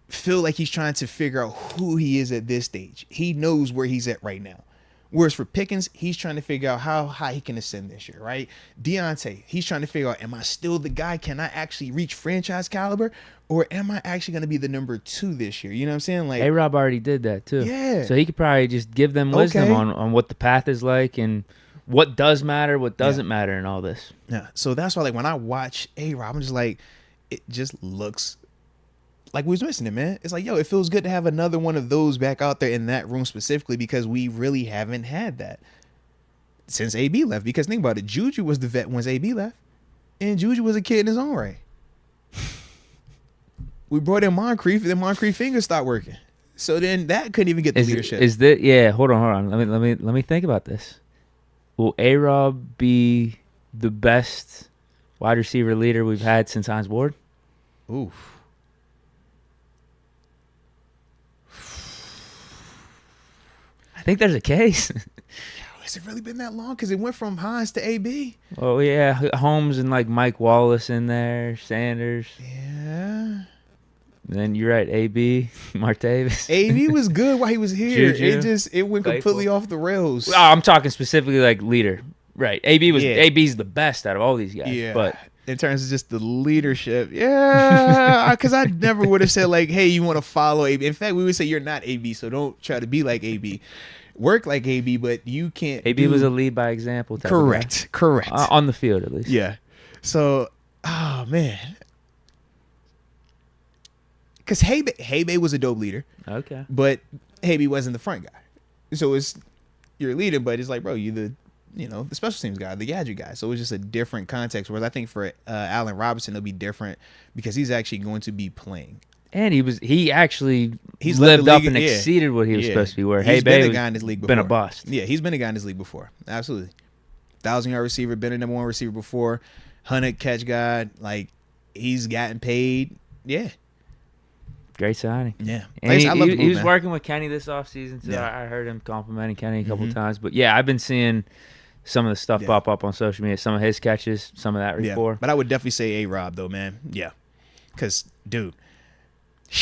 Speaker 1: feel like he's trying to figure out who he is at this stage. He knows where he's at right now. Whereas for Pickens, he's trying to figure out how high he can ascend this year, right? Deontay, he's trying to figure out, am I still the guy? Can I actually reach franchise caliber? Or am I actually going to be the number 2 this year? You know what I'm saying? Like,
Speaker 2: A-Rob already did that too.
Speaker 1: Yeah.
Speaker 2: So he could probably just give them wisdom on what the path is like and what does matter, what doesn't matter and all this.
Speaker 1: Yeah. So that's why, like, when I watch A-Rob, I'm just like, it just looks like we was missing it, man. It's like, it feels good to have another one of those back out there in that room specifically because we really haven't had that since AB left. Because think about it, Juju was the vet once AB left, and Juju was a kid in his own right. We brought in Moncrief, and then Moncrief fingers stopped working. So then that couldn't even get the leadership.
Speaker 2: Hold on. Let me think about this. Will A-Rob be the best wide receiver leader we've had since Hines Ward?
Speaker 1: Oof.
Speaker 2: I think there's a case.
Speaker 1: Has it really been that long? Because it went from Hines to AB.
Speaker 2: Oh, yeah. Holmes and, like, Mike Wallace in there. Sanders.
Speaker 1: Yeah.
Speaker 2: Then you're right. AB. Martavis.
Speaker 1: AB was good while he was here.
Speaker 2: Juju.
Speaker 1: It went completely off the rails.
Speaker 2: Oh, I'm talking specifically, like, leader. Right. AB's the best out of all these guys.
Speaker 1: Yeah.
Speaker 2: But
Speaker 1: in terms of just the leadership, because I never would have said, like, hey, you want to follow AB. In fact, we would say you're not AB, so don't try to be like AB. Work like AB, but you can't.
Speaker 2: AB was a lead by example type
Speaker 1: Correct.
Speaker 2: On the field, at least.
Speaker 1: Yeah. So, man. Because Hebe was a dope leader.
Speaker 2: Okay.
Speaker 1: But Hebe wasn't the front guy. So you're a leader, but it's like, bro, you're the special teams guy, the gadget guy. So it was just a different context. Whereas I think for Allen Robinson, it'll be different because he's actually going to be playing.
Speaker 2: And he actually lived up and exceeded what he was supposed to be. Where
Speaker 1: he's been a guy in this league before.
Speaker 2: Been a bust.
Speaker 1: Yeah, he's been a guy in this league before. Absolutely. 1,000-yard receiver, been a number 1 receiver before. 100 catch guy. Like, He's gotten paid. Yeah.
Speaker 2: Great signing.
Speaker 1: Yeah.
Speaker 2: And
Speaker 1: I love the
Speaker 2: he
Speaker 1: move,
Speaker 2: was
Speaker 1: man.
Speaker 2: working with Kenny this offseason, so
Speaker 1: Yeah.
Speaker 2: I heard him complimenting Kenny a couple times. But, yeah, I've been seeing some of the stuff pop up on social media, some of his catches, some of that rapport.
Speaker 1: But I would definitely say A-Rob, though, man. Yeah. Because, dude.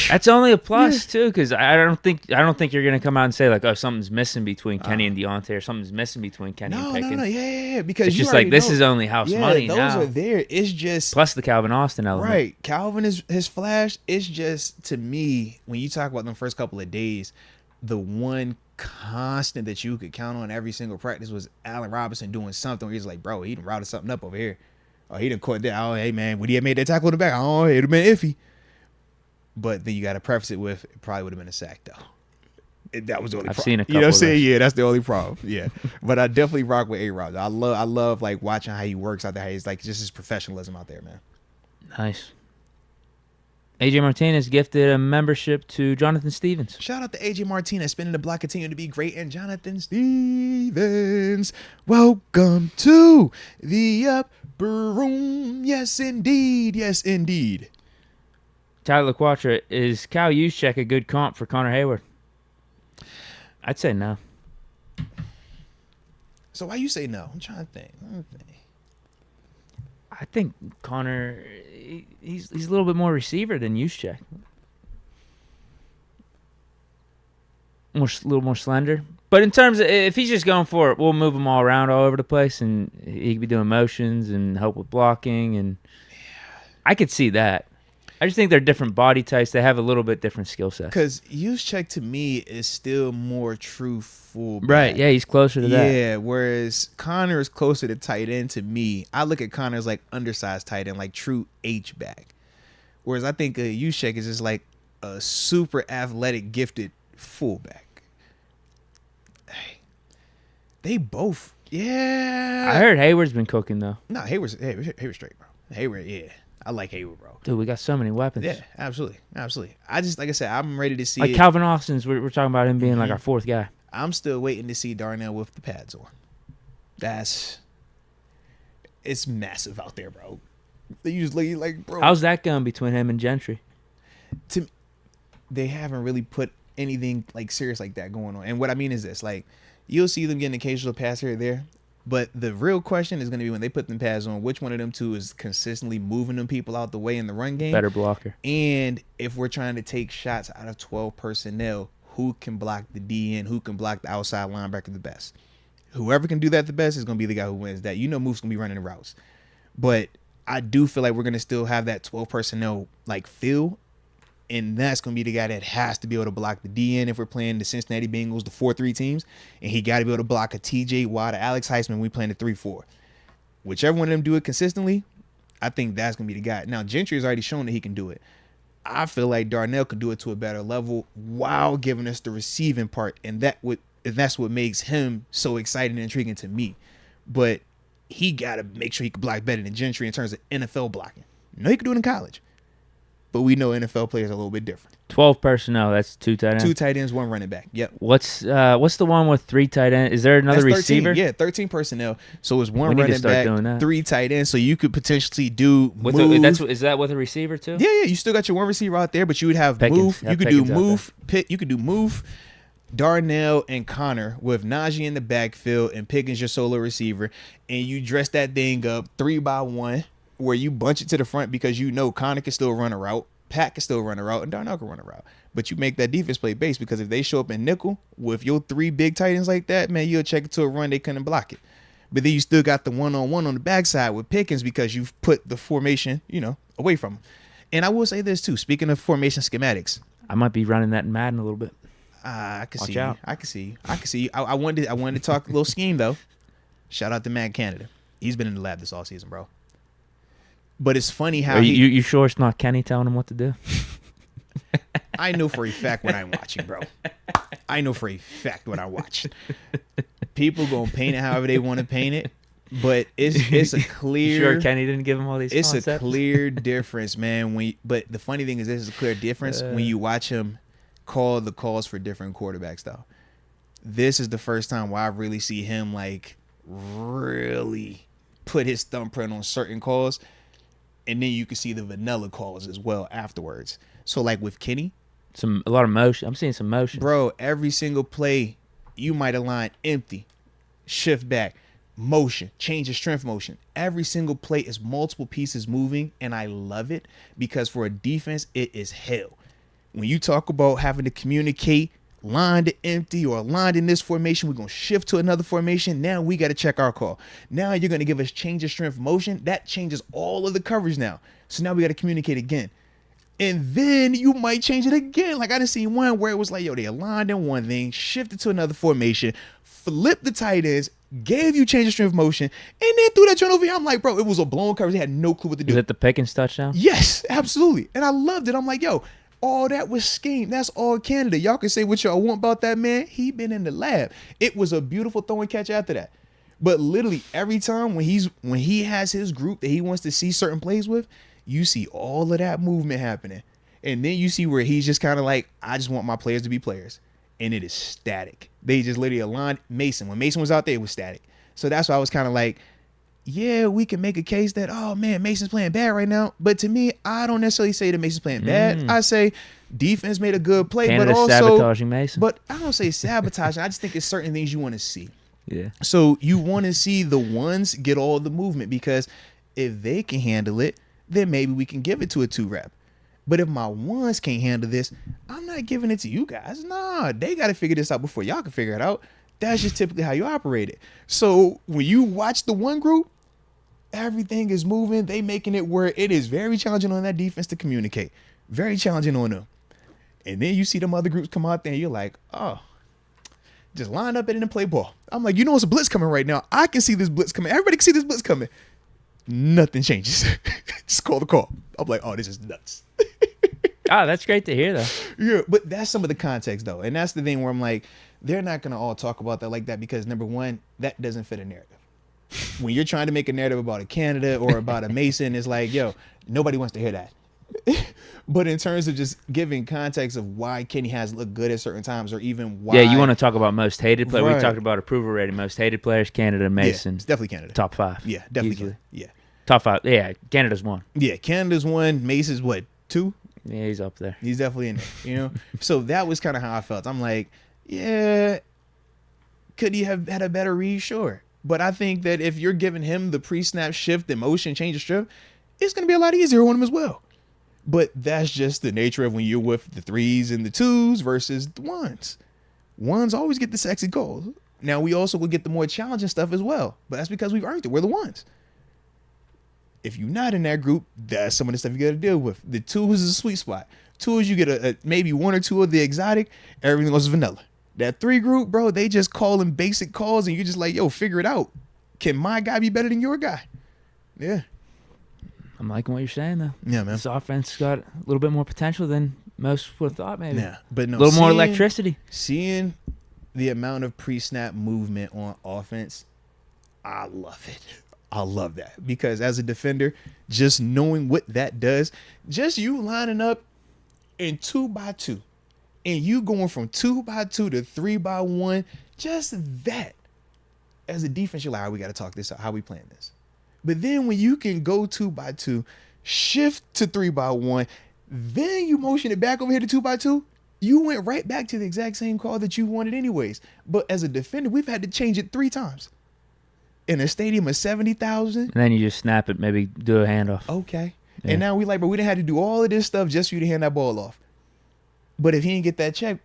Speaker 2: That's only a plus too, because I don't think you're gonna come out and say like, oh, something's missing between Kenny and Deontay, or something's missing between Kenny and Pickens.
Speaker 1: No. Yeah. Because
Speaker 2: It's
Speaker 1: you
Speaker 2: just like this
Speaker 1: know,
Speaker 2: is only house money
Speaker 1: those
Speaker 2: now.
Speaker 1: are there. It's just
Speaker 2: Plus the Calvin Austin element.
Speaker 1: right. Calvin is his flash. It's just, to me, when you talk about them first couple of days, the one constant that you could count on every single practice was Allen Robinson doing something where he's like, bro, he done routed something up over here. Oh, he done caught that. Oh, hey man, would he have made that tackle in the back? Oh, it'd have been iffy. But then you got to preface it with, it probably would have been a sack, though. That was the only
Speaker 2: I've
Speaker 1: problem.
Speaker 2: seen a couple.
Speaker 1: You know what I'm saying? Yeah, that's the only problem. Yeah. But I definitely rock with A-Rod. I love like watching how he works out there. How he's like just his professionalism out there, man.
Speaker 2: Nice. AJ Martinez gifted a membership to Jonathan Stevens.
Speaker 1: Shout out to AJ Martinez, spinning the block, continue to be great, and Jonathan Stevens. Welcome to the upper room. Yes, indeed. Yes, indeed.
Speaker 2: Tyler LaQuatra, is Cal Juszczyk a good comp for Connor Hayward? I'd say no.
Speaker 1: So why you say no? I'm trying to think.
Speaker 2: I think Connor, he's a little bit more receiver than Juszczyk. A little more slender. But in terms of, if he's just going for it, we'll move him all around all over the place, and he could be doing motions and help with blocking, and I could see that. I just think they're different body types. They have a little bit different skill sets.
Speaker 1: Because Juszczyk to me is still more true fullback.
Speaker 2: Right, yeah, he's closer to that.
Speaker 1: Yeah, whereas Connor is closer to tight end to me. I look at Connor as like undersized tight end, like true H-back. Whereas I think Juszczyk is just like a super athletic, gifted fullback. Hey, they both, yeah.
Speaker 2: I heard Hayward's been cooking, though.
Speaker 1: No, Hayward's straight, bro. Hayward, yeah. I like Hayward, bro.
Speaker 2: Dude, we got so many weapons.
Speaker 1: Yeah, absolutely. I just, like I said, I'm ready to see
Speaker 2: like
Speaker 1: it.
Speaker 2: Calvin Austin's, we're talking about him being like our fourth guy.
Speaker 1: I'm still waiting to see Darnell with the pads on. It's massive out there, bro. They usually like, bro.
Speaker 2: How's that going between him and Gentry?
Speaker 1: They haven't really put anything like serious like that going on. And what I mean is this, like, you'll see them getting occasional pass here or there. But the real question is going to be when they put them pads on, which one of them two is consistently moving them people out the way in the run game?
Speaker 2: Better blocker.
Speaker 1: And if we're trying to take shots out of 12 personnel, who can block the DN, who can block the outside linebacker the best? Whoever can do that the best is going to be the guy who wins that. You know Moose going to be running the routes. But I do feel like we're going to still have that 12 personnel like feel. And that's going to be the guy that has to be able to block the DN if we're playing the Cincinnati Bengals, the 4-3 teams. And he got to be able to block a TJ Watt, Alex Heisman when we playing the 3-4. Whichever one of them do it consistently, I think that's going to be the guy. Now, Gentry has already shown that he can do it. I feel like Darnell could do it to a better level while giving us the receiving part. And that's what makes him so exciting and intriguing to me. But he got to make sure he can block better than Gentry in terms of NFL blocking. No, he could do it in college. But we know NFL players are a little bit different.
Speaker 2: 12 personnel. That's 2 tight ends.
Speaker 1: 2 tight ends, 1 running back. Yep.
Speaker 2: What's the one with 3 tight ends? Is there another
Speaker 1: That's 13.
Speaker 2: receiver?
Speaker 1: Yeah, 13 personnel. So it's 1
Speaker 2: We need to
Speaker 1: running
Speaker 2: start doing
Speaker 1: back,
Speaker 2: that.
Speaker 1: 3 tight ends. So you could potentially do
Speaker 2: With
Speaker 1: move.
Speaker 2: is that with a receiver too?
Speaker 1: Yeah. You still got your 1 receiver out there, but you would have
Speaker 2: Pickens.
Speaker 1: move.
Speaker 2: Have
Speaker 1: You could do
Speaker 2: Pickens out
Speaker 1: move. You could do move. Darnell and Connor with Najee in the backfield and Pickens your solo receiver, and you dress that thing up 3-by-1 where you bunch it to the front because you know Connor can still run a route. Pat can still run a route, and Darnell can run a route. But you make that defense play base because if they show up in nickel with your 3 big tight ends like that, man, you'll check it to a run. They couldn't block it. But then you still got the one-on-one on the backside with Pickens because you've put the formation, away from him. And I will say this too. Speaking of formation schematics,
Speaker 2: I might be running that in Madden a little bit.
Speaker 1: I can see
Speaker 2: Watch out.
Speaker 1: you. I can see you. I wanted to talk a little scheme though. Shout out to Matt Canada. He's been in the lab this all season, bro. But it's funny how
Speaker 2: you sure it's not Kenny telling him what to do?
Speaker 1: I know for a fact what I'm watching, bro. I know for a fact what I watch. People gonna paint it however they want to paint it, but it's a clear.
Speaker 2: Sure, Kenny didn't give him all these.
Speaker 1: It's
Speaker 2: concepts?
Speaker 1: a clear difference, man. But the funny thing is, this is a clear difference when you watch him call the calls for different quarterbacks. Though, this is the first time where I really see him like really put his thumbprint on certain calls. And then you can see the vanilla calls as well afterwards. So like with Kenny,
Speaker 2: a lot of motion. I'm seeing some motion.
Speaker 1: bro, every single play, you might align empty, shift back, motion, change of strength motion. Every single play is multiple pieces moving, and I love it because for a defense, it is hell. When you talk about having to communicate line to empty or lined in this formation, we're going to shift to another formation. Now we got to check our call. Now you're going to give us change of strength motion. That changes all of the coverage now. So now we got to communicate again. And then you might change it again. Like I done seen one where it was like, yo, they aligned in one thing, shifted to another formation, flipped the tight ends, gave you change of strength motion, and then threw that joint over here. I'm like, bro, it was a blown coverage. They had no clue what to do.
Speaker 2: Is it the Pickens touchdown?
Speaker 1: Yes, absolutely. And I loved it. I'm like, yo, all that was scheme. That's all Canada. Y'all can say what y'all want about that man. He been in the lab. It was a beautiful throw and catch after that. But literally every time when he has his group that he wants to see certain plays with, you see all of that movement happening. And then you see where he's just kind of like, I just want my players to be players. And it is static. They just literally aligned Mason. When Mason was out there, it was static. So that's why I was kind of like, yeah, we can make a case that, oh, man, Mason's playing bad right now. But to me, I don't necessarily say that Mason's playing bad. I say defense made a good play.
Speaker 2: Canada's
Speaker 1: but also
Speaker 2: sabotaging Mason.
Speaker 1: But I don't say sabotaging. I just think it's certain things you want to see.
Speaker 2: Yeah.
Speaker 1: So you want to see the ones get all the movement because if they can handle it, then maybe we can give it to a 2-rep. But if my ones can't handle this, I'm not giving it to you guys. Nah, they got to figure this out before y'all can figure it out. That's just typically how you operate it. So when you watch the one group, everything is moving. They making it where it is very challenging on that defense to communicate. Very challenging on them. And then you see them other groups come out there and you're like, oh, just line up and play ball. I'm like, you know, it's a blitz coming right now. I can see this blitz coming. Everybody can see this blitz coming. Nothing changes. Just call the call. I'm like, oh, this is nuts.
Speaker 2: Oh, that's great to hear, though.
Speaker 1: Yeah, but that's some of the context, though. And that's the thing where I'm like, they're not going to all talk about that like that because, number one, that doesn't fit a narrative. When you're trying to make a narrative about a Canada or about a Mason, it's like, yo, nobody wants to hear that. But in terms of just giving context of why Kenny has looked good at certain times or even why.
Speaker 2: Yeah, you want to talk about most hated players.
Speaker 1: Right.
Speaker 2: We talked about approval rating. Most hated players, Canada, Mason.
Speaker 1: Yeah, it's definitely Canada.
Speaker 2: Top 5.
Speaker 1: Yeah, definitely
Speaker 2: Easily.
Speaker 1: Canada. Yeah.
Speaker 2: Top 5. Yeah, Canada's 1.
Speaker 1: Yeah, Canada's 1. Mason's what, 2?
Speaker 2: Yeah, he's up there.
Speaker 1: He's definitely in there, you know? So that was kind of how I felt. I'm like, yeah, could he have had a better read? Sure. But I think that if you're giving him the pre-snap shift, the motion, change of strip, it's going to be a lot easier on him as well. But that's just the nature of when you're with the 3s and the 2s versus the 1s. 1s always get the sexy calls. Now, we also will get the more challenging stuff as well. But that's because we've earned it. We're the 1s. If you're not in that group, that's some of the stuff you got to deal with. The 2s is a sweet spot. 2s, you get a maybe 1 or 2 of the exotic. Everything else is vanilla. That 3 group, bro, they just calling basic calls, and you're just like, yo, figure it out. Can my guy be better than your guy? Yeah.
Speaker 2: I'm liking what you're saying, though.
Speaker 1: Yeah, man.
Speaker 2: This offense got a little bit more potential than most would have thought, maybe.
Speaker 1: Yeah, but no,
Speaker 2: a little more electricity.
Speaker 1: Seeing the amount of pre-snap movement on offense, I love it. I love that because as a defender, just knowing what that does, just you lining up in 2x2 and you going from 2x2 to 3x1, just that as a defense, you're like, all right, we got to talk this out. How we playing this? But then when you can go 2x2, shift to 3x1, then you motion it back over here to 2x2, you went right back to the exact same call that you wanted anyways. But as a defender, we've had to change it 3 times. In a stadium of 70,000.
Speaker 2: And then you just snap it, maybe do a handoff.
Speaker 1: Okay.
Speaker 2: Yeah.
Speaker 1: And now we like, but we didn't have to do all of this stuff just for you to hand that ball off. But if he didn't get that check,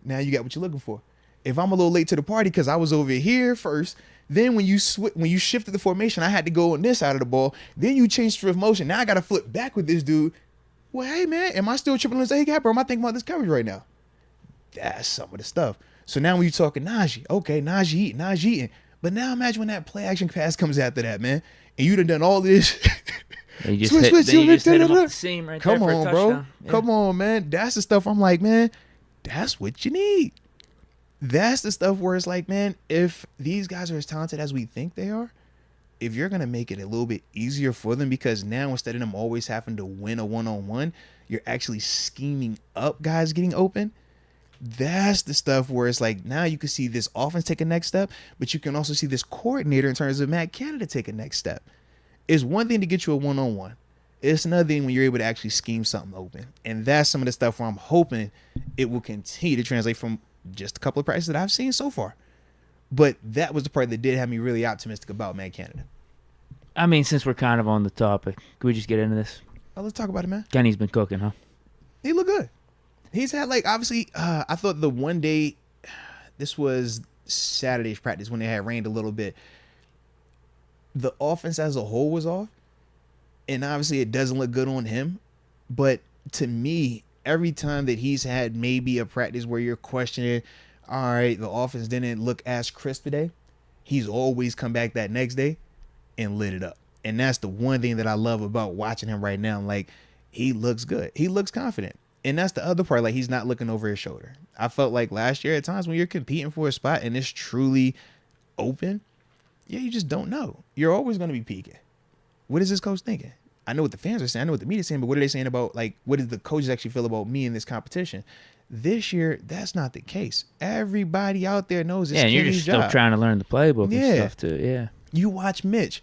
Speaker 1: now you got what you're looking for. If I'm a little late to the party because I was over here first, then when you shifted the formation, I had to go on this side of the ball. Then you changed strength motion. Now I got to flip back with this dude. Well, hey, man, am I still tripping on this A gap or am I thinking about this coverage right now? That's some of the stuff. So now when you're talking Najee, okay, Najee eating. But now imagine when that play action pass comes after that, man. And you done all this.
Speaker 2: You just hit him up the seam right there for a touchdown.
Speaker 1: Bro.
Speaker 2: Yeah.
Speaker 1: Come on, man. That's the stuff I'm like, man, that's what you need. That's the stuff where it's like, man, if these guys are as talented as we think they are, if you're going to make it a little bit easier for them because now instead of them always having to win a one-on-one, you're actually scheming up guys getting open. That's the stuff where it's like now you can see this offense take a next step, but you can also see this coordinator in terms of Matt Canada take a next step. It's one thing to get you a one-on-one. It's another thing when you're able to actually scheme something open. And that's some of the stuff where I'm hoping it will continue to translate from just a couple of practices that I've seen so far. But that was the part that did have me really optimistic about Matt Canada.
Speaker 2: I mean, since we're kind of on the topic, can we just get into this?
Speaker 1: Oh, let's talk about it, man.
Speaker 2: Kenny's been cooking, huh?
Speaker 1: He looked good. He's had, like, obviously, I thought the one day, this was Saturday's practice when it had rained a little bit, the offense as a whole was off. And obviously it doesn't look good on him. But to me, every time that he's had maybe a practice where you're questioning, all right, the offense didn't look as crisp today, he's always come back that next day and lit it up. And that's the one thing that I love about watching him right now. Like, he looks good. He looks confident. And that's the other part. Like, he's not looking over his shoulder. I felt like last year at times when you're competing for a spot and it's truly open, yeah, you just don't know. You're always going to be peeking. What is this coach thinking? I know what the fans are saying. I know what the media's saying, but what are they saying about, like, what does the coaches actually feel about me in this competition? This year, that's not the case. Everybody out there knows it's
Speaker 2: and you're
Speaker 1: Kenny's
Speaker 2: just still
Speaker 1: job.
Speaker 2: trying to learn the playbook and stuff too. Yeah.
Speaker 1: You watch Mitch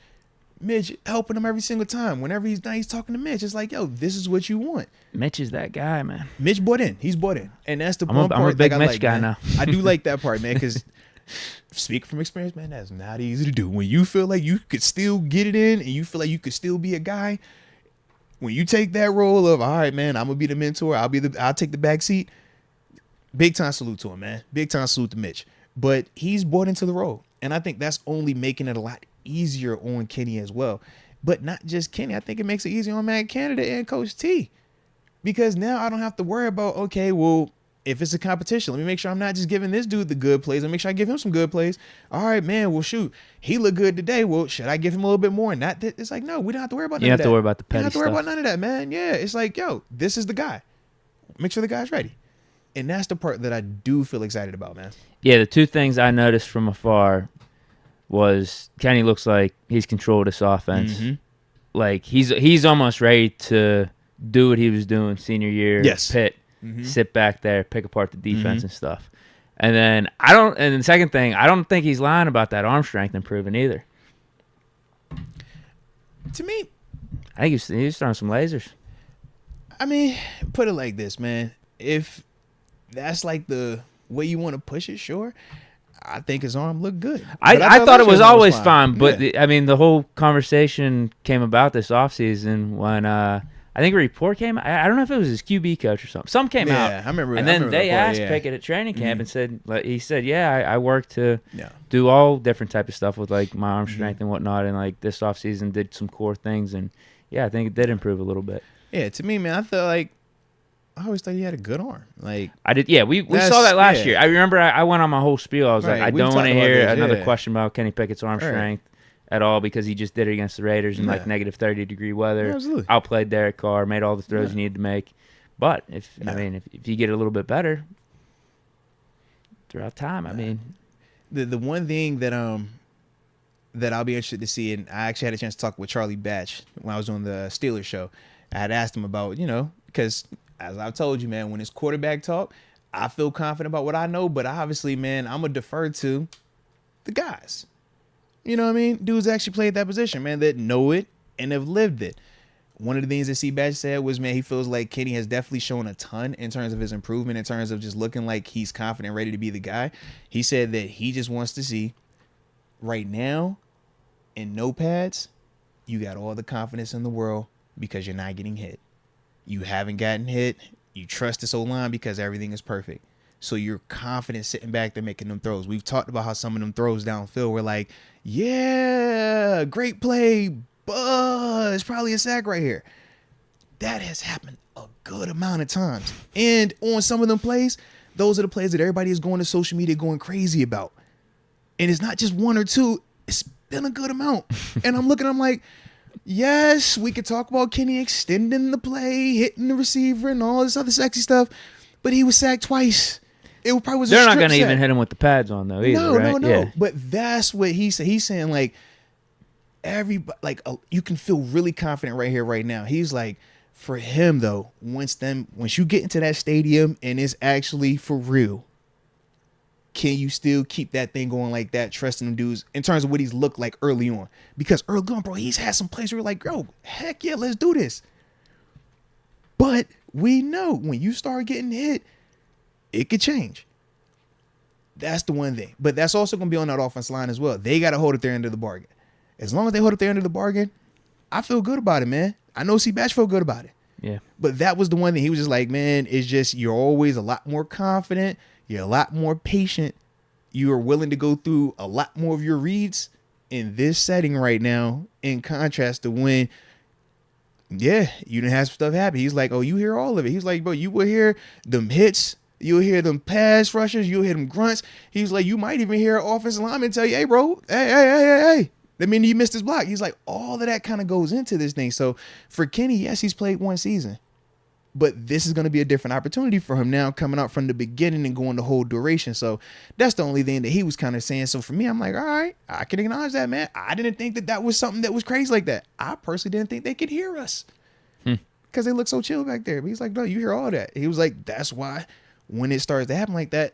Speaker 1: helping him every single time. Whenever he's done, he's talking to Mitch. It's like, yo, this is what you want.
Speaker 2: Mitch is that guy, man.
Speaker 1: Mitch bought in. He's bought in. And that's the
Speaker 2: I'm
Speaker 1: one part
Speaker 2: a big
Speaker 1: that I
Speaker 2: Mitch
Speaker 1: like,
Speaker 2: guy
Speaker 1: man.
Speaker 2: now.
Speaker 1: I do like that part, man, because speaking from experience, man, that's not easy to do. When you feel like you could still get it in and you feel like you could still be a guy, when you take that role of, all right, man, I'm going to be the mentor. I'll take the back seat. Big time salute to him, man. Big time salute to Mitch. But he's bought into the role. And I think that's only making it a lot easier on Kenny as well. But not just Kenny. I think it makes it easier on Matt Canada and Coach T. Because now I don't have to worry about, okay, well, if it's a competition, let me make sure I'm not just giving this dude the good plays. Let me make sure I give him some good plays. All right, man, well, shoot, he looked good today. Well, should I give him a little bit more? Not that, it's like, no, we don't have to worry about none of that.
Speaker 2: You don't have to worry about the petty
Speaker 1: You don't have to worry
Speaker 2: stuff.
Speaker 1: about none of that, man. Yeah, it's like, yo, this is the guy. Make sure the guy's ready. And that's the part that I do feel excited about, man.
Speaker 2: Yeah, the two things I noticed from afar was Kenny looks like he's controlled this offense.
Speaker 1: Mm-hmm.
Speaker 2: Like he's almost ready to do what he was doing senior year.
Speaker 1: Yes.
Speaker 2: Pitt,
Speaker 1: Mm-hmm.
Speaker 2: sit back there, pick apart the defense
Speaker 1: Mhm.
Speaker 2: and stuff. And then the second thing, I don't think he's lying about that arm strength improving either.
Speaker 1: To me,
Speaker 2: I think he's throwing some lasers.
Speaker 1: I mean, put it like this, man. If that's like the way you want to push it, sure. I think his arm looked good. But
Speaker 2: I thought it was always
Speaker 1: fine.
Speaker 2: fine, but
Speaker 1: Yeah.
Speaker 2: I mean, the whole conversation came about this offseason when I think a report came out. I don't know if it was his QB coach or something. Some came out.
Speaker 1: Yeah, I remember.
Speaker 2: And
Speaker 1: I
Speaker 2: then
Speaker 1: remember
Speaker 2: they
Speaker 1: that part,
Speaker 2: asked
Speaker 1: yeah.
Speaker 2: Pickett at training camp
Speaker 1: Mhm.
Speaker 2: and said, like, he said, yeah, I work to
Speaker 1: Yeah.
Speaker 2: do all different type of stuff with like my arm
Speaker 1: Mhm.
Speaker 2: strength and whatnot. And like this offseason did some core things. And yeah, I think it did improve a little bit.
Speaker 1: Yeah, to me, man, I felt like I always thought he had a good arm. Like,
Speaker 2: I did. Yeah, we
Speaker 1: That's-
Speaker 2: saw that last
Speaker 1: yeah.
Speaker 2: year. I remember I went on my whole spiel. I was
Speaker 1: Right,
Speaker 2: like, I
Speaker 1: we've
Speaker 2: don't want to
Speaker 1: talked about
Speaker 2: hear
Speaker 1: this,
Speaker 2: another
Speaker 1: yeah.
Speaker 2: question about Kenny Pickett's arm
Speaker 1: Right.
Speaker 2: strength at all because he just did it against the Raiders in like
Speaker 1: Yeah.
Speaker 2: negative 30-degree weather.
Speaker 1: Absolutely.
Speaker 2: Outplayed Derek Carr, made all the throws
Speaker 1: Yeah.
Speaker 2: you needed to make. But if you get a little bit better throughout time, I mean,
Speaker 1: the one thing that I'll be interested to see, and I actually had a chance to talk with Charlie Batch when I was on the Steelers show. I had asked him about, because as I've told you, man, when it's quarterback talk, I feel confident about what I know, but obviously, man, I'm going to defer to the guys. You know what I mean? Dudes actually played that position, man, that know it and have lived it. One of the things that C. Batch said was, man, he feels like Kenny has definitely shown a ton in terms of his improvement, in terms of just looking like he's confident, ready to be the guy. He said that he just wants to see right now in notepads, you got all the confidence in the world because you're not getting hit. You haven't gotten hit. You trust this O-line because everything is perfect. So you're confident sitting back there making them throws. We've talked about how some of them throws downfield were like, yeah, great play, buzz, probably a sack right here. That has happened a good amount of times. And on some of them plays, those are the plays that everybody is going to social media going crazy about. And it's not just one or two. It's been a good amount. And I'm like, yes, we could talk about Kenny extending the play, hitting the receiver, and all this other sexy stuff. But he was sacked twice. It probably was.
Speaker 2: they're
Speaker 1: a
Speaker 2: not
Speaker 1: strip
Speaker 2: going to
Speaker 1: sack.
Speaker 2: even hit him with the pads on though. Either,
Speaker 1: No,
Speaker 2: right?
Speaker 1: no.
Speaker 2: Yeah.
Speaker 1: But that's what he said. He's saying like everybody, like you can feel really confident right here, right now. He's like, for him though, once you get into that stadium and it's actually for real, can you still keep that thing going like that, trusting them dudes in terms of what he's looked like early on? Because early on, bro, he's had some plays where you're like, yo, heck yeah, let's do this. But we know when you start getting hit, it could change. That's the one thing. But that's also going to be on that offense line as well. They got to hold up their end of the bargain. As long as they hold up their end of the bargain, I feel good about it, man. I know C-Batch feel good about it.
Speaker 2: Yeah.
Speaker 1: But that was the one thing. He was just like, man, it's just you're always a lot more confident. You're a lot more patient. You are willing to go through a lot more of your reads in this setting right now, in contrast to when, you didn't have some stuff happen. He's like, oh, you hear all of it. He's like, bro, you will hear them hits. You'll hear them pass rushers. You'll hear them grunts. He's like, you might even hear an offensive lineman tell you, hey, bro, hey. That means you missed his block. He's like, all of that kind of goes into this thing. So for Kenny, yes, he's played one season. But this is going to be a different opportunity for him now, coming out from the beginning and going the whole duration. So that's the only thing that he was kind of saying. So for me, I'm like, all right, I can acknowledge that, man. I didn't think that was something that was crazy like that. I personally didn't think they could hear us because they look so chill back there. But he's like, no, you hear all that. He was like, that's why when it starts to happen like that,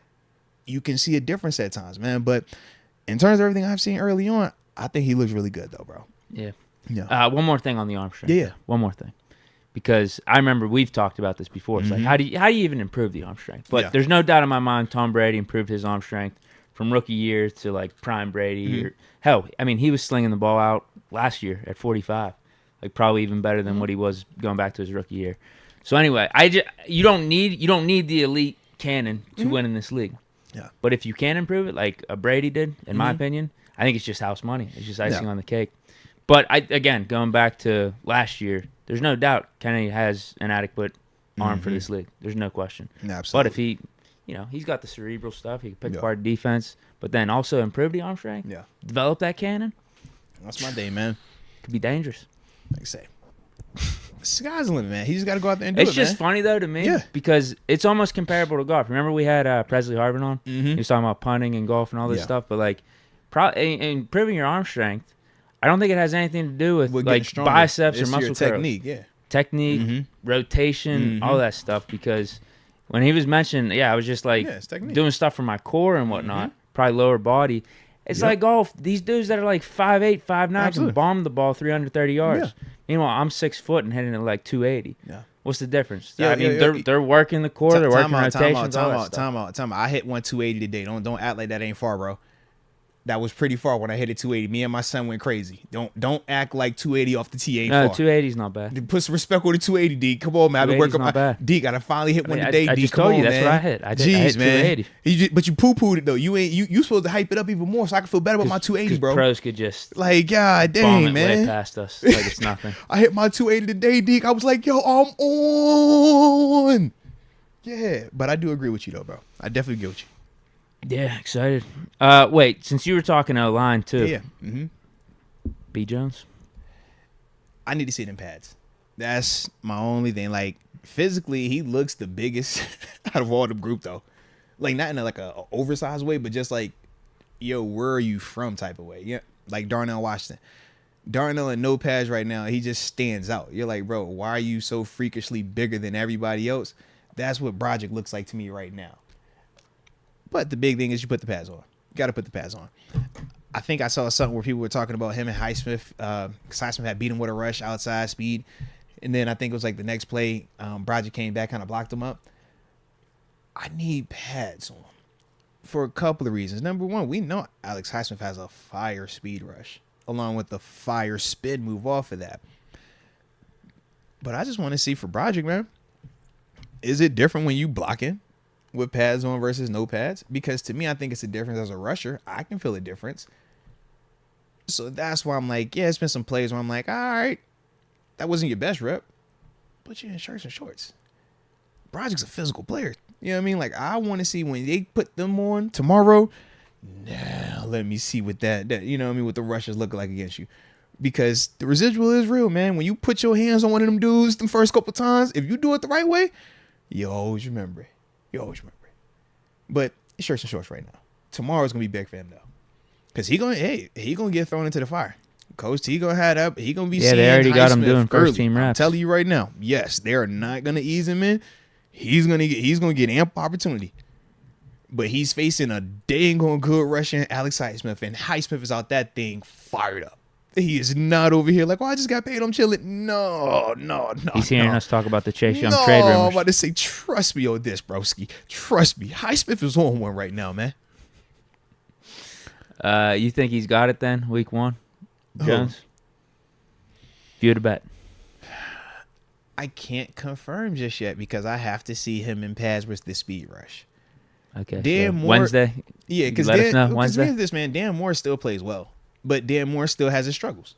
Speaker 1: you can see a difference at times, man. But in terms of everything I've seen early on, I think he looks really good, though, bro.
Speaker 2: Yeah. One more thing on the arm strength.
Speaker 1: Yeah.
Speaker 2: One more thing. Because I remember we've talked about this before. It's like, how do you even improve the arm strength? But there's no doubt in my mind Tom Brady improved his arm strength from rookie year to like prime Brady. Or, hell, I mean, he was slinging the ball out last year at 45. Like probably even better than what he was going back to his rookie year. So anyway, you don't need the elite cannon to win in this league.
Speaker 1: Yeah.
Speaker 2: But if you can improve it, like a Brady did, in my opinion, I think it's just house money. It's just icing on the cake. But again, going back to last year, there's no doubt Kennedy has an adequate arm for this league. There's no question.
Speaker 1: Absolutely.
Speaker 2: But if he, he's got the cerebral stuff. He can pick apart defense, but then also improve the arm strength.
Speaker 1: Yeah.
Speaker 2: Develop that cannon.
Speaker 1: That's my day, man.
Speaker 2: Could be dangerous.
Speaker 1: Like I say, sky's the limit, man. He just got to go out there and do it,
Speaker 2: It's just funny, though, to me, because it's almost comparable to golf. Remember we had Presley Harvin on? He was talking about punting and golf and all this stuff, but like improving your arm strength, I don't think it has anything to do with like biceps or muscle curls. Technique, rotation, all that stuff. Because when he was mentioning, I was just like doing stuff for my core and whatnot, probably lower body. It's like golf. These dudes that are like 5'8", 5'9" can bomb the ball 330 yards. Meanwhile, I'm 6 foot and hitting it like 280. Yeah. What's the difference? I mean, they're working the core, they're working rotations.
Speaker 1: Time out. I hit 1 280 today. Don't act like that ain't far, bro. That was pretty far when I hit it 280. Me and my son went crazy. Don't act like 280 off the tee ain't far.
Speaker 2: No, 280's not bad.
Speaker 1: Put some respect with the 280, Deke. Come on, man. I've been working my Deke. I finally hit one today, Deke.
Speaker 2: I just told you that's what I hit. I hit 280.
Speaker 1: But you poo-pooed it though. You supposed to hype it up even more so I can feel better about my 280, bro.
Speaker 2: Pros could just
Speaker 1: like, god dang,
Speaker 2: bomb it
Speaker 1: man.
Speaker 2: way past us like it's nothing.
Speaker 1: I hit my 280 today, Deke. I was like, yo, I'm on. Yeah, but I do agree with you though, bro. I definitely agree with you.
Speaker 2: Yeah, excited. Wait, since you were talking O-line too.
Speaker 1: Yeah.
Speaker 2: B. Jones?
Speaker 1: I need to see them pads. That's my only thing. Like, physically, he looks the biggest out of all the group, though. Like, not in a oversized way, but just like, yo, where are you from type of way. Yeah, like Darnell Washington. Darnell in no pads right now, he just stands out. You're like, bro, why are you so freakishly bigger than everybody else? That's what Broderick looks like to me right now. But the big thing is you put the pads on. You got to put the pads on. I think I saw something where people were talking about him and Highsmith. Highsmith had beat him with a rush outside speed. And then I think it was like the next play, Broderick came back, kind of blocked him up. I need pads on for a couple of reasons. Number one, we know Alex Highsmith has a fire speed rush along with the fire spin move off of that. But I just want to see for Broderick, man, is it different when you blocking with pads on versus no pads? Because to me, I think it's a difference as a rusher. I can feel a difference. So that's why I'm like, it's been some plays where I'm like, all right, that wasn't your best rep, but you're in shirts and shorts. Broderick's a physical player. You know what I mean? Like, I want to see when they put them on tomorrow. Now, let me see what that you know what I mean, what the rushers look like against you. Because the residual is real, man. When you put your hands on one of them dudes the first couple times, if you do it the right way, you always remember it. But it's shirts and shorts right now. Tomorrow's gonna be big for him though, because he gonna get thrown into the fire. Coach T gonna have up. He gonna be seeing
Speaker 2: they already got him doing
Speaker 1: early.
Speaker 2: first team reps.
Speaker 1: I'm telling you right now. Yes, they are not gonna ease him in. He's gonna get ample opportunity. But he's facing a dang on good Russian Alex Highsmith, and Highsmith is out that thing fired up. He is not over here like, oh, I just got paid, I'm chilling. No.
Speaker 2: He's hearing us talk about the Chase Young
Speaker 1: no,
Speaker 2: trade
Speaker 1: I'm
Speaker 2: rumors.
Speaker 1: about to say, trust me on this, broski. Trust me. Highsmith is on one right now, man.
Speaker 2: You think he's got it then, week 1? Jones? If you had to bet.
Speaker 1: I can't confirm just yet because I have to see him in pads with the speed rush.
Speaker 2: Okay.
Speaker 1: Dan
Speaker 2: So
Speaker 1: Moore,
Speaker 2: Wednesday?
Speaker 1: Yeah, because
Speaker 2: let us know Wednesday.
Speaker 1: This man, Dan Moore still plays well, but Dan Moore still has his struggles.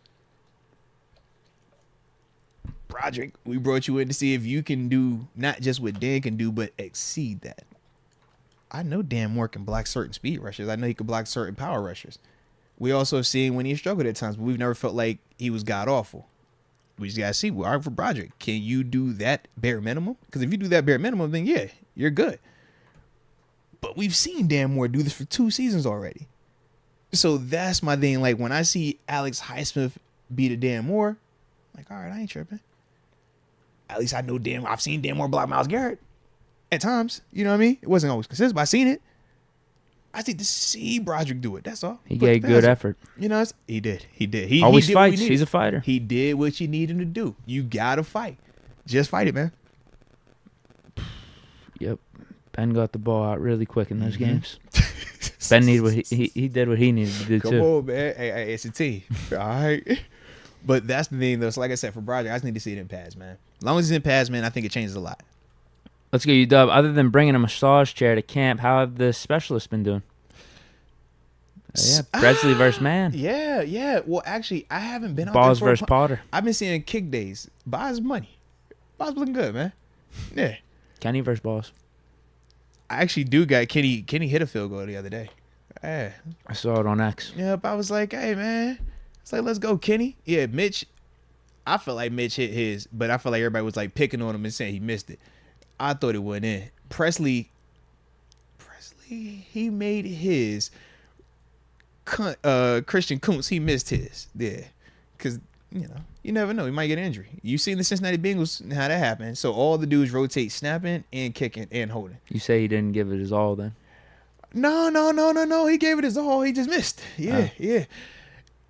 Speaker 1: Broderick, we brought you in to see if you can do not just what Dan can do, but exceed that. I know Dan Moore can block certain speed rushers. I know he can block certain power rushers. We also have seen when he struggled at times, but we've never felt like he was god awful. We just gotta see. Well, for Broderick, can you do that bare minimum? Because if you do that bare minimum, then yeah, you're good. But we've seen Dan Moore do this for 2 seasons already. So that's my thing. Like when I see Alex Highsmith beat a Dan Moore, like, all right, I ain't tripping. At least I know I've seen Dan Moore block Myles Garrett at times. You know what I mean? It wasn't always consistent, but I seen it. I need to see Broderick do it. That's all.
Speaker 2: He gave good effort.
Speaker 1: You know, he did. He
Speaker 2: always
Speaker 1: did
Speaker 2: fights. He's a fighter.
Speaker 1: He did what you need him to do. You gotta fight. Just fight it, man.
Speaker 2: Yep. Ben got the ball out really quick in those games. Ben needed what he did what he needed to do too.
Speaker 1: Come on, man. Hey, it's a team. All right. But that's the thing, though. So like I said, for Broderick, I just need to see it in pads, man. As long as it's in pads, man, I think it changes a lot.
Speaker 2: Let's go, UW. Other than bringing a massage chair to camp, how have the specialists been doing? Presley versus Man.
Speaker 1: Yeah. Well, actually, I haven't been out
Speaker 2: Balls
Speaker 1: there for
Speaker 2: versus Potter.
Speaker 1: I've been seeing kick days. Boz money. Boz looking good, man. Yeah.
Speaker 2: Kenny versus Balls.
Speaker 1: I actually do got Kenny hit a field goal the other day. Yeah.
Speaker 2: I saw it on X.
Speaker 1: Yep. I was like, hey, man. It's like, let's go, Kenny. Yeah, Mitch. I felt like Mitch hit his, but I felt like everybody was like picking on him and saying he missed it. I thought it went in. Presley, he made his. Christian Kuntz, he missed his. Yeah. Because, you never know. He might get an injury. You seen the Cincinnati Bengals, how that happened. So all the dudes rotate snapping and kicking and holding.
Speaker 2: You say he didn't give it his all then?
Speaker 1: No. He gave it his all. He just missed. Yeah.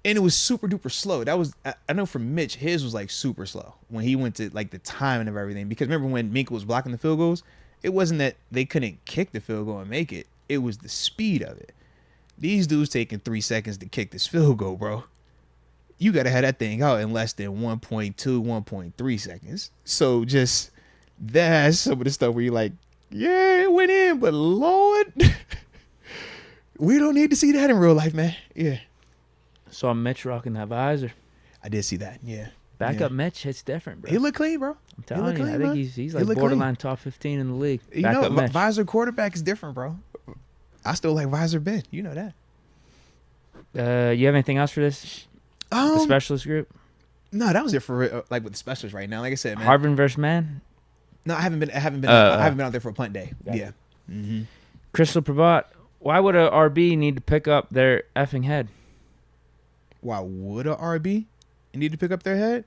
Speaker 1: And it was super duper slow. That was, I know for Mitch, his was like super slow when he went to like the timing of everything. Because remember when Minka was blocking the field goals, it wasn't that they couldn't kick the field goal and make it. It was the speed of it. These dudes taking 3 seconds to kick this field goal, bro. You got to have that thing out in less than 1.2, 1.3 seconds. So just that's some of the stuff where you're like, yeah, it went in, but Lord, we don't need to see that in real life, man. Yeah.
Speaker 2: Saw Mitch rocking that visor.
Speaker 1: I did see that, yeah.
Speaker 2: Backup Mitch, it's different, bro.
Speaker 1: He look clean, bro.
Speaker 2: I'm telling you, I think he's like borderline top 15 in the league.
Speaker 1: Mitch. Visor quarterback is different, bro. I still like Visor Ben. You know
Speaker 2: that. You have anything else for this? The specialist group?
Speaker 1: No, that was it for like with the specialists right now. Like I said, man.
Speaker 2: Harvard versus Man?
Speaker 1: No, I haven't been out there for a punt day. Gotcha. Yeah. Mm-hmm.
Speaker 2: Crystal Pravat, why would a RB need to pick up their effing head?
Speaker 1: Why would a RB need to pick up their head?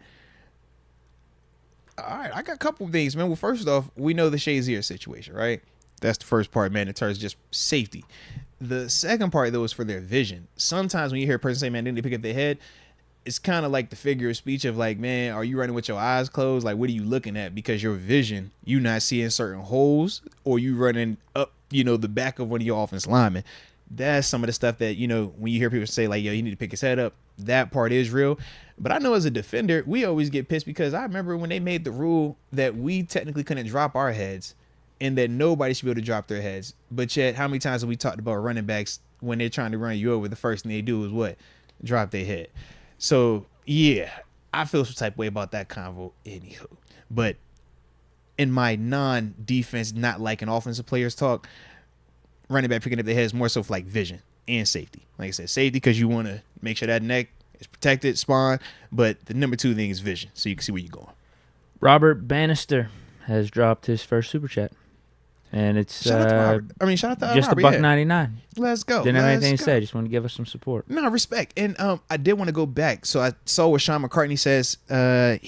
Speaker 1: All right, I got a couple of things, man. Well, first off, we know the Shazier situation, right? That's the first part, man, in terms of just safety. The second part, though, is for their vision. Sometimes when you hear a person say, man, they need to pick up their head, it's kind of like the figure of speech of like, man, are you running with your eyes closed? Like, what are you looking at? Because your vision, you not seeing certain holes, or you running up, the back of one of your offense linemen. That's some of the stuff that, when you hear people say like, yo, you need to pick his head up, that part is real. But I know as a defender, we always get pissed because I remember when they made the rule that we technically couldn't drop our heads and that nobody should be able to drop their heads. But yet, how many times have we talked about running backs when they're trying to run you over, the first thing they do is what? Drop their head. So, yeah, I feel some type of way about that convo anywho. But in my non-defense, not like an offensive players talk, running back picking up their head is more so for like vision and safety. Like I said, safety because you want to make sure that neck is protected, spawn. But the number 2 thing is vision, so you can see where you're going.
Speaker 2: Robert Bannister has dropped his first super chat. And it's
Speaker 1: shout out to Robert. Shout out to
Speaker 2: just
Speaker 1: Robert,
Speaker 2: $1.99.
Speaker 1: Let's go.
Speaker 2: Didn't have anything to say. Just want to give us some support.
Speaker 1: No, respect. And I did want to go back. So I saw what Sean McCartney says. I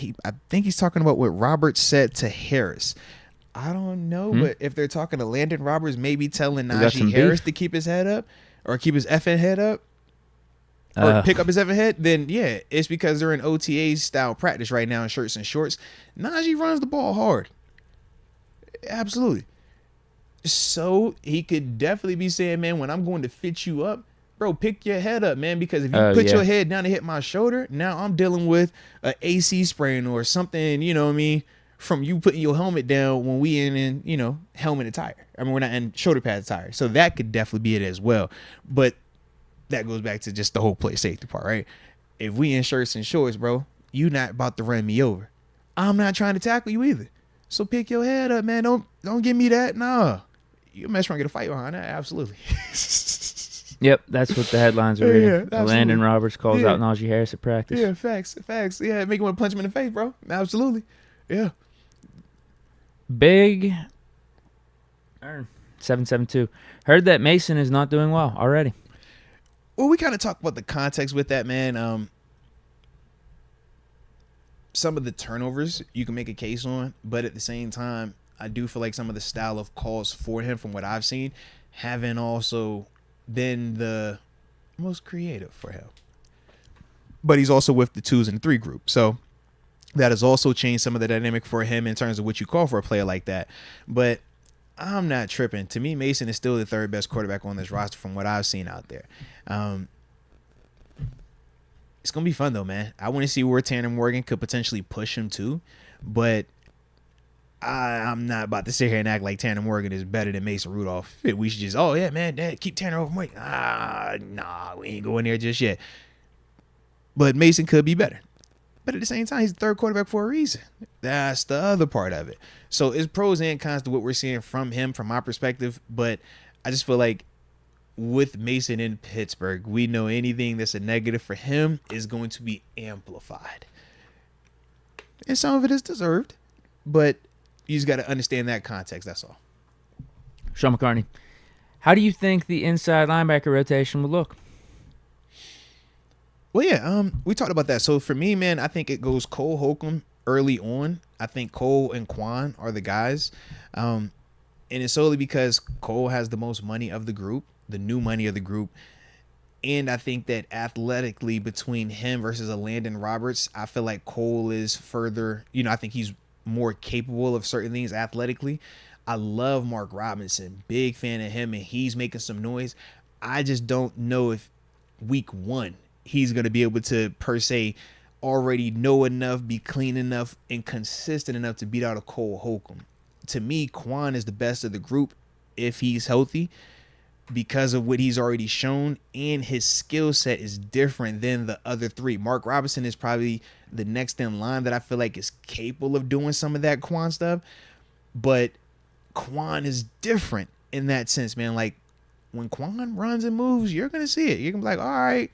Speaker 1: think he's talking about what Robert said to Harris. I don't know, but if they're talking to Landon Roberts, maybe telling Najee Harris to keep his head up or keep his effing head up. or pick up his effing head, then yeah, it's because they're in OTA style practice right now in shirts and shorts. Najee runs the ball hard. Absolutely. So he could definitely be saying, man, when I'm going to fit you up, bro, pick your head up, man, because if you put your head down to hit my shoulder, now I'm dealing with a AC sprain or something, you know what I mean, from you putting your helmet down when we in you know, helmet attire. I mean, we're not in shoulder pad attire. So that could definitely be it as well. But that goes back to just the whole play safety part, right? If we in shirts and shorts, bro, you not about to run me over. I'm not trying to tackle you either. So pick your head up, man. Don't give me that. Nah. You mess around, get a fight behind that. Absolutely.
Speaker 2: Yep, that's what the headlines are reading.
Speaker 1: Yeah,
Speaker 2: Landon Roberts calls out Najee Harris at practice.
Speaker 1: Yeah, facts. Yeah, make him want to punch him in the face, bro. Absolutely. Yeah.
Speaker 2: Big 772. Heard that Mason is not doing well already.
Speaker 1: Well, we kind of talked about the context with that, man. Some of the turnovers you can make a case on, but at the same time, I do feel like some of the style of calls for him, from what I've seen, haven't also been the most creative for him. But he's also with the 2s and 3 group, so that has also changed some of the dynamic for him in terms of what you call for a player like that. But I'm not tripping. To me, Mason is still the 3rd best quarterback on this roster from what I've seen out there. It's going to be fun, though, man. I want to see where Tanner Morgan could potentially push him to, but I'm not about to sit here and act like Tanner Morgan is better than Mason Rudolph. We should just, oh, yeah, man, Dad, keep Tanner over Mike. Nah, we ain't going there just yet. But Mason could be better. But at the same time, he's the 3rd quarterback for a reason. That's the other part of it. So it's pros and cons to what we're seeing from him, from my perspective. But I just feel like with Mason in Pittsburgh, we know anything that's a negative for him is going to be amplified. And some of it is deserved. But you just got to understand that context. That's all.
Speaker 2: Sean McCartney, how do you think the inside linebacker rotation will look?
Speaker 1: Well, yeah, we talked about that. So for me, man, I think it goes Cole Holcomb early on. I think Cole and Quan are the guys. And it's solely because Cole has the most money of the group, the new money of the group. And I think that athletically, between him versus a Landon Roberts, I feel like Cole is further, I think he's more capable of certain things athletically. I love Mark Robinson, big fan of him, and he's making some noise. I just don't know if week 1 he's going to be able to, per se, already know enough, be clean enough, and consistent enough to beat out a Cole Holcomb. To me, Quan is the best of the group if he's healthy because of what he's already shown, and his skill set is different than the other 3. Mark Robinson is probably the next in line that I feel like is capable of doing some of that Quan stuff, but Quan is different in that sense, man. Like, when Quan runs and moves, you're going to see it. You're going to be like, all right,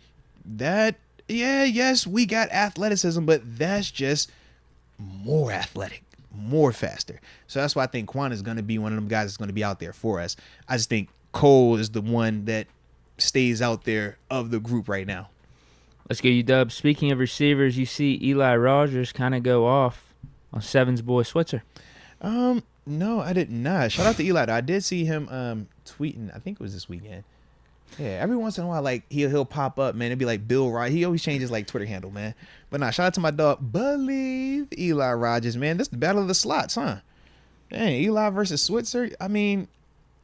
Speaker 1: yes, we got athleticism, but that's just more athletic, more faster. So that's why I think Quan is going to be one of them guys that's going to be out there for us. I just think Cole is the one that stays out there of the group right now.
Speaker 2: Let's go, you Dub. Speaking of receivers, you see Eli Rogers kind of go off on Seven's boy Switzer.
Speaker 1: No, I did not. Shout out to Eli. I did see him tweeting. I think it was this weekend. Yeah, every once in a while, like he'll pop up, man. It'd be like Bill Wright. He always changes like Twitter handle, man. But nah, shout out to my dog, Believe Eli Rogers, man. This is the battle of the slots, huh? Dang, Eli versus Switzer. I mean,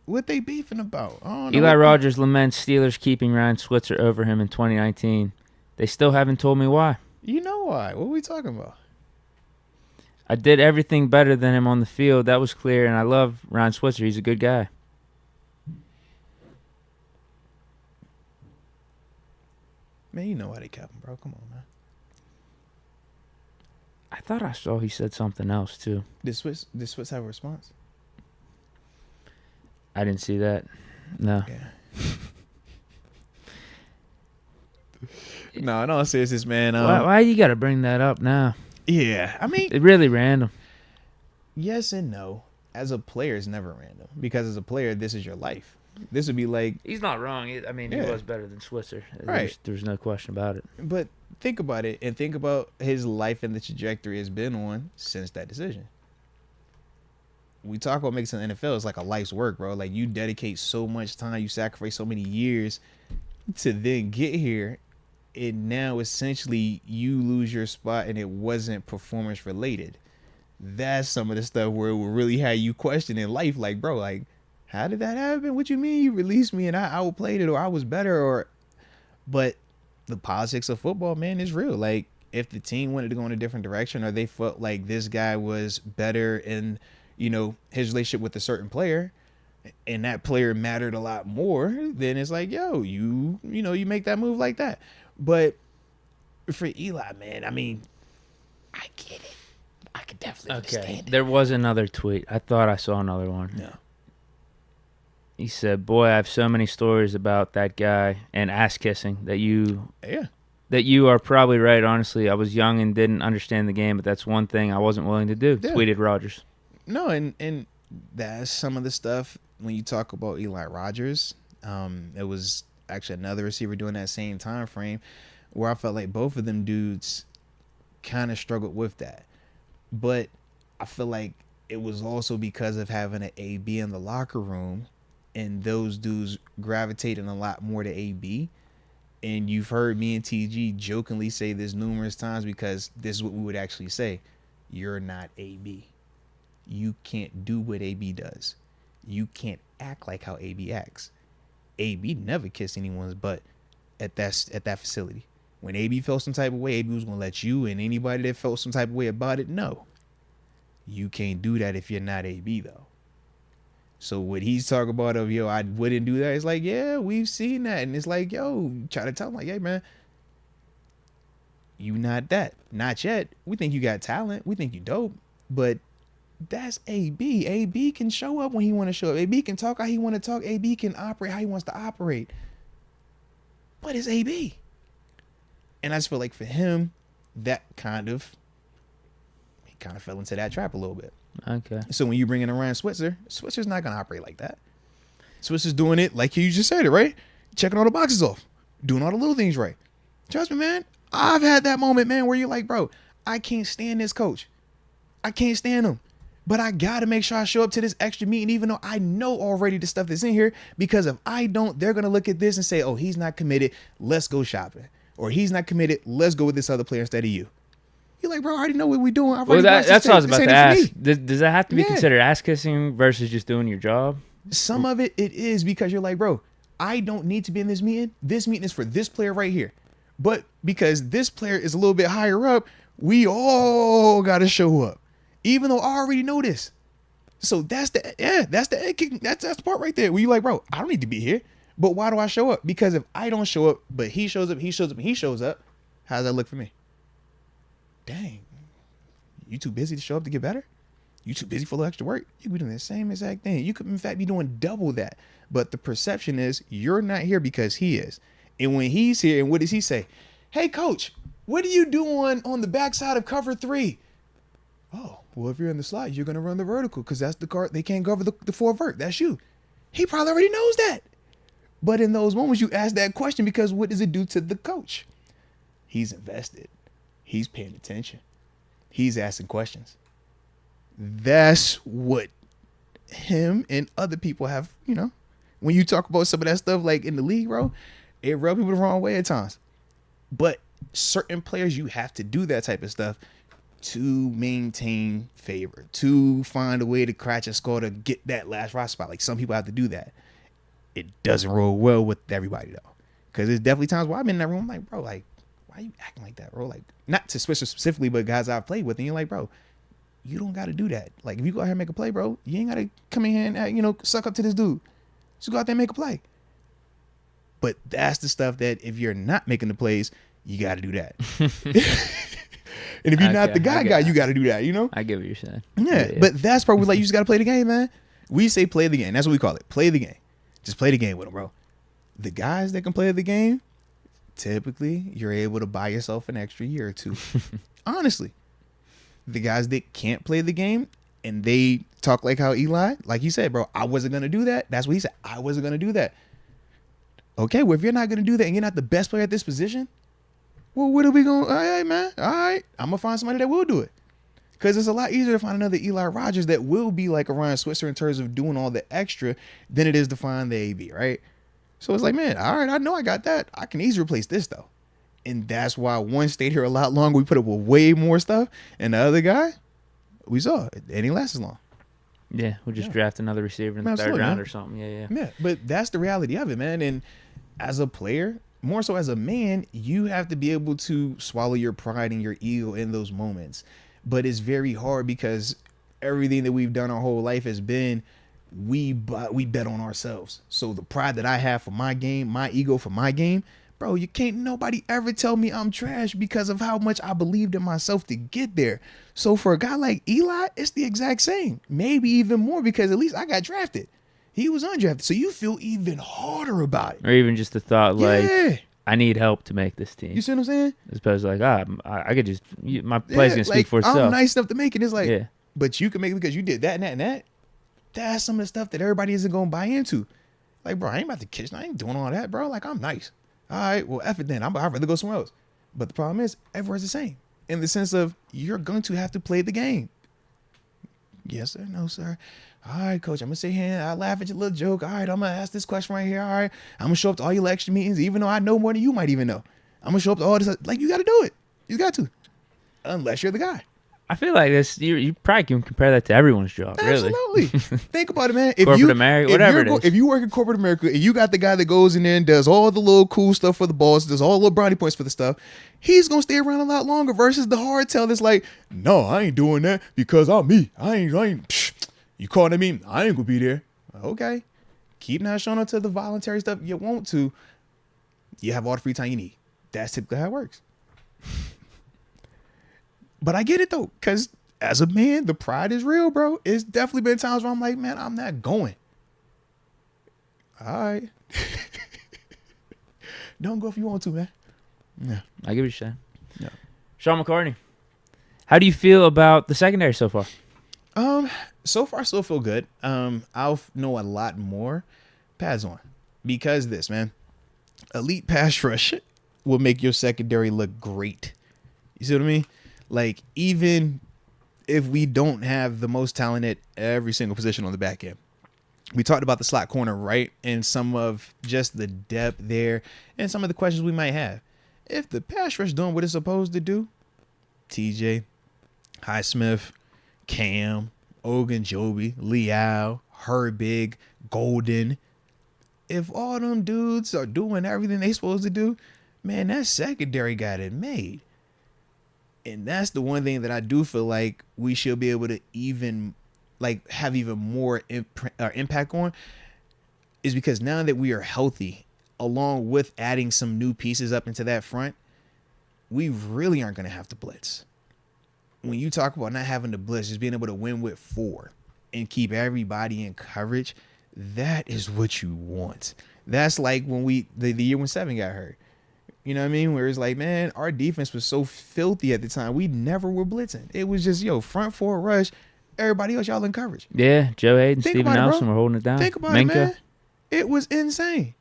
Speaker 1: what they beefing about? I don't know.
Speaker 2: Eli Rogers laments Steelers keeping Ryan Switzer over him in 2019. They still haven't told me why.
Speaker 1: You know why? What are we talking about?
Speaker 2: I did everything better than him on the field. That was clear, and I love Ryan Switzer. He's a good guy.
Speaker 1: Man, you know why they kept him, bro. Come on, man.
Speaker 2: I thought I saw he said something else, too.
Speaker 1: Did Switz have a response?
Speaker 2: I didn't see that. No.
Speaker 1: Yeah. No seriousness, man.
Speaker 2: Why you got to bring that up now?
Speaker 1: Yeah, I mean,
Speaker 2: it's really random.
Speaker 1: Yes and no. As a player, it's never random because as a player, this is your life. This would be like...
Speaker 2: He's not wrong. I mean, he was better than Switzer.
Speaker 1: Right.
Speaker 2: There's no question about it.
Speaker 1: But think about it and think about his life and the trajectory has been on since that decision. We talk about making the NFL. It's like a life's work, bro. Like, you dedicate so much time. You sacrifice so many years to then get here. and now essentially you lose your spot and it wasn't performance related. That's some of the stuff where it will really have you questioning life. Like, bro, like, how did that happen? What you mean you released me and I outplayed it, or I was better, or, but the politics of football, man, is real. Like, if the team wanted to go in a different direction, or they felt like this guy was better in, you know, his relationship with a certain player, and that player mattered a lot more, then it's like, yo, you know, you make that move like that. But for Eli, man, I mean, I get it. I could definitely understand it.
Speaker 2: There was another tweet. I thought I saw another one.
Speaker 1: No.
Speaker 2: He said, "Boy, I have so many stories about that guy and ass kissing that you are probably right. Honestly, I was young and didn't understand the game, but that's one thing I wasn't willing to do." Yeah. Tweeted Rodgers.
Speaker 1: No, and that's some of the stuff when you talk about Eli Rodgers. It was actually another receiver doing that same time frame where I felt like both of them dudes kind of struggled with that. But I feel like it was also because of having an AB in the locker room, and those dudes gravitating a lot more to AB. And you've heard me and TG jokingly say this numerous times, because this is what we would actually say. You're not AB. You can't do what AB does. You can't act like how AB acts. AB never kissed anyone's butt at that facility. When AB felt some type of way, AB was going to let you and anybody that felt some type of way about it know. You can't do that if you're not AB, though. So what he's talking about of, yo, I wouldn't do that, it's like, yeah, we've seen that. And it's like, yo, try to tell him, like, hey, man, you not that. Not yet. We think you got talent. We think you dope. But that's AB. AB can show up when he want to show up. AB can talk how he want to talk. AB can operate how he wants to operate. But it's AB. And I just feel like for him, he kind of fell into that trap a little bit.
Speaker 2: Okay.
Speaker 1: So when you bring in a Ryan Switzer's not going to operate like that. Switzer's doing it like you just said it, right? Checking all the boxes off. Doing all the little things right. Trust me, man. I've had that moment, man, where you're like, bro, I can't stand this coach. I can't stand him. But I got to make sure I show up to this extra meeting, even though I know already the stuff that's in here. Because if I don't, they're going to look at this and say, oh, he's not committed. Let's go shopping. Or he's not committed. Let's go with this other player instead of you. You're like, bro, I already know what we're doing.
Speaker 2: That's what I was about to ask. Does that have to be considered ass kissing versus just doing your job?
Speaker 1: Some of it is, because you're like, bro, I don't need to be in this meeting. This meeting is for this player right here. But because this player is a little bit higher up, we all got to show up. Even though I already know this. So that's the egg kicking. That's the part right there where you like, bro, I don't need to be here. But why do I show up? Because if I don't show up, but he shows up, how does that look for me? Dang, you too busy to show up to get better? You too busy for a little extra work? You could be doing the same exact thing. You could, in fact, be doing double that. But the perception is you're not here because he is. And when he's here, and what does he say? Hey, coach, what are you doing on the backside of cover 3? Oh, well, if you're in the slot, you're going to run the vertical because that's the card. They can't cover the 4 vert. That's you. He probably already knows that. But in those moments, you ask that question because what does it do to the coach? He's invested. He's paying attention. He's asking questions. That's what him and other people have, you know, when you talk about some of that stuff like in the league, bro, it rubs people the wrong way at times. But certain players, you have to do that type of stuff to maintain favor, to find a way to crash a score to get that last roster spot. Like some people have to do that. It doesn't roll well with everybody though. Because there's definitely times where I'm in that room, I'm like, bro, like, why are you acting like that, bro? Like, not to Swisher specifically, but guys I've played with, and you're like, bro, you don't got to do that. Like, if you go out here and make a play, bro, you ain't got to come in here and, you know, suck up to this dude. Just go out there and make a play. But that's the stuff that if you're not making the plays, you got to do that. And if you're not the guy, you got to do that, you know?
Speaker 2: I get what you're saying.
Speaker 1: Yeah, but that's probably like, you just got to play the game, man. We say play the game. That's what we call it. Play the game. Just play the game with them, bro. The guys that can play the game, typically, you're able to buy yourself an extra year or two. Honestly. The guys that can't play the game and they talk like how Eli, like he said, bro, I wasn't going to do that. That's what he said. I wasn't going to do that. Okay, well, if you're not going to do that and you're not the best player at this position, well, what are we going to, all right, man. All right, I'm going to find somebody that will do it. Because it's a lot easier to find another Eli Rodgers that will be like a Ryan Switzer in terms of doing all the extra than it is to find the AB, right? So it's like, man, all right, I know I got that. I can easily replace this, though. And that's why one stayed here a lot longer. We put up with way more stuff. And the other guy, we saw it didn't last as long.
Speaker 2: Yeah, we'll just draft another receiver in the third round or something. Yeah.
Speaker 1: But that's the reality of it, man. And as a player, more so as a man, you have to be able to swallow your pride and your ego in those moments. But it's very hard because everything that we've done our whole life has been we bet on ourselves. So the pride that I have for my game, my ego for my game, bro, you can't nobody ever tell me I'm trash because of how much I believed in myself to get there. So for a guy like Eli, it's the exact same. Maybe even more because at least I got drafted. He was undrafted. So you feel even harder about it.
Speaker 2: Or even just the thought like, I need help to make this team.
Speaker 1: You see what I'm saying?
Speaker 2: As opposed to like, I could just, my play's going to speak for itself.
Speaker 1: I'm nice enough to make it. It's like, but you can make it because you did that and that and that. That's some of the stuff that everybody isn't going to buy into. Like, bro, I ain't about to kiss. I ain't doing all that, bro. Like, I'm nice. All right, well, F it then. I'd rather go somewhere else. But the problem is, everyone's the same. In the sense of, you're going to have to play the game. Yes, sir. No, sir. All right, coach, I'm going to sit here and I laugh at your little joke. All right, I'm going to ask this question right here. All right, I'm going to show up to all your lecture meetings, even though I know more than you might even know. I'm going to show up to all this. Like, you got to do it. You got to. Unless you're the guy.
Speaker 2: I feel like this. You probably can compare that to everyone's job. Really,
Speaker 1: absolutely. Think about it, man.
Speaker 2: Corporate America, whatever it is.
Speaker 1: If you work in corporate America and you got the guy that goes in there and does all the little cool stuff for the boss, does all the little brownie points for the stuff, he's gonna stay around a lot longer. Versus the hardtail that's like, no, I ain't doing that because I'm me. I ain't. You calling at me? I ain't gonna be there. Okay, keep not showing up to the voluntary stuff you want to. You have all the free time you need. That's typically how it works. But I get it though, because as a man, the pride is real, bro. It's definitely been times where I'm like, man, I'm not going. All right. Don't go if you want to, man. Yeah.
Speaker 2: I get what you're saying.
Speaker 1: Yeah.
Speaker 2: Sean McCartney, how do you feel about the secondary so far?
Speaker 1: So far, still feel good. I'll know a lot more. Pads on. Because this, man. Elite pass rush will make your secondary look great. You see what I mean? Like, even if we don't have the most talent at every single position on the back end. We talked about the slot corner, right? And some of just the depth there and some of the questions we might have. If the pass rush doing what it's supposed to do, TJ, Highsmith, Cam, Ogunjobi, Leal, Herbig, Golden. If all them dudes are doing everything they supposed to do, man, that secondary got it made. And that's the one thing that I do feel like we should be able to even like have even more impact on is because now that we are healthy, along with adding some new pieces up into that front, we really aren't going to have to blitz. When you talk about not having to blitz, just being able to win with 4 and keep everybody in coverage, that is what you want. That's like when the year when 7 got hurt. You know what I mean? Where it's like, man, our defense was so filthy at the time. We never were blitzing. It was just, front 4 rush. Everybody else, y'all in coverage.
Speaker 2: Yeah, Joe Hayden, Steven Nelson were holding it down.
Speaker 1: Think about
Speaker 2: Minka.
Speaker 1: it, man. It was insane.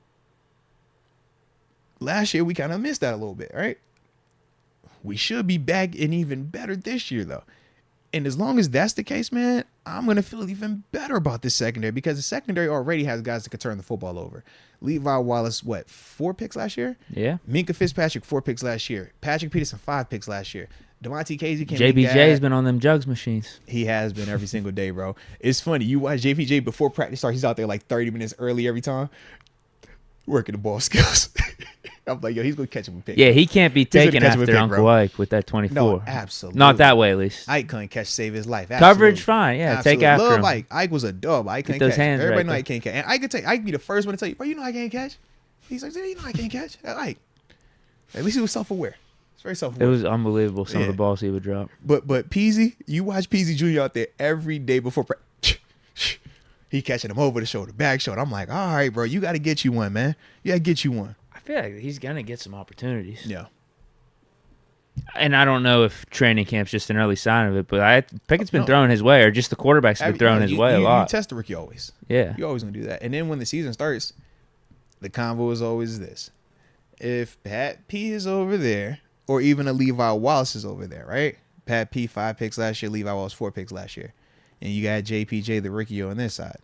Speaker 1: Last year, we kind of missed that a little bit, right? We should be back and even better this year, though. And as long as that's the case, man, I'm going to feel even better about this secondary because the secondary already has guys that can turn the football over. Levi Wallace, 4 picks last year?
Speaker 2: Yeah.
Speaker 1: Minka Fitzpatrick, 4 picks last year. Patrick Peterson, 5 picks last year. Devontae Casey came
Speaker 2: JPJ's been on them jugs machines.
Speaker 1: He has been every single day, bro. It's funny. You watch JPJ before practice starts. He's out there like 30 minutes early every time. Working the ball skills. I'm like, he's going to catch him a pick.
Speaker 2: Yeah, he can't be taken after Uncle Ike with that 24.
Speaker 1: No, absolutely.
Speaker 2: Not that way, at least.
Speaker 1: Ike couldn't catch, save his life.
Speaker 2: Absolutely. Coverage, fine. Yeah,
Speaker 1: absolutely.
Speaker 2: Take after
Speaker 1: Love
Speaker 2: him.
Speaker 1: Ike. Ike was a dub. Ike can't catch.
Speaker 2: Hands
Speaker 1: Everybody
Speaker 2: right
Speaker 1: know
Speaker 2: there.
Speaker 1: Ike can't catch. And Ike be the first one to tell you, bro, you know I can't catch? He's like, you know I can't catch. Ike. At least he was self-aware. It's very self-aware.
Speaker 2: It was unbelievable, some of the balls he would drop.
Speaker 1: But Peasy, you watch Peasy Jr. out there every day before practice. He catching him over the shoulder, back shoulder. I'm like, all right, bro, you got to get you one, man. You got to get you one.
Speaker 2: I feel like he's going to get some opportunities.
Speaker 1: Yeah.
Speaker 2: And I don't know if training camp's just an early sign of it, but Pickett's been throwing his way, or just the quarterback's been throwing his way a lot.
Speaker 1: You test the rookie always.
Speaker 2: Yeah.
Speaker 1: You always going to do that. And then when the season starts, the convo is always this. If Pat P is over there, or even a Levi Wallace is over there, right? Pat P, 5 picks last year. Levi Wallace, 4 picks last year. And you got JPJ, the rookie, on this side.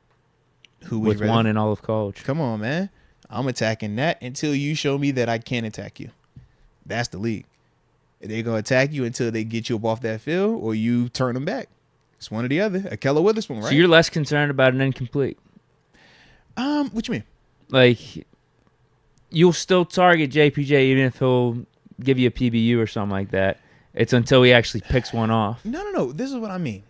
Speaker 1: Who
Speaker 2: with one in all of college.
Speaker 1: Come on, man. I'm attacking that until you show me that I can attack you. That's the league. They're going to attack you until they get you up off that field or you turn them back. It's one or the other. A Keller Witherspoon, right?
Speaker 2: So you're less concerned about an incomplete.
Speaker 1: What you mean?
Speaker 2: Like, you'll still target JPJ even if he'll give you a PBU or something like that. It's until he actually picks one off.
Speaker 1: No. This is what I mean.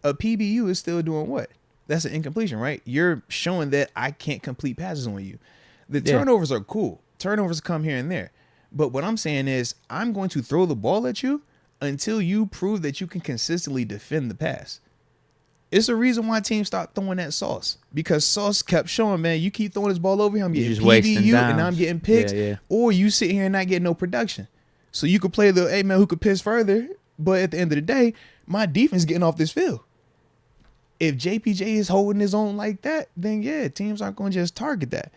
Speaker 1: A PBU is still doing what? That's an incompletion, right? You're showing that I can't complete passes on you. The turnovers are cool. Turnovers come here and there. But what I'm saying is I'm going to throw the ball at you until you prove that you can consistently defend the pass. It's a reason why teams stopped throwing that Sauce. Because Sauce kept showing, man, you keep throwing this ball over here, I'm getting PBU and I'm getting picks. Or you sit here and not getting no production. So you could play the, hey, man, who could piss further? But at the end of the day, my defense getting off this field. If JPJ is holding his own like that, then yeah, teams aren't going to just target that.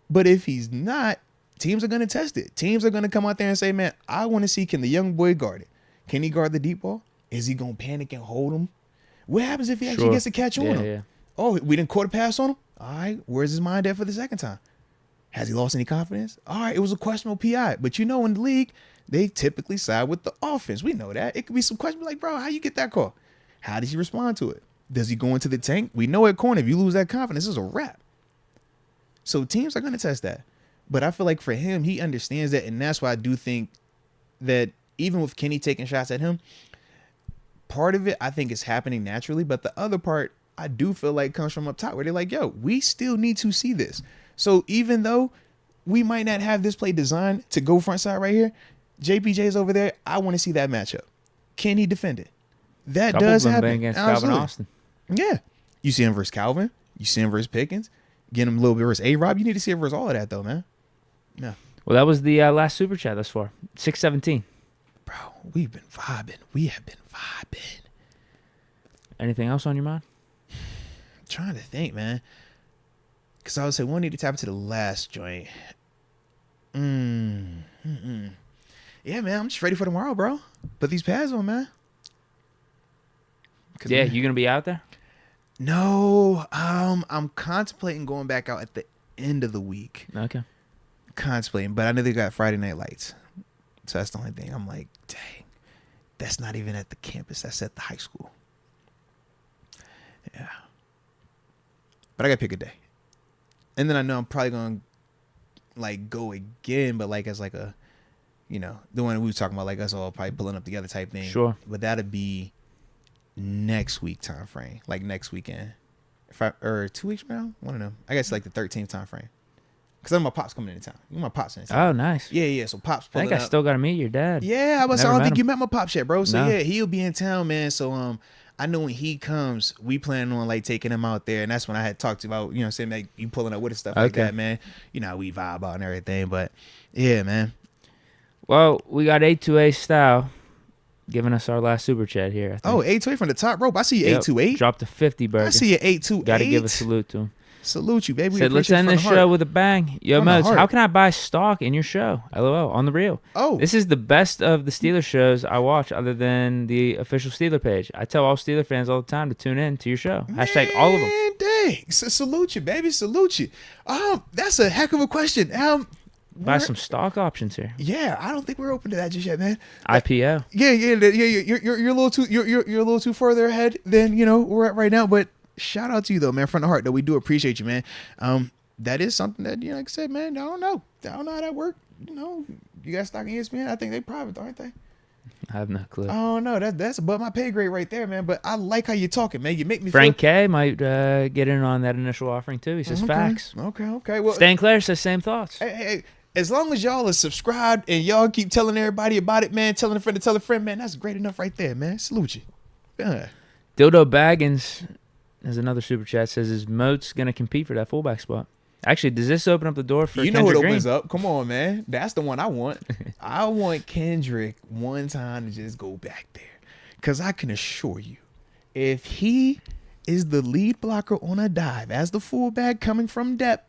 Speaker 1: But if he's not, teams are going to test it. Teams are going to come out there and say, man, I want to see, can the young boy guard it? Can he guard the deep ball? Is he going to panic and hold him? What happens if he actually gets a catch on him?
Speaker 2: Yeah.
Speaker 1: Oh, we didn't quarter pass on him? All right, where's his mind at for the second time? Has he lost any confidence? All right, it was a questionable PI. But you know, in the league, they typically side with the offense. We know that. It could be some questions like, bro, how you get that call? How does he respond to it? Does he go into the tank? We know at corner, if you lose that confidence, it's a wrap. So teams are going to test that. But I feel like for him, he understands that. And that's why I do think that even with Kenny taking shots at him, part of it, I think, is happening naturally. But the other part, I do feel like comes from up top where they're like, yo, we still need to see this. So even though we might not have this play designed to go front side right here, JPJ's over there. I want to see that matchup. Can he defend it? That
Speaker 2: Couple
Speaker 1: does
Speaker 2: of them
Speaker 1: happen.
Speaker 2: been against
Speaker 1: Absolutely.
Speaker 2: Calvin Austin.
Speaker 1: Yeah. You see him versus Calvin. You see him versus Pickens. Get him a little bit versus A-Rob. You need to see him versus all of that, though, man. Yeah.
Speaker 2: Well, that was the last super chat thus far. 617.
Speaker 1: Bro, we've been vibing. We have been vibing.
Speaker 2: Anything else on your mind?
Speaker 1: I'm trying to think, man. Because I would say we need to tap into the last joint. Yeah, man. I'm just ready for tomorrow, bro. Put these pads on, man.
Speaker 2: Yeah, you going to be out there?
Speaker 1: No, I'm contemplating going back out at the end of the week.
Speaker 2: Okay.
Speaker 1: Contemplating, but I know they got Friday Night Lights. So that's the only thing. I'm like, dang, that's not even at the campus. That's at the high school. Yeah. But I got to pick a day. And then I know I'm probably going to, like, go again, but, like, as, like, a, you know, the one we were talking about, like, us all probably pulling up together type thing.
Speaker 2: Sure.
Speaker 1: But that'll be next week time frame, like next weekend, or 2 weeks from now, one of them. I guess like the 13th time frame, because then my pop's coming into town. My pop's in town.
Speaker 2: Oh, nice.
Speaker 1: Yeah. So pop's
Speaker 2: I
Speaker 1: pulling
Speaker 2: think I
Speaker 1: up.
Speaker 2: still got to meet your dad.
Speaker 1: Yeah, I don't think you met my pops yet, bro. So
Speaker 2: No.
Speaker 1: yeah, he'll be in town, man. So I know when he comes, we plan on like taking him out there, and that's when I had talked about, you know, saying like you pulling up with us, stuff like that, man. You know, we vibe out and everything, but yeah, man.
Speaker 2: Well, we got A2A style giving us our last super chat here. I think.
Speaker 1: Oh, 828 from the top rope. I see you, 828.
Speaker 2: Dropped to 50 burger.
Speaker 1: I see you, 828.
Speaker 2: Got to give a salute to him.
Speaker 1: Salute you, baby. We
Speaker 2: Said, let's
Speaker 1: appreciate
Speaker 2: end
Speaker 1: it
Speaker 2: this
Speaker 1: from the
Speaker 2: show
Speaker 1: heart.
Speaker 2: with a bang. Yo,
Speaker 1: From the
Speaker 2: Moats,
Speaker 1: heart.
Speaker 2: how can I buy stock in your show? LOL, on the real.
Speaker 1: Oh.
Speaker 2: This is the best of the Steelers shows I watch other than the official Steeler page. I tell all Steeler fans all the time to tune in to your show. Hashtag all of them.
Speaker 1: Man, dang. Salute you, baby. Salute you. That's a heck of a question.
Speaker 2: Buy some stock options here.
Speaker 1: Yeah, I don't think we're open to that just yet, man.
Speaker 2: IPO.
Speaker 1: Yeah. You're a little too you're a little too further ahead than we're at right now. But shout out to you though, man, from the heart. Though we do appreciate you, man. That is something that like I said, man. I don't know how that works. You got stock in ESPN. I think they private, aren't they?
Speaker 2: I have no clue.
Speaker 1: Oh no, that's above my pay grade right there, man. But I like how you're talking, man. You make me
Speaker 2: Frank
Speaker 1: feel...
Speaker 2: K might get in on that initial offering too. He says facts.
Speaker 1: Okay. Well,
Speaker 2: Stan Claire says same thoughts.
Speaker 1: Hey. As long as y'all are subscribed and y'all keep telling everybody about it, man, telling a friend to tell a friend, man, that's great enough right there, man. Salute you. Yeah.
Speaker 2: Dildo Baggins has another super chat. Says, is Moats going to compete for that fullback spot? Actually, does this open up the door for
Speaker 1: Kendrick
Speaker 2: Kendrick
Speaker 1: what
Speaker 2: Green?
Speaker 1: opens up. Come on, man. That's the one I want. I want Kendrick one time to just go back there. Because I can assure you, if he is the lead blocker on a dive as the fullback coming from depth,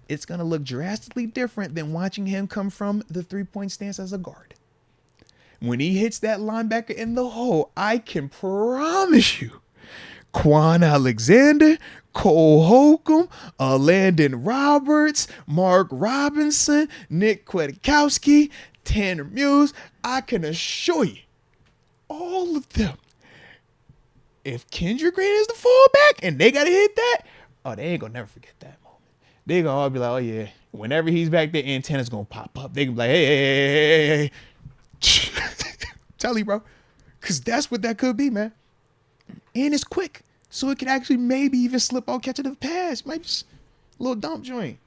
Speaker 1: it's going to look drastically different than watching him come from the three-point stance as a guard. When he hits that linebacker in the hole, I can promise you, Quan Alexander, Cole Holcomb, Landon Roberts, Mark Robinson, Nick Kwiatkowski, Tanner Muse, I can assure you, all of them, if Kendrick Green is the fallback and they got to hit that, oh, they ain't going to never forget that moment. They going to all be like, oh, yeah. Whenever he's back there, antenna's going to pop up. They can be like, hey. Tell you, bro. Because that's what that could be, man. And it's quick. So it could actually maybe even slip out, catch it to the pass. Might just a little dump joint.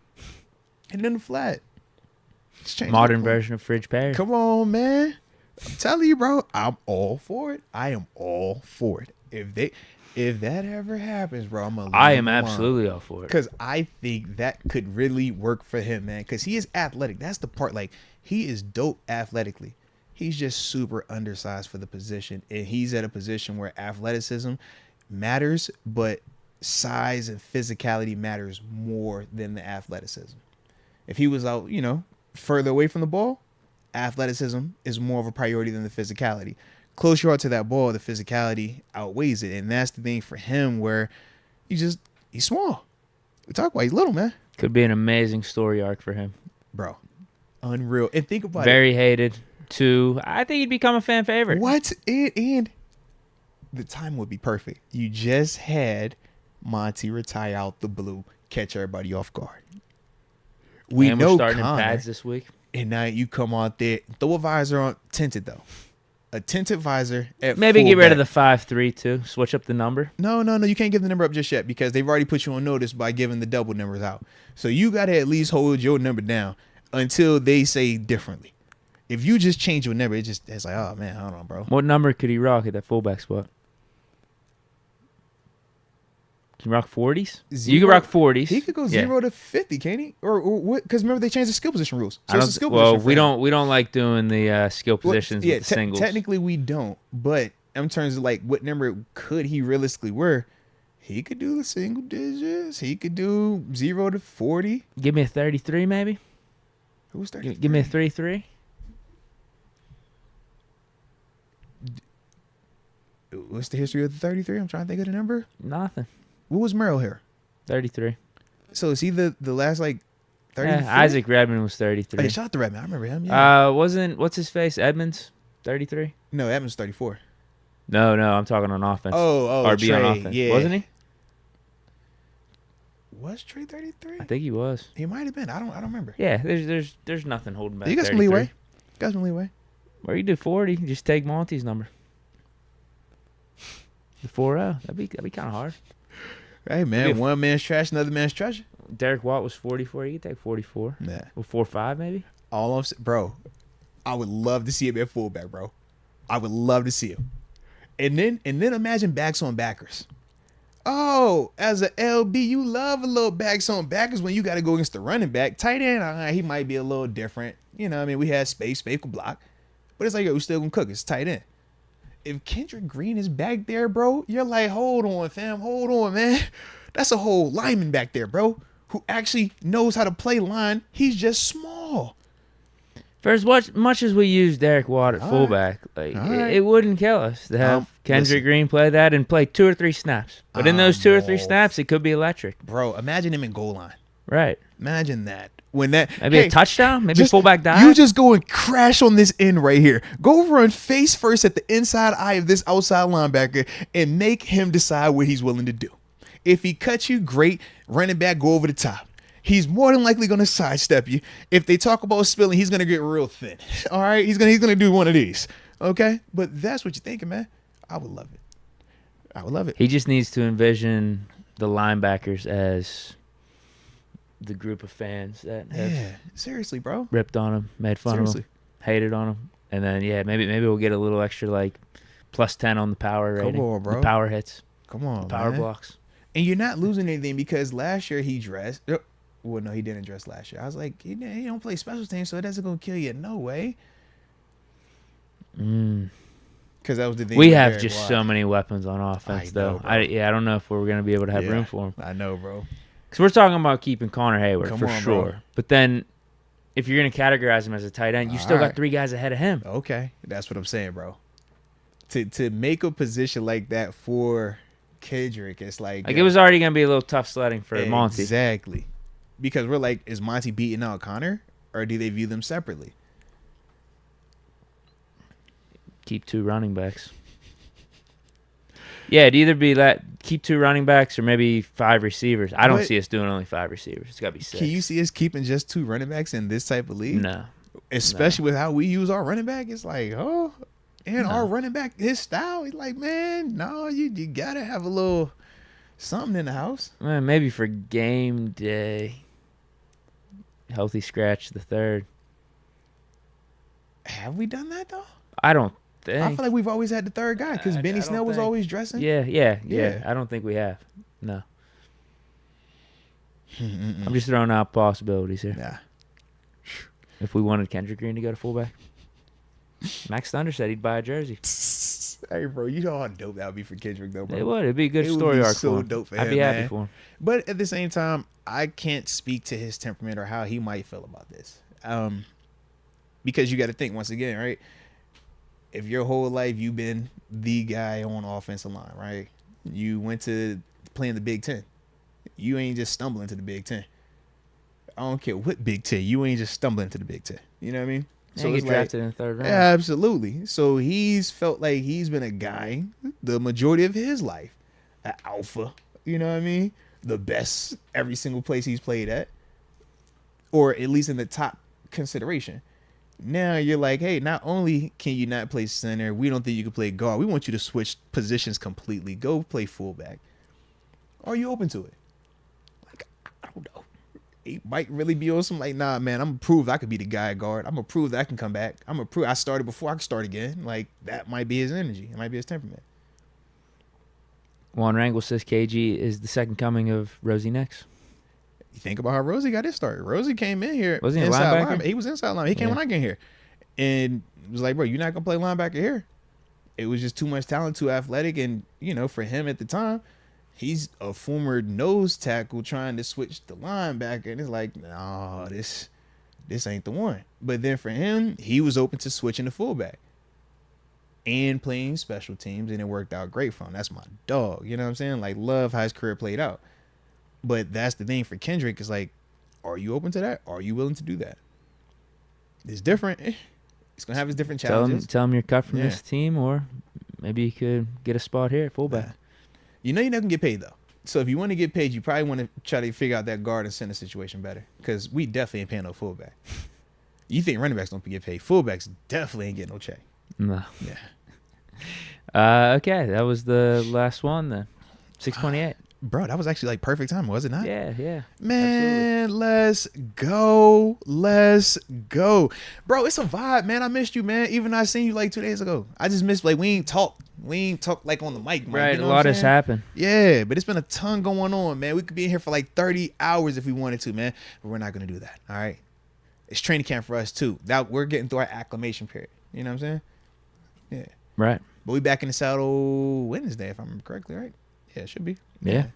Speaker 1: And then the flat.
Speaker 2: Modern version of Fridge Perry.
Speaker 1: Come on, man. I'm telling you, bro. I'm all for it. I am all for it. If that ever happens, bro,
Speaker 2: I am absolutely all for it.
Speaker 1: Because I think that could really work for him, man. Because he is athletic. That's the part. Like, he is dope athletically. He's just super undersized for the position. And he's at a position where athleticism matters, but size and physicality matters more than the athleticism. If he was out, further away from the ball, athleticism is more of a priority than the physicality. Close you out to that ball, the physicality outweighs it. And that's the thing for him where he's small. We talk about he's little, man.
Speaker 2: Could be an amazing story arc for him.
Speaker 1: Bro, unreal. And think about
Speaker 2: Very hated. I think he'd become a fan favorite.
Speaker 1: What? And the time would be perfect. You just had Monty retire out the blue, catch everybody off guard.
Speaker 2: We're starting in pads this week.
Speaker 1: And now you come out there, throw a visor on, tinted though. A tinted visor at
Speaker 2: maybe
Speaker 1: fullback.
Speaker 2: Get rid of the 5-3 too. Switch up the number.
Speaker 1: No. You can't give the number up just yet because they've already put you on notice by giving the double numbers out. So you got to at least hold your number down until they say differently. If you just change your number, it's like, oh man, hold on, bro.
Speaker 2: What number could he rock at that fullback spot? Can you rock 40s? You can rock 40s.
Speaker 1: He could go 0 to 50, can't he? Or what? Because remember they changed the skill position rules.
Speaker 2: So it's a skill position. We don't like doing the skill positions with the singles.
Speaker 1: Technically we don't. But in terms of like what number could he realistically wear? He could do the single digits. He could do 0 to 40.
Speaker 2: Give me a 33, maybe.
Speaker 1: Who's 33?
Speaker 2: Give me a 3-3.
Speaker 1: What's the history of the 33? I'm trying to think of the number.
Speaker 2: Nothing.
Speaker 1: What was Merrill here?
Speaker 2: 33.
Speaker 1: So is he the last like 33?
Speaker 2: Yeah, Isaac Redmond was 33.
Speaker 1: Hey, shout out to Redmond. I remember him. Yeah.
Speaker 2: What's his face? Edmonds? 33?
Speaker 1: No, Edmonds 34.
Speaker 2: No, I'm talking on offense.
Speaker 1: RB
Speaker 2: Trey,
Speaker 1: on
Speaker 2: offense.
Speaker 1: Yeah.
Speaker 2: Wasn't he?
Speaker 1: Was Trey 33?
Speaker 2: I think he was.
Speaker 1: He might have been. I don't remember.
Speaker 2: Yeah, there's nothing holding back.
Speaker 1: You got
Speaker 2: 33.
Speaker 1: some leeway. Got some leeway.
Speaker 2: Or you do 40. Just take Monty's number. The 4-0. That'd be kind of hard.
Speaker 1: Hey man, one man's trash, another man's treasure.
Speaker 2: Derek Watt was 44. You could take 44.
Speaker 1: Yeah.
Speaker 2: Or 4-5 maybe.
Speaker 1: All I'm saying, bro, I would love to see him at fullback, bro. I would love to see him. And then imagine backs on backers. Oh, as a LB, you love a little backs on backers when you got to go against the running back. Tight end, he might be a little different. We had space could block. But it's like, we're still going to cook. It's tight end. If Kendrick Green is back there, bro, you're like, hold on, fam. Hold on, man. That's a whole lineman back there, bro, who actually knows how to play line. He's just small.
Speaker 2: For as much as we use Derek Watt at fullback, it wouldn't kill us to have Kendrick Green play that and play 2 or 3 snaps. But in those 2 or 3 snaps, it could be electric.
Speaker 1: Bro, imagine him in goal line.
Speaker 2: Right.
Speaker 1: Imagine that. Maybe
Speaker 2: a touchdown? Maybe fullback dive?
Speaker 1: You just go and crash on this end right here. Go run face first at the inside eye of this outside linebacker and make him decide what he's willing to do. If he cuts you, great. Running back, go over the top. He's more than likely going to sidestep you. If they talk about spilling, he's going to get real thin. All right? He's going to do one of these. Okay? But that's what you're thinking, man. I would love it.
Speaker 2: He just needs to envision the linebackers as the group of fans that have
Speaker 1: seriously, bro,
Speaker 2: ripped on him, made fun of him, hated on him, and then maybe we'll get a little extra like +10 on the power rating. Come on, bro. The power hits.
Speaker 1: Come on,
Speaker 2: power blocks.
Speaker 1: And you're not losing anything because last year he dressed. Well, no, he didn't dress last year. I was like, he don't play special teams, so it doesn't gonna kill you. No way. Because that was the thing.
Speaker 2: We have just so many weapons on offense, though.
Speaker 1: I
Speaker 2: don't know if we're gonna be able to have room for them.
Speaker 1: I know, bro.
Speaker 2: Because we're talking about keeping Connor Hayward for sure.
Speaker 1: Bro.
Speaker 2: But then if you're going to categorize him as a tight end, you still got 3 guys ahead of him.
Speaker 1: Okay. That's what I'm saying, bro. To make a position like that for Kendrick, it's like...
Speaker 2: it was already going to be a little tough sledding for Monty.
Speaker 1: Exactly. Because we're like, is Monty beating out Connor? Or do they view them separately?
Speaker 2: keep 2 running backs. Yeah, it'd either be keep 2 running backs or maybe 5 receivers. I don't see us doing only 5 receivers. It's got to be 6.
Speaker 1: Can you see us keeping just 2 running backs in this type of league?
Speaker 2: No.
Speaker 1: Especially with how we use our running back. It's like, our running back, his style, he's like, man, no, you got to have a little something in the house.
Speaker 2: Well, maybe for game day. Healthy scratch the 3rd.
Speaker 1: Have we done that, though?
Speaker 2: I don't think.
Speaker 1: I feel like we've always had the 3rd guy because Benny Snell was always dressing.
Speaker 2: Yeah. I don't think we have. No. I'm just throwing out possibilities here.
Speaker 1: Yeah.
Speaker 2: If we wanted Kendrick Green to go to fullback. Max Thunder said he'd buy a jersey.
Speaker 1: Hey, bro, you know how dope that would be for Kendrick, though, bro.
Speaker 2: It would. It'd be a good story arc
Speaker 1: so
Speaker 2: for him.
Speaker 1: dope for
Speaker 2: I'd
Speaker 1: him,
Speaker 2: be happy
Speaker 1: man.
Speaker 2: for him.
Speaker 1: But at the same time, I can't speak to his temperament or how he might feel about this. Because you got to think, once again, right? If your whole life you've been the guy on the offensive line, right? You went to playing the Big Ten. You ain't just stumbling to the Big Ten. I don't care what Big Ten. You ain't just stumbling to the Big Ten. You know what I mean?
Speaker 2: So get drafted in the 3rd round.
Speaker 1: Yeah, absolutely. So he's felt like he's been a guy the majority of his life, an alpha. You know what I mean? The best every single place he's played at, or at least in the top consideration. Now you're like, hey, not only can you not play center, we don't think you can play guard. We want you to switch positions completely. Go play fullback. Are you open to it? Like, I don't know. He might really be on some like, nah, man, I'm gonna prove I could be the guy at guard. I'm gonna prove that I can come back. I'm gonna prove I started before I can start again. Like, that might be his energy. It might be his temperament.
Speaker 2: Juan Rangel says KG is the second coming of Rosie Nix.
Speaker 1: You think about how Rosie got his start. Rosie came in here.
Speaker 2: Was he a
Speaker 1: inside
Speaker 2: linebacker?
Speaker 1: He was inside linebacker. He came when I came here. And it was like, bro, you're not going to play linebacker here. It was just too much talent, too athletic. And, for him at the time, he's a former nose tackle trying to switch to linebacker. And it's like, no, this ain't the one. But then for him, he was open to switching to fullback and playing special teams. And it worked out great for him. That's my dog. You know what I'm saying? Like, love how his career played out. But that's the thing for Kendrick is like, are you open to that? Are you willing to do that? It's different. He's going to have his different challenges.
Speaker 2: Tell him you're cut from this team, or maybe you could get a spot here at fullback.
Speaker 1: You're not going to get paid, though. So if you want to get paid, you probably want to try to figure out that guard and center situation better, because we definitely ain't paying no fullback. You think running backs don't get paid? Fullbacks definitely ain't getting no check.
Speaker 2: No.
Speaker 1: Yeah.
Speaker 2: Okay, that was the last one then. 6:28.
Speaker 1: Bro, that was actually like perfect time, was it not?
Speaker 2: Yeah.
Speaker 1: Man, absolutely. Let's go. Bro, it's a vibe, man. I missed you, man. Even I seen you like 2 days ago. I just missed, like, we ain't talk like on the mic, man.
Speaker 2: Right,
Speaker 1: You know
Speaker 2: a lot has happened.
Speaker 1: Yeah, but it's been a ton going on, man. We could be in here for like 30 hours if we wanted to, man. But we're not going to do that, all right? It's training camp for us, too. Now we're getting through our acclimation period. You know what I'm saying? Yeah.
Speaker 2: Right.
Speaker 1: But we back in the saddle Wednesday, if I remember correctly, right? Yeah, it should be.
Speaker 2: Yeah.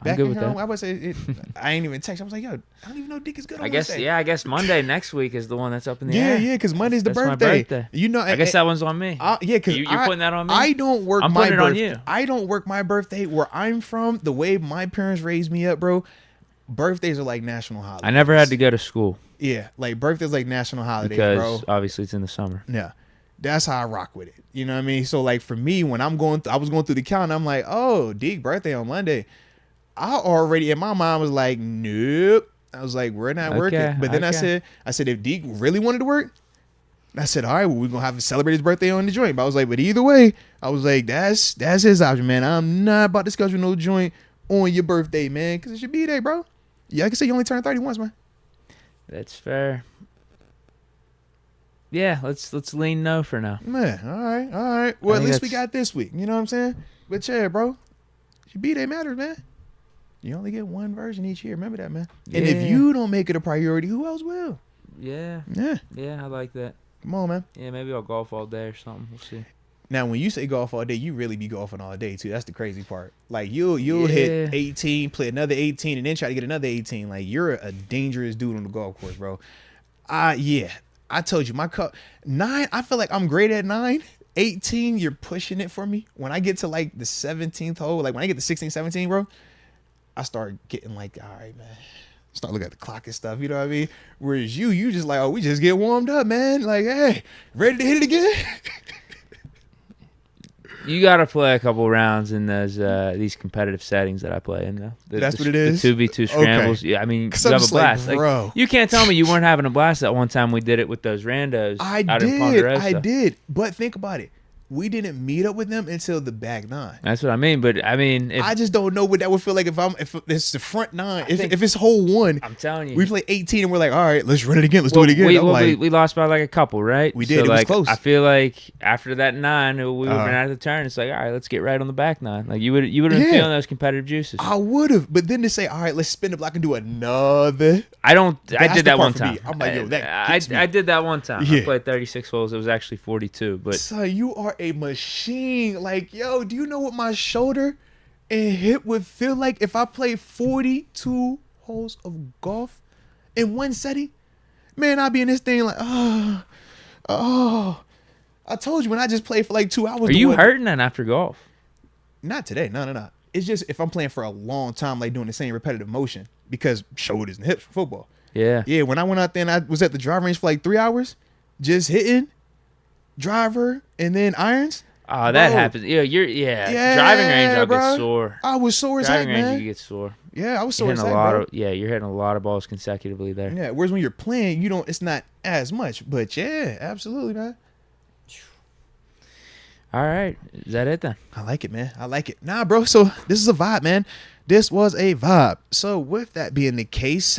Speaker 1: Back
Speaker 2: good
Speaker 1: in
Speaker 2: with
Speaker 1: here,
Speaker 2: that.
Speaker 1: I would say I ain't even text. I was like, yo, I don't even know Deke is good on
Speaker 2: I guess
Speaker 1: Wednesday.
Speaker 2: I guess Monday next week is the one that's up in the air.
Speaker 1: Yeah, because Monday's the
Speaker 2: That's my
Speaker 1: birthday.
Speaker 2: birthday.
Speaker 1: You know,
Speaker 2: I guess that one's on me.
Speaker 1: because
Speaker 2: you're putting that on me.
Speaker 1: I don't work
Speaker 2: I'm
Speaker 1: my
Speaker 2: putting it on
Speaker 1: birthday.
Speaker 2: you.
Speaker 1: I don't work my birthday where I'm from. The way my parents raised me up, bro. Birthdays are like national holidays.
Speaker 2: I never had to go to school.
Speaker 1: Yeah, like birthdays like national holidays,
Speaker 2: Because
Speaker 1: bro.
Speaker 2: obviously it's in the summer.
Speaker 1: Yeah. That's how I rock with it. You know what I mean? So like for me, when I was going through the calendar, I'm like, oh, Deke birthday on Monday. I already in my mind was like, nope. I was like, we're not working. But then I said if Deke really wanted to work, I said, all right, well, we're gonna have to celebrate his birthday on the joint. But I was like, but either way, I was like, that's his option, man. I'm not about to schedule no joint on your birthday, man, because it's your B-day, bro. Yeah, I can say you only turned 30 once, man.
Speaker 2: That's fair. Yeah, let's lean no for now.
Speaker 1: Man, all right. Well, at least we got this week. You know what I'm saying? But yeah, bro, your B-day matters, man. You only get one version each year. Remember that, man. And if you don't make it a priority, who else will?
Speaker 2: Yeah. Yeah, I like that.
Speaker 1: Come on, man.
Speaker 2: Yeah, maybe I'll golf all day or something. We'll see.
Speaker 1: Now, when you say golf all day, you really be golfing all day too. That's the crazy part. Like you'll hit 18, play another 18, and then try to get another 18. Like you're a dangerous dude on the golf course, bro. Yeah. I told you my cup 9. I feel like I'm great at 9. 18, you're pushing it for me. When I get to like the 17th hole, like when I get to 16, 17, bro, I start getting like, all right, man. Start looking at the clock and stuff. You know what I mean? Whereas you just like, oh, we just get warmed up, man. Like, hey, ready to hit it again?
Speaker 2: You got to play a couple rounds in those these competitive settings that I play in. Though.
Speaker 1: That's what it is?
Speaker 2: The 2v2 scrambles.
Speaker 1: Okay.
Speaker 2: Yeah, I mean,
Speaker 1: 'Cause
Speaker 2: you
Speaker 1: I'm
Speaker 2: have a
Speaker 1: just like,
Speaker 2: blast.
Speaker 1: bro.
Speaker 2: You can't tell me you weren't having a blast that one time we did it with those randos out in Ponderosa.
Speaker 1: I did. But think about it. We didn't meet up with them until the back nine.
Speaker 2: That's what I mean. But I mean,
Speaker 1: I just don't know what that would feel like if it's the front nine.
Speaker 2: think-
Speaker 1: If it's hole one,
Speaker 2: I'm telling you,
Speaker 1: we play 18 and we're like, all right, let's run it again. Let's do it again.
Speaker 2: We lost by like a couple, right?
Speaker 1: We did.
Speaker 2: So,
Speaker 1: It was
Speaker 2: like,
Speaker 1: close.
Speaker 2: I feel like after that 9, we would have been out of the turn. It's like, all right, let's get right on the back 9. Like you would have been
Speaker 1: Yeah.
Speaker 2: feeling those competitive juices.
Speaker 1: I would have, but then to say, all right, let's spin the block and do another.
Speaker 2: I
Speaker 1: That's
Speaker 2: did
Speaker 1: the
Speaker 2: that
Speaker 1: part
Speaker 2: one
Speaker 1: for
Speaker 2: time.
Speaker 1: me. I'm like, yo, that gets me.
Speaker 2: I did that one time.
Speaker 1: Yeah.
Speaker 2: I played 36 holes. It was actually 42, but
Speaker 1: So you are a machine. Like, yo, do you know what my shoulder and hip would feel like if I played 42 holes of golf in one setting? Man, I'd be in this thing like, oh. I told you when I just played for like 2 hours.
Speaker 2: are you hurting then after golf?
Speaker 1: Not today. No. It's just if I'm playing for a long time, like doing the same repetitive motion because shoulders and hips for football.
Speaker 2: Yeah.
Speaker 1: Yeah, when I went out there and I was at the driver range for like 3 hours, just hitting driver and then irons.
Speaker 2: Oh, that
Speaker 1: Bro.
Speaker 2: happens. Yeah,
Speaker 1: Yeah,
Speaker 2: driving range, I'll
Speaker 1: bro.
Speaker 2: get sore.
Speaker 1: I was sore as heck,
Speaker 2: Driving range,
Speaker 1: man.
Speaker 2: you get sore.
Speaker 1: Yeah, I was
Speaker 2: You're
Speaker 1: sore as
Speaker 2: hitting
Speaker 1: heck,
Speaker 2: a lot
Speaker 1: bro.
Speaker 2: of you're hitting a lot of balls consecutively there.
Speaker 1: Yeah, whereas when you're playing, you don't. It's not as much. But yeah, absolutely, man.
Speaker 2: All right, is that it then?
Speaker 1: I like it, man. I like it. Nah, bro. So this is a vibe, man. This was a vibe. So with that being the case,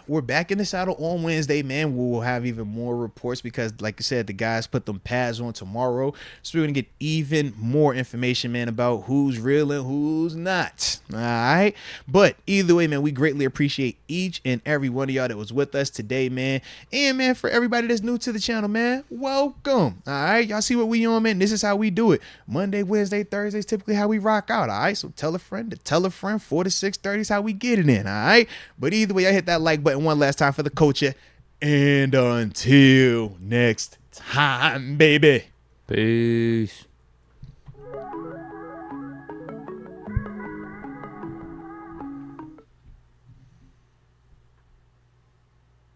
Speaker 1: we're back in the saddle on Wednesday, man. We will have even more reports because, like I said, the guys put them pads on tomorrow. So we're going to get even more information, man, about who's real and who's not. All right. But either way, man, we greatly appreciate each and every one of y'all that was with us today, man. And, man, for everybody that's new to the channel, man, welcome. All right. Y'all see what we on, man? This is how we do it. Monday, Wednesday, Thursday is typically how we rock out. All right. So tell a friend to tell a friend. 4 to 6:30 is how we get it in, all right? But either way, I hit that like button one last time for the culture. And until next time, baby.
Speaker 2: Peace.